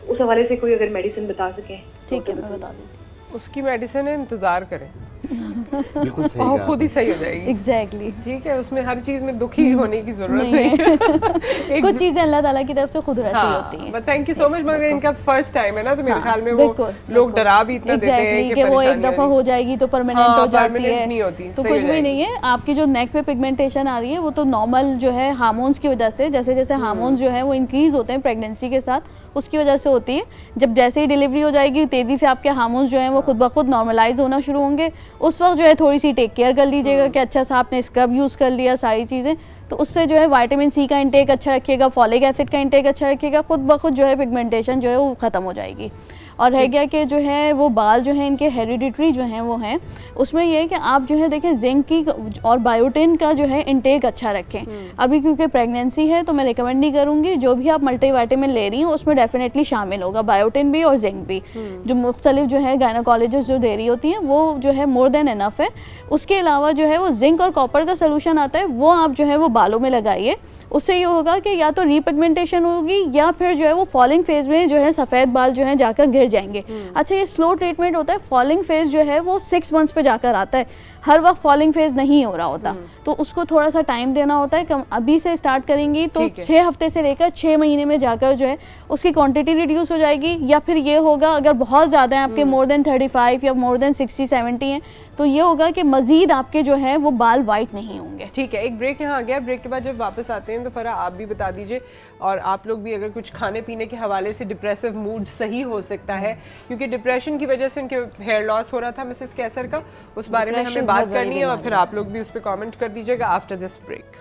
उस हवाले से कोई अगर मेडिसिन बता सकें। ठीक है, मैं बता दूँ। उसकी मेडिसिन है, इंतजार करें, बिल्कुल सही और खुद ही सही हो जाएगी। एग्जैक्टली, ठीक है, उसमें हर चीज में दुखी होने की जरूरत नहीं है। कुछ चीजें अल्लाह ताला की तरफ से खुदरती होती हैं। But thank you so much. मगर इनका फर्स्ट टाइम है ना, तो मेरे ख्याल में वो लोग डरा भी इतना देते हैं कि वो एक दफा हो जाएगी तो परमानेंट हो जाती है, नहीं होती, तो कुछ भी नहीं है। आपकी जो नेक पे पिगमेंटेशन आ रही है वो तो नॉर्मल जो है हार्मोन्स की वजह से, जैसे जैसे हार्मोन्स जो है वो इंक्रीज होते हैं प्रेगनेंसी के साथ, उसकी वजह से होती है। जब जैसे ही डिलीवरी हो जाएगी तेजी से आपके हार्मोन्स जो हैं वो खुद ब खुद नॉर्मलाइज होना शुरू होंगे। उस वक्त जो है थोड़ी सी टेक केयर कर लीजिएगा कि अच्छा सा आपने स्क्रब यूज़ कर लिया, सारी चीज़ें, तो उससे जो है विटामिन सी का इंटेक अच्छा रखिएगा, फॉलिक एसिड का इंटेक अच्छा रखिएगा, खुद ब खुद जो है पिगमेंटेशन जो है वो ख़त्म हो जाएगी। और है क्या कि जो है वो बाल जो है इनके हेरिडिटरी जो हैं वो हैं, उसमें ये है कि आप जो है देखें जिंक की और बायोटिन का जो है इंटेक अच्छा रखें। अभी क्योंकि प्रेगनेंसी है तो मैं रिकमेंड नहीं करूँगी, जो भी आप मल्टीविटामिन ले रही हैं उसमें डेफिनेटली शामिल होगा बायोटिन भी और जिंक भी, जो मुख्तलिफ जो है गायनोकोलॉजिस्ट जो दे रही होती हैं वो जो है मोर देन इनफ है। उसके अलावा जो है वो जिंक और कॉपर का सोल्यूशन आता है, वो आप जो है वो बालों में लगाइए। उससे ये होगा कि या तो रीपिगमेंटेशन होगी या फिर जो है वो फॉलिंग फेज में जो है सफ़ेद बाल जो है जाकर गिर जाएंगे। अच्छा, ये स्लो ट्रीटमेंट होता है, फॉलिंग फेज जो है वो 6 मंथ्स पे जाकर आता है, हर वक्त फॉलिंग फेज नहीं हो रहा होता, तो उसको थोड़ा सा टाइम देना होता है। कम अभी से स्टार्ट करेंगी तो 6 हफ्ते से लेकर 6 महीने में जाकर जो है उसकी क्वांटिटी रिड्यूस हो जाएगी। या फिर ये होगा अगर बहुत ज़्यादा है आपके, मोर देन 35 या मोर देन 60-70 हैं, तो ये होगा कि मजीद आपके जो है वो बाल वाइट नहीं होंगे। ठीक है, एक ब्रेक यहाँ आ गया। ब्रेक के बाद जब वापस आते हैं तो फराह आप भी बता दीजिए, और आप लोग भी, अगर कुछ खाने पीने के हवाले से डिप्रेसिव मूड सही हो सकता है, क्योंकि डिप्रेशन की वजह से उनके हेयर लॉस हो रहा था मिसेस कैसर का, उस बारे में हमें बात करनी है, और फिर आप लोग भी उस पर कमेंट कर दीजिएगा after this break.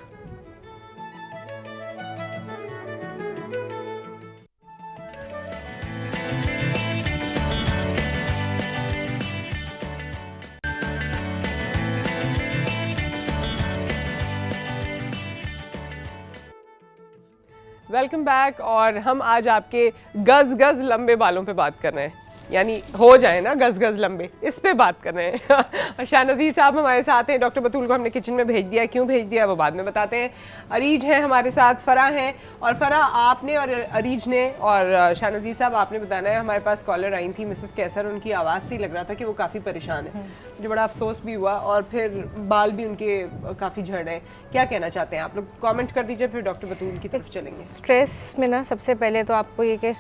Welcome back. और हम आज आपके गज गज लंबे बालों पे बात कर रहे हैं, यानी हो जाए ना गज गज लंबे, इस पे बात कर रहे हैं। और शाह नज़ीर साहब हमारे साथ हैं। डॉक्टर बतूल को हमने किचन में भेज दिया, क्यों भेज दिया वो बाद में बताते हैं। अरीज हैं हमारे साथ, फराह हैं। और फराह, आपने और अरीज ने और शाह नज़ीर साहब आपने बताना है, हमारे पास कॉलर आई थी मिसेस कैसर, उनकी आवाज़ से लग रहा था कि वो काफ़ी परेशान है, मुझे बड़ा अफसोस भी हुआ, और फिर बाल भी उनके काफ़ी झड़ रहे हैं। क्या कहना चाहते हैं आप लोग? कमेंट कर दीजिए, फिर डॉक्टर बतूल की तरफ चलेंगे। स्ट्रेस में ना सबसे पहले तो आपको ये कि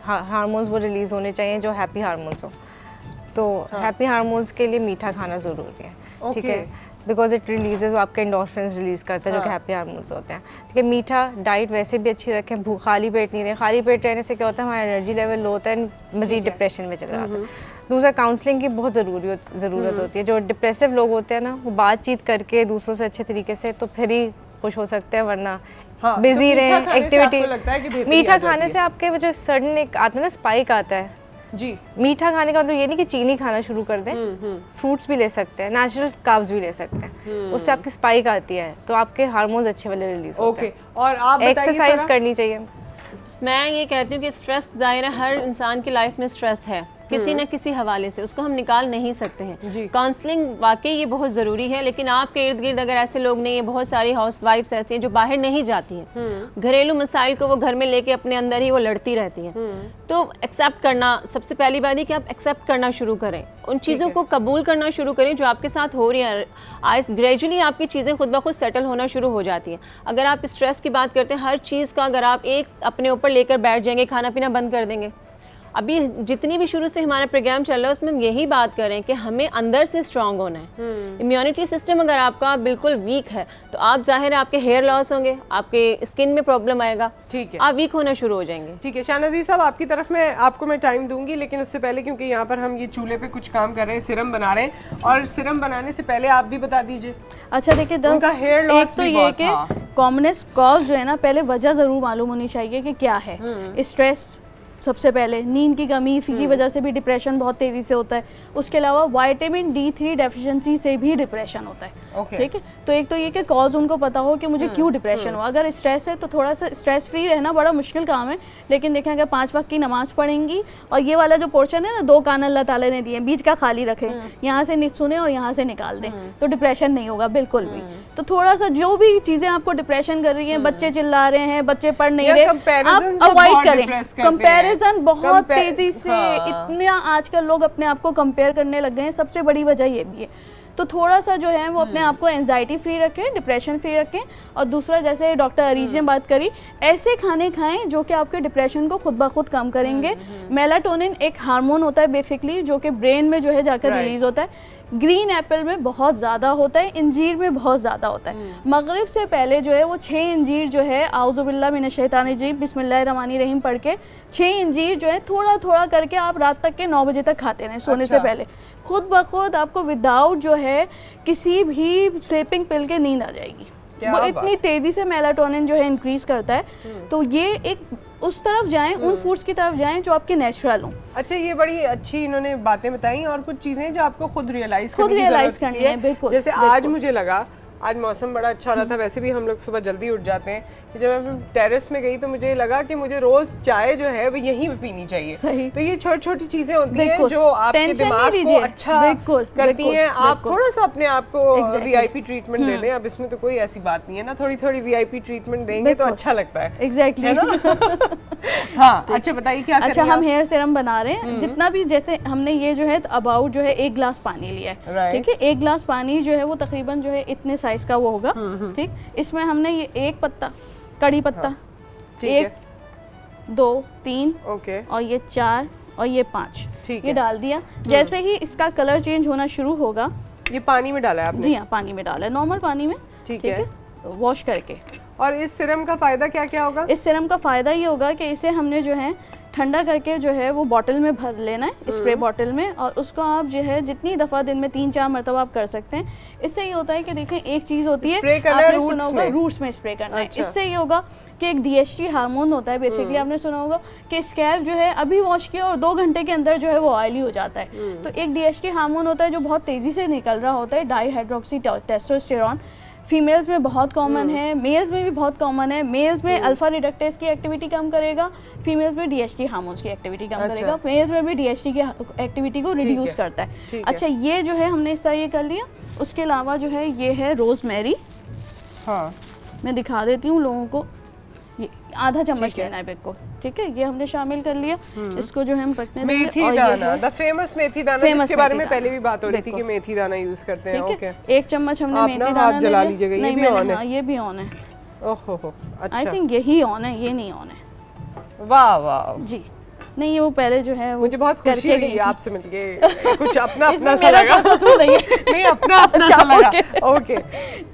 हार्मोन्स वो रिलीज़ होने चाहिए जो हैप्पी हार्मोन्स हो, तो हैप्पी हार्मोन्स के लिए मीठा खाना ज़रूरी है, ठीक है, बिकॉज इट रिलीजेज, वो आपके एंडोर्फिन्स रिलीज़ करता है जो कि हैप्पी हार्मोन्स होते हैं, ठीक है। मीठा डाइट वैसे भी अच्छी रखें, खाली पेट नहीं रहे। खाली पेट रहने से क्या होता है, हमारा एनर्जी लेवल लो होता है, मज़ीद डिप्रेशन में चला जाता है। दूसरा, काउंसलिंग की बहुत ज़रूरत होती है। जो डिप्रेसिव लोग होते हैं ना, वो बातचीत करके दूसरों से अच्छे तरीके से तो फिर ही खुश हो सकते हैं, वरना बिजी रहे एक्टिविटी। मीठा खाने से आपके जो सडन एक आता है ना, स्पाइक आता है जी। मीठा खाने का मतलब ये नहीं कि चीनी खाना शुरू कर दें, फ्रूट्स भी ले सकते हैं, नेचुरल कार्ब्स भी ले सकते हैं, उससे आपकी स्पाइक आती है तो आपके हार्मोन्स अच्छे वाले रिलीज होते हैं। और आप एक्सरसाइज करनी चाहिए। मैं ये कहती हूँ कि स्ट्रेस ज़ाहिर है हर इंसान की लाइफ में स्ट्रेस है किसी न किसी हवाले से, उसको हम निकाल नहीं सकते हैं। काउंसलिंग वाकई ये बहुत ज़रूरी है, लेकिन आपके इर्द गिर्द अगर ऐसे लोग नहीं है, बहुत सारी हाउसवाइफ्स ऐसी हैं जो बाहर नहीं जाती हैं, घरेलू मसाइल को वो घर में लेके अपने अंदर ही वो लड़ती रहती हैं, तो एक्सेप्ट करना सबसे पहली बात है कि आप एक्सेप्ट करना शुरू करें, उन चीज़ों को कबूल करना शुरू करें जो आपके साथ हो रही हैं। आज ग्रेजुअली आपकी चीज़ें खुद ब खुद सेटल होना शुरू हो जाती हैं। अगर आप स्ट्रेस की बात करते हैं, हर चीज़ का अगर आप एक अपने ऊपर लेकर बैठ जाएंगे, खाना पीना बंद कर देंगे, अभी जितनी भी शुरू से हमारा प्रोग्राम चल रहा है उसमें हम यही बात कर रहे हैं कि हमें अंदर से स्ट्रांग होना है। इम्यूनिटी सिस्टम अगर आपका बिल्कुल वीक है तो आप जाहिर है आपके हेयर लॉस होंगे, आपके स्किन में प्रॉब्लम आएगा, ठीक है, आप वीक होना शुरू हो जाएंगे। ठीक है शाहनाज़ साहब, आपकी तरफ में आपको मैं टाइम दूंगी, लेकिन उससे पहले क्योंकि यहाँ पर हम ये चूल्हे पे कुछ काम कर रहे हैं, सिरम बना रहे हैं, और सिरम बनाने से पहले आप भी बता दीजिए। अच्छा देखिए, उनका हेयर लॉस तो ये कि कॉमनेस्ट कॉज जो है ना, पहले वजह ज़रूर मालूम होनी चाहिए कि क्या है। स्ट्रेस सबसे पहले, नींद की कमी, इसी की वजह से भी डिप्रेशन बहुत तेज़ी से होता है। उसके अलावा विटामिन D3 डेफिशिएंसी से भी डिप्रेशन होता है। ठीक है, तो एक तो ये कि कॉज उनको पता हो कि मुझे क्यों डिप्रेशन हो। अगर स्ट्रेस है तो थोड़ा सा स्ट्रेस फ्री रहना बड़ा मुश्किल काम है, लेकिन देखें अगर 5 वक्त की नमाज़ पढ़ेंगी और ये वाला जो पोर्शन है ना, 2 कान अल्लाह ताला ने दिए, बीच का खाली रखें, यहाँ से सुने और यहाँ से निकाल दें, तो डिप्रेशन नहीं होगा बिल्कुल भी। तो थोड़ा सा जो भी चीज़ें आपको डिप्रेशन कर रही हैं, बच्चे चिल्ला रहे हैं, बच्चे पढ़ नहीं रहे, आप अवॉइड करें कंपैरिजन। बहुत तेजी से इतना आजकल लोग अपने आप को कंपेयर करने लग गए हैं, सबसे बड़ी वजह ये भी है। तो थोड़ा सा जो है वो अपने आप को एंजाइटी फ्री रखें, डिप्रेशन फ्री रखें। और दूसरा, जैसे डॉक्टर अरीज ने बात करी, ऐसे खाने खाएं जो कि आपके डिप्रेशन को खुद ब खुद कम करेंगे। मेलाटोनिन एक हार्मोन होता है बेसिकली, जो कि ब्रेन में जो है जाकर रिलीज होता है। ग्रीन एप्पल में बहुत ज़्यादा होता है, इंजीर में बहुत ज़्यादा होता है। मगरिब से पहले जो है वो 6 इंजीर जो है, आउज़ुबिल्लाह मिनश्शैतानिर्रजीम बिस्मिल्लाहिर्रहमानिर्रहीम पढ़ के 6 इंजीर जो है थोड़ा थोड़ा करके आप रात तक के 9 बजे तक खाते रहें सोने से पहले। खुद ब खुद आपको विदाउट जो है किसी भी स्लीपिंग पिल के नींद आ जाएगी। वो इतनी तेज़ी से मेलाटोनिन जो है इंक्रीज करता है। तो ये एक उस तरफ जाएं, उन फूड्स की तरफ जाएं जो आपके नेचुरल हों। अच्छा, ये बड़ी अच्छी इन्होंने बातें बताई, और कुछ चीज़ें जो आपको खुद रियलाइज करनी है। बिल्कुल, जैसे आज मुझे लगा, आज मौसम बड़ा अच्छा हो रहा था, वैसे भी हम लोग सुबह जल्दी उठ जाते हैं, कि जब मैं टेरेस में गई तो मुझे लगा कि मुझे रोज चाय जो है वो यहीं पे पीनी चाहिए। तो ये छोटी छोटी चीजें होती हैं जो आपके दिमाग को अच्छा करती हैं। आप थोड़ा सा अपने आप को VIP ट्रीटमेंट दे दें। अब इसमें तो कोई ऐसी बात नहीं है ना, थोड़ी थोड़ी VIP ट्रीटमेंट देंगे तो अच्छा लगता है। एग्जैक्टली। हाँ, अच्छा बताइए क्या। अच्छा, हम हेयर सीरम बना रहे हैं। जितना भी, जैसे हमने ये जो है अबाउट जो है 1 गिलास पानी लिया है, ठीक है। 1 गिलास पानी जो है वो तकरीबन जो है इतने साइज का वो होगा, ठीक। इसमें हमने ये 1 पत्ता कड़ी पत्ता, 1 2 3 और ये 4 और ये 5 ये डाल दिया। जैसे ही इसका कलर चेंज होना शुरू होगा, ये पानी में डाला है आपने? जी हाँ, पानी में डाला है, नॉर्मल पानी में, ठीक है, वॉश करके। और इस सीरम का फ़ायदा क्या क्या होगा? इस सीरम का फ़ायदा ये होगा कि इसे हमने जो है ठंडा करके जो है वो बॉटल में भर लेना है, स्प्रे बॉटल में, और उसको आप जो है जितनी दफ़ा दिन में 3-4 मरतबा आप कर सकते हैं। इससे ये होता है कि देखें, एक चीज़ होती है, आपने सुना होगा रूट्स में स्प्रे करना है। इससे ये होगा कि एक DHT हार्मोन होता है बेसिकली, आपने सुना होगा कि स्कैल्प जो है अभी वॉश किया और 2 घंटे के अंदर जो है वो ऑयली हो जाता है। तो एक DHT हार्मोन होता है जो बहुत तेज़ी से निकल रहा होता है, डाईहाइड्रोक्सी टेस्टोस्टेरोन। फीमेल्स में बहुत कॉमन है, मेल्स में भी बहुत कॉमन है। मेल्स में अल्फा रिडक्टेस की एक्टिविटी कम करेगा, फीमेल्स में DHT हार्मोन्स की एक्टिविटी कम करेगा, मेल्स में भी DHT की एक्टिविटी को रिड्यूस करता है। अच्छा, ये जो है हमने इस तरह ये कर लिया। उसके अलावा जो है ये है रोज़मेरी। हाँ, मैं दिखा देती हूँ लोगों को। ये आधा चम्मच लेना है बिल्कुल, ठीक है। ये हमने शामिल कर लिया। इसको जो है हम पकने देंगे। मेथी दाना, द फेमस मेथी दाना, जिसके बारे में पहले भी बात हो रही थी कि मेथी दाना यूज करते हैं। ओके, 1 चम्मच हमने मेथी दाना हाथ जला लीजिएगा। ये भी ऑन है? ये भी ऑन है। ओहो, अच्छा। आई थिंक यही ऑन है, ये नहीं ऑन है। वाह वाह जी। नहीं, वो पहले जो है मुझे बहुत खुशी हुई आपसे मिलके, कुछ अपना अपना सा लगा। नहीं, अपना अपना सा लगा। ओके,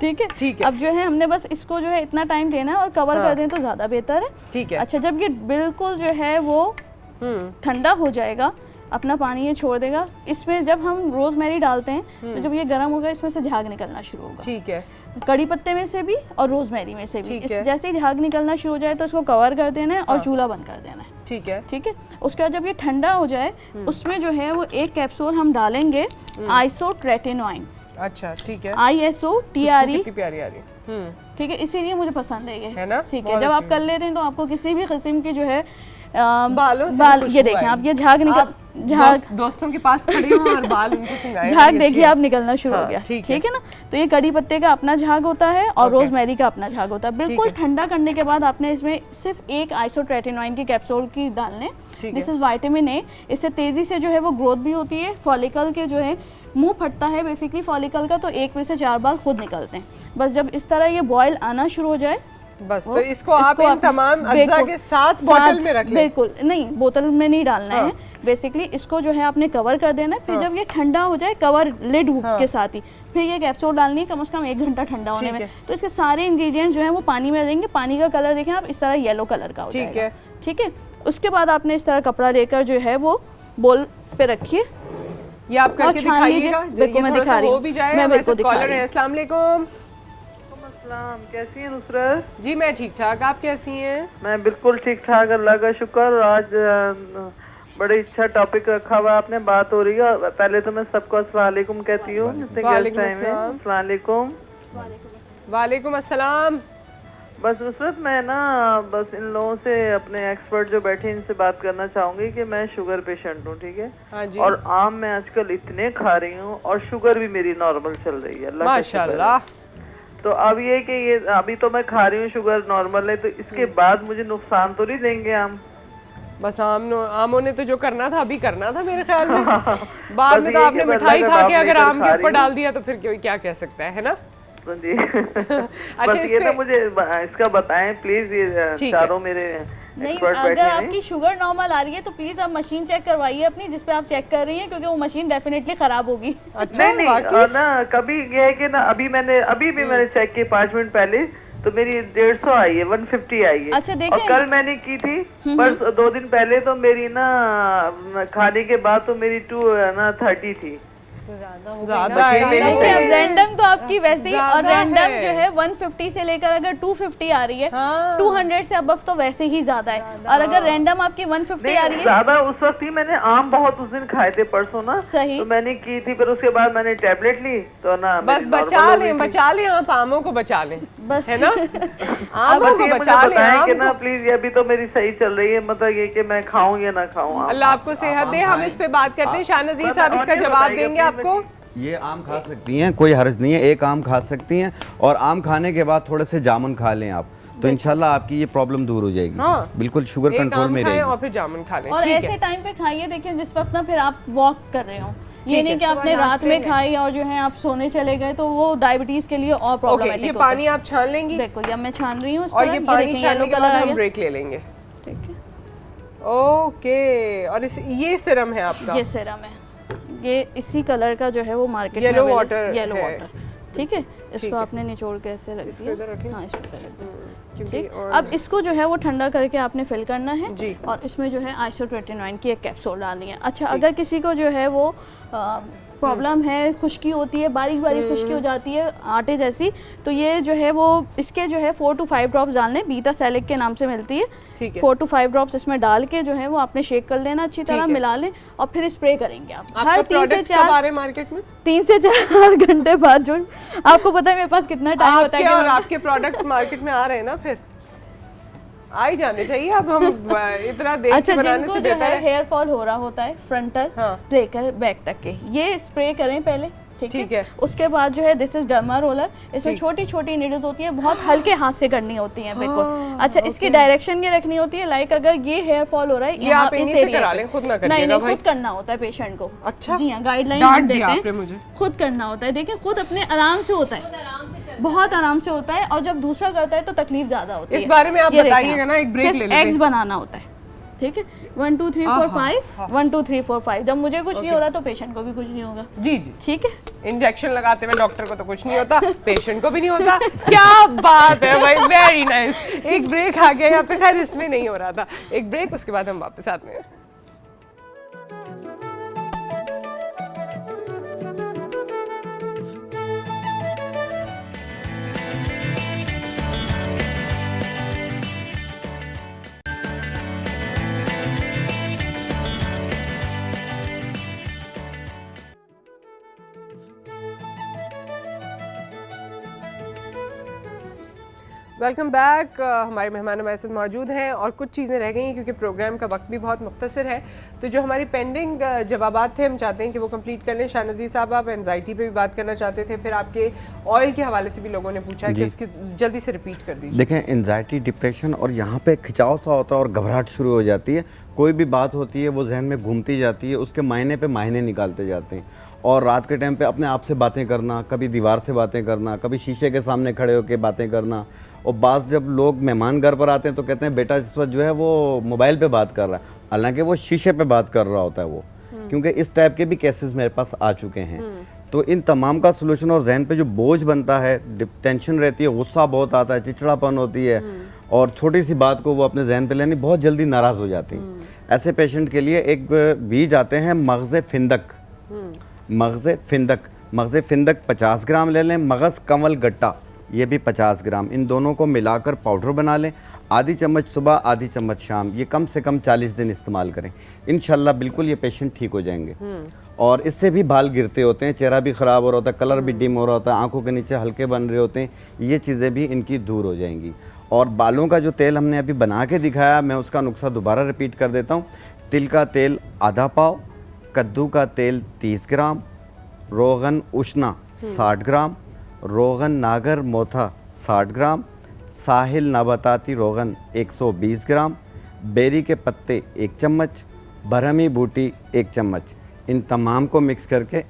ठीक है, ठीक है। अब जो है हमने बस इसको जो है इतना टाइम लेना है और कवर कर दें तो ज़्यादा बेहतर है, ठीक है। अच्छा, जब ये बिल्कुल जो है वो ठंडा हो जाएगा, अपना पानी ये छोड़ देगा। इसमें जब हम रोज़मेरी डालते हैं तो जब ये गर्म होगा, इसमें से झाग निकलना शुरू होगा, ठीक है। कड़ी पत्ते में से भी और रोज़मेरी में से भी। जैसे ही झाग निकलना शुरू हो जाए तो इसको कवर कर देना है और चूल्हा बंद कर देना है, ठीक है, ठीक है। उसके बाद जब ये ठंडा हो जाए, उसमें जो है वो 1 कैप्सूल हम डालेंगे आइसोट्रेटिनोइन। अच्छा, ठीक है। ISOTRE, कितनी प्यारी आ रही है। ठीक है, इसीलिए मुझे पसंद है ये, है ना? ठीक है। जब आप कर लेते हैं तो आपको किसी भी किस्म की जो है बाल ये देखें आप, ये झाग निकल, झाग दोस्तों के पास खड़े हो और बाल उनको सुंघाए, झाग देखिए आप निकलना शुरू हो गया, ठीक है ना? तो ये कड़ी पत्ते का अपना झाग होता है और रोजमेरी का अपना झाग होता है। बिल्कुल ठंडा करने के बाद आपने इसमें सिर्फ एक आइसोट्रेटिनोइन की कैप्सूल की डालने, दिस इज विटामिन ए। इससे तेजी से जो है वो ग्रोथ भी होती है, फॉलिकल के जो है मुंह फटता है बेसिकली फॉलिकल का, तो 1 में से 4 बाल खुद निकलते हैं। बस जब इस तरह ये बॉयल आना शुरू हो जाए बस, तो इसको आप इन तमाम अज्जा के साथ बोतल में रख लें। बिल्कुल नहीं, बोतल में नहीं डालना है, बेसिकली इसको जो है आपने कवर कर देना है। फिर जब ये ठंडा हो जाए कवर लिड के साथ ही फिर ये कैप्सूल डालनी है, कम से कम 1 घंटा ठंडा होने में। तो इसके सारे इंग्रेडिएंट्स जो है वो पानी में आ जाएंगे। पानी का कलर देखें आप, इस तरह येलो कलर का हो जाएगा, ठीक है। उसके बाद आपने इस तरह कपड़ा लेकर जो है वो बोल पे रखिए, ये आप करके दिखाइएगा। बिल्कुल मैं दिखा रही हूँ, मैं बिल्कुल दिखा रही हूँ। अस्सलाम वालेकुम। कैसी हैं नुसरत? जी मैं ठीक ठाक, आप कैसी हैं? मैं बिल्कुल ठीक ठाक, अल्लाह का शुक्र। आज बड़े अच्छा टॉपिक रखा हुआ आपने, बात हो रही है। पहले तो मैं सबको अस्सलाम वालेकुम कहती हूँ। वालेकुम अस्सलाम। बस नुसरत मैं ना बस इन लोगों से, अपने एक्सपर्ट जो बैठे इनसे बात करना चाहूंगी कि मैं शुगर पेशेंट हूँ, ठीक है? हाँ जी। और आम मैं आजकल इतने खा रही हूँ और शुगर भी मेरी नॉर्मल चल रही है, अल्लाह का शुक्र है। तो अब ये कि ये अभी तो मैं खा रही हूँ, शुगर नॉर्मल है, तो इसके बाद मुझे नुकसान तो नहीं देंगे आम? बस आमों ने तो जो करना था अभी करना था मेरे ख्याल में। बाद में तो आपने मिठाई खा के अगर आम के ऊपर डाल दिया तो फिर कोई क्या कह सकता है ना? जी। बस ये तो मुझे इसका बताएं प्लीज, ये चारों मेरे नहीं, अगर आपकी शुगर नॉर्मल आ रही है तो प्लीज आप मशीन चेक करवाइए अपनी, जिस पे आप चेक कर रही हैं, क्योंकि वो मशीन डेफिनेटली खराब होगी। अच्छा नहीं ना, कभी ये है कि ना अभी भी मैंने चेक किया 5 मिनट पहले, तो मेरी 150 आई है, 150 आई है। अच्छा देखिए, और कल मैंने की थी, पर 2 दिन पहले तो मेरी ना खाने के बाद तो मेरी 30 थी। ज्यादा देखिए अब रैंडम तो आपकी वैसे ही, और रैंडम जो है 150 से लेकर अगर 250 आ रही है, 200 से अबव तो वैसे ही ज्यादा है। और अगर रैंडम आपकी 150 आ रही है ज्यादा, उस वक्त ही मैंने आम बहुत उस दिन खाए थे परसों ना, सही, तो मैंने की थी, फिर उसके बाद मैंने टैबलेट ली तो ना बस बचा लें आप आमों को बचा लें, बस है ना? आमों को बचा लें ना प्लीज। ये अभी तो मेरी सही चल रही है, मतलब ये कि मैं खाऊं या ना खाऊं। अल्लाह आपको सेहत दे। हम इस पे बात करते हैं, शाहनज़ीर साहब इसका जवाब देंगे आपको। ये आम खा सकती हैं, कोई हर्ज नहीं है, एक आम खा सकती हैं, और आम खाने के बाद थोड़े से जामुन खा लें आप, तो इंशाल्लाह आपकी ये प्रॉब्लम दूर हो जाएगी। हाँ। बिल्कुल शुगर कंट्रोल में रहेगी। और फिर जामुन खा लें, और ऐसे टाइम पे खाइए, देखिए जिस वक्त ना फिर आप वॉक कर रहे हो, ये नहीं कि आपने रात में खाई और जो है आप सोने चले गए, तो वो डायबिटीज के लिए और प्रॉब्लमेटिक ये पानी आप छान लेंगी? बिल्कुल, अब मैं छान रही हूँ, और ये पानी छानने के बाद हम ब्रेक ले लेंगे, ठीक है? ओके। और ये सीरम है आपका? ये सीरम है, ये इसी कलर का जो है वो मार्केट में येलो वाटर, ठीक है? इसको आपने निचोड़ के ऐसे रख दिया, हाँ इसको ठीक। अब इसको जो है वो ठंडा करके आपने फिल करना है जी। और इसमें जो है आइसोट्रेटिनोइन की एक कैप्सूल डालनी है। अच्छा, अगर किसी को जो है वो प्रॉब्लम है, खुश्की होती है, बारीक बारीक खुश्की हो जाती है आटे जैसी, तो ये जो है वो इसके जो है 4 to 5 ड्रॉप्स डालने, बीटा सैलिक के नाम से मिलती है, 4 to 5 ड्रॉप्स इसमें डाल के जो है वो आपने शेक कर लेना, अच्छी तरह मिला लें और फिर स्प्रे करेंगे आप। हर 3 से 4 मार्केट में 3 से 4 घंटे बाद, जो आपको पता है मेरे पास कितना टाइम होता है, और आपके प्रोडक्ट मार्केट में आ रहे हैं ना, फिर आ ही जाने चाहिए। अब हम इतना देख अच्छा, के बनाने से बेहतर है। हेयर फॉल हो रहा होता है फ्रंटल लेकर बैक तक के, ये स्प्रे करें पहले, ठीक है? उसके बाद जो है दिस इज डर्मा रोलर, इसमें छोटी छोटी नीडल्स होती है, बहुत हल्के हाथ से करनी होती है बिल्कुल। अच्छा, इसकी डायरेक्शन ये रखनी होती है, लाइक अगर ये हेयर फॉल हो रहा है, ये आप इस एरिया पे खुद ना करिएगा, नहीं खुद करना होता है पेशेंट को। अच्छा जी हाँ, गाइडलाइन देते हैं, खुद करना होता है। देखिए खुद अपने आराम से होता है, बहुत आराम से होता है, और जब दूसरा करता है तो तकलीफ ज्यादा होती है। इस बारे में आप बताइएगा ना, एक ब्रेक ले लेते हैं। एग्स बनाना होता है, ठीक है? 1 2 3 4 5 1 2 3 4 5। जब मुझे कुछ नहीं हो रहा तो पेशेंट को भी कुछ नहीं होगा। जी जी, ठीक है। इंजेक्शन लगाते हुए डॉक्टर को तो कुछ नहीं होता, पेशेंट को भी नहीं होता। क्या बात है भाई, वेरी नाइस। एक ब्रेक आ गया यहाँ पे, खैर इसमें नहीं हो रहा था। एक ब्रेक, उसके बाद हम वापस आते हैं। Welcome back. हमारे मेहमान हमारे साथ मौजूद हैं और कुछ चीज़ें रह गई हैं क्योंकि प्रोग्राम का वक्त भी बहुत मुख्तसर है, तो जो हमारी पेंडिंग जवाबात थे हम चाहते हैं कि वो कंप्लीट कर लें। शाहनज़ीर साहब, आप एंजाइटी पे भी बात करना चाहते थे, फिर आपके ऑयल के हवाले से भी लोगों ने पूछा कि उसकी जल्दी से रिपीट कर दीजिए। देखें, एंजाइटी, डिप्रेशन और यहाँ पे खिंचाव सा होता है और घबराहट शुरू हो जाती है। कोई भी बात होती है वो जहन में घूमती जाती है, उसके मायने पे मायने निकालते जाते हैं। और रात के टाइम पे अपने आप से बातें करना, कभी दीवार से बातें करना, कभी शीशे के सामने खड़े होकर बातें करना। और बात जब लोग मेहमान घर पर आते हैं तो कहते हैं बेटा इस वक्त जो है वो मोबाइल पे बात कर रहा है, हालांकि वो शीशे पे बात कर रहा होता है वो। क्योंकि इस टाइप के भी केसेस मेरे पास आ चुके हैं। तो इन तमाम का सोल्यूशन, और जहन पे जो बोझ बनता है, टेंशन रहती है, गुस्सा बहुत आता है, चिड़चिड़ापन होती है और छोटी सी बात को वो अपने जहन पे लेनी बहुत जल्दी नाराज़ हो जाती हैं। ऐसे पेशेंट के लिए एक बीज आते हैं मगज़ फिंदक। मगज़ फिंदक 50 ग्राम ले लें, मगज़ कंवल गट्टा ये भी 50 ग्राम, इन दोनों को मिलाकर पाउडर बना लें। आधी चम्मच सुबह, आधी चम्मच शाम, ये कम से कम 40 दिन इस्तेमाल करें। इंशाल्लाह बिल्कुल ये पेशेंट ठीक हो जाएंगे। और इससे भी बाल गिरते होते हैं, चेहरा भी ख़राब हो रहा होता है, कलर भी डिम हो रहा होता है, आंखों के नीचे हल्के बन रहे होते हैं, ये चीज़ें भी इनकी दूर हो जाएंगी। और बालों का जो तेल हमने अभी बना के दिखाया, मैं उसका नुस्खा दोबारा रिपीट कर देता हूँ। तिल का तेल आधा पाव, कद्दू का तेल 30 ग्राम, रोगन उष्णा 60 ग्राम, रोगन नागर मोथा 60 ग्राम, साहिल नबाताती रोगन 120 ग्राम, बेरी के पत्ते 1 चम्मच, बरहमी बूटी 1 चम्मच। इन तमाम को मिक्स करके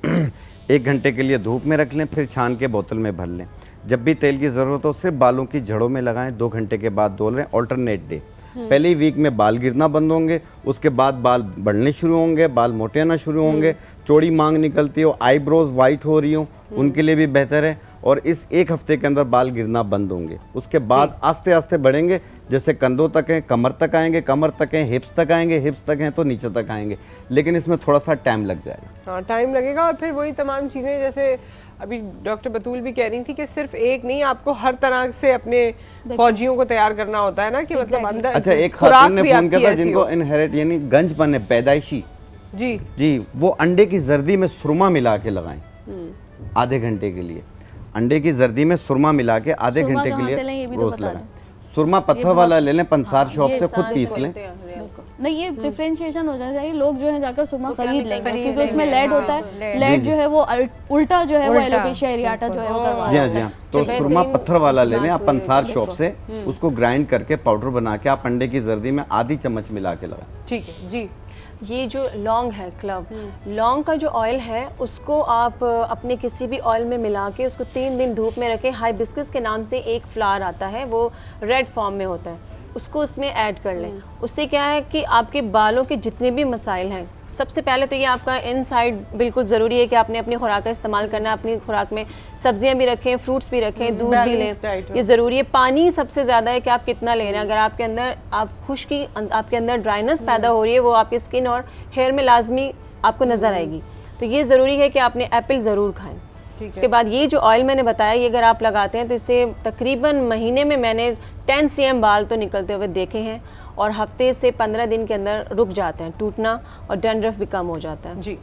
1 घंटे के लिए धूप में रख लें, फिर छान के बोतल में भर लें। जब भी तेल की ज़रूरत हो सिर्फ बालों की जड़ों में लगाएं, 2 घंटे के बाद धो लें। ऑल्टरनेट डे, पहली वीक में बाल गिरना बंद होंगे, उसके बाद बाल बढ़ने शुरू होंगे, बाल मोटे आना शुरू होंगे, चौड़ी मांग निकलती हो, आईब्रोज वाइट हो रही हो, उनके लिए भी बेहतर है। और इस 1 हफ्ते के अंदर बाल गिरना बंद होंगे। उसके बाद आस्ते आस्ते बढ़ेंगे, जैसे कंधों तक हैं, कमर तक आएंगे, कमर तक हैं, हिप्स तक आएंगे, हिप्स तक हैं तो नीचे तक आएंगे। लेकिन इसमें थोड़ा सा टाइम लग जाएगा। हाँ, टाइम लगेगा। और फिर वही तमाम चीज़ें जैसे अभी डॉक्टर बतूल भी कह रही थी कि सिर्फ एक नहीं, आपको हर तरह से अपने फौजियों को तैयार करना होता है ना, कि मतलब अंदर। अच्छा, एक खातून ने फोन किया था जिनको इनहेरिट यानी गंजपन है पैदाइशी, जी वो अंडे की जर्दी में सुरमा मिला के लगाएं आधे घंटे के लिए। अंडे की जर्दी में सुरमा मिला के आधे घंटे के लिए रोज लगाएं। सुरमा पत्थर वाला ले लें, पंसार शॉप से खुद पीस लें। नहीं, ये डिफरेंशिएशन हो जाता है। लोग जो है जाकर सुरमा खरीद लेंगे क्योंकि उसमें लेड होता है। लेड जो है वो उल्टा जो है वो एलोपेशिया एरियाटा जो है वो करवा रहा है। जी हाँ, तो सुरमा पत्थर वाला ले लें आप पंसार शॉप से, उसको ग्राइंड करके पाउडर बना के आप अंडे की जर्दी में आधी चम्मच मिला के लगाएं। ठीक है जी। ये जो लौंग है, क्लव लौंग का जो ऑयल है उसको आप अपने किसी भी ऑयल में मिला के उसको 3 दिन धूप में रखें। हाइबिस्कस के नाम से एक फ्लावर आता है, वो रेड फॉर्म में होता है, उसको उसमें ऐड कर लें। उससे क्या है कि आपके बालों के जितने भी मसाइल हैं, सबसे पहले तो ये आपका इनसाइड बिल्कुल ज़रूरी है कि आपने अपनी खुराक का इस्तेमाल करना है। अपनी खुराक में सब्जियां भी रखें, फ्रूट्स भी रखें, दूध भी लें, ये ज़रूरी है। पानी सबसे ज़्यादा है कि आप कितना ले रहे हैं। अगर आपके अंदर खुश्की, आपके अंदर ड्राइनेस पैदा हो रही है, वो आपकी स्किन और हेयर में लाजमी आपको नज़र आएगी। तो ये ज़रूरी है कि आपने एप्पल ज़रूर खाएँ। उसके बाद ये जो ऑयल मैंने बताया, ये अगर आप लगाते हैं तो इससे तकरीबन महीने में मैंने 10 cm बाल तो निकलते हुए देखे हैं और हफ्ते से 15 दिन के अंदर रुक जाते हैं टूटना और डैंड्रफ भी कम हो जाता है। जी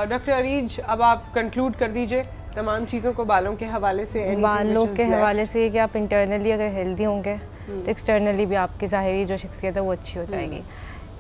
डॉक्टर अरीज, अब आप कंक्लूड कर दीजिए तमाम चीज़ों को बालों के हवाले से। बालों के हवाले से कि आप इंटरनली अगर हेल्दी होंगे तो एक्सटर्नली भी आपकी ज़ाहिरी जो शख्सियत है वो अच्छी हो जाएगी।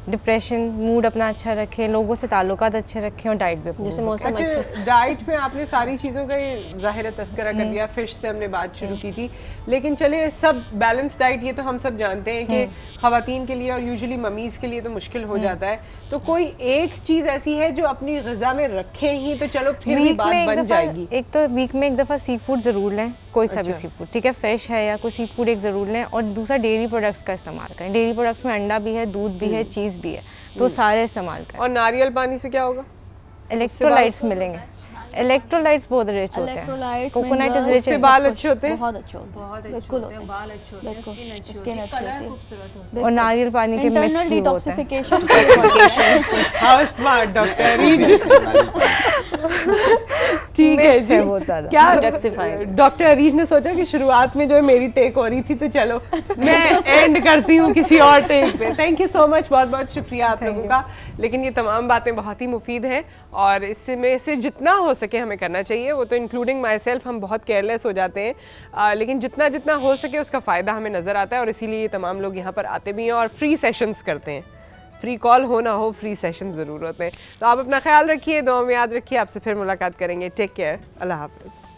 डिप्रेशन, मूड अपना अच्छा रखें, लोगों से ताल्लुकात अच्छे रखें और डाइट भी अपनी जैसे मौसम अच्छा। डाइट में आपने सारी चीज़ों का ज़ाहिर तस्करा कर दिया, फिश से हमने बात शुरू की थी, लेकिन चलिए सब बैलेंस डाइट ये तो हम सब जानते हैं कि ख़वातीन के लिए और यूजुअली ममीज़ के लिए तो मुश्किल हो जाता है। तो कोई एक चीज़ ऐसी है जो अपनी ग़िज़ा में रखें ही तो चलो फिर भी बात बन जाएगी। एक तो वीक में एक दफ़ा सी फूड ज़रूर लें, कोई सा भी सी फूड, ठीक है, फिश है या कोई सी फूड एक ज़रूर लें। और दूसरा डेयरी प्रोडक्ट्स का इस्तेमाल करें। डेयरी प्रोडक्ट्स में अंडा भी है, दूध भी है, चीज़ भी है, तो सारे इस्तेमाल करें। और नारियल पानी से क्या होगा? इलेक्ट्रोलाइट्स मिलेंगे। इलेक्ट्रोलाइट्स बहुत रिच होते हैं, कोकोनट इज रिच। बाल अच्छे होते हैं, बहुत अच्छे होते हैं, बिल्कुल होते हैं, बाल अच्छे होते हैं, स्किन अच्छी होती है। और नारियल पानी के मिक्स भी होते हैं। How smart doctor. ठीक है जी। बहुत ज़्यादा क्या डॉक्टर अरीज ने सोचा कि शुरुआत में जो है मेरी टेक हो रही थी, तो चलो मैं एंड करती हूँ किसी और टेक पे। थैंक यू सो मच, बहुत बहुत शुक्रिया आप लोगों का। लेकिन ये तमाम बातें बहुत ही मुफीद हैं और इससे में से जितना हो सके हमें करना चाहिए। वो तो इंक्लूडिंग माई सेल्फ, हम बहुत केयरलेस हो जाते हैं, लेकिन जितना जितना हो सके उसका फ़ायदा हमें नज़र आता है और इसीलिए ये तमाम लोग यहाँ पर आते भी हैं और फ्री सेशंस करते हैं। फ्री कॉल हो ना हो, फ्री सेशन ज़रूर होते हैं। तो आप अपना ख्याल रखिए, दुआ में याद रखिए। आपसे फिर मुलाकात करेंगे। टेक केयर, अल्लाह हाफ़िज़।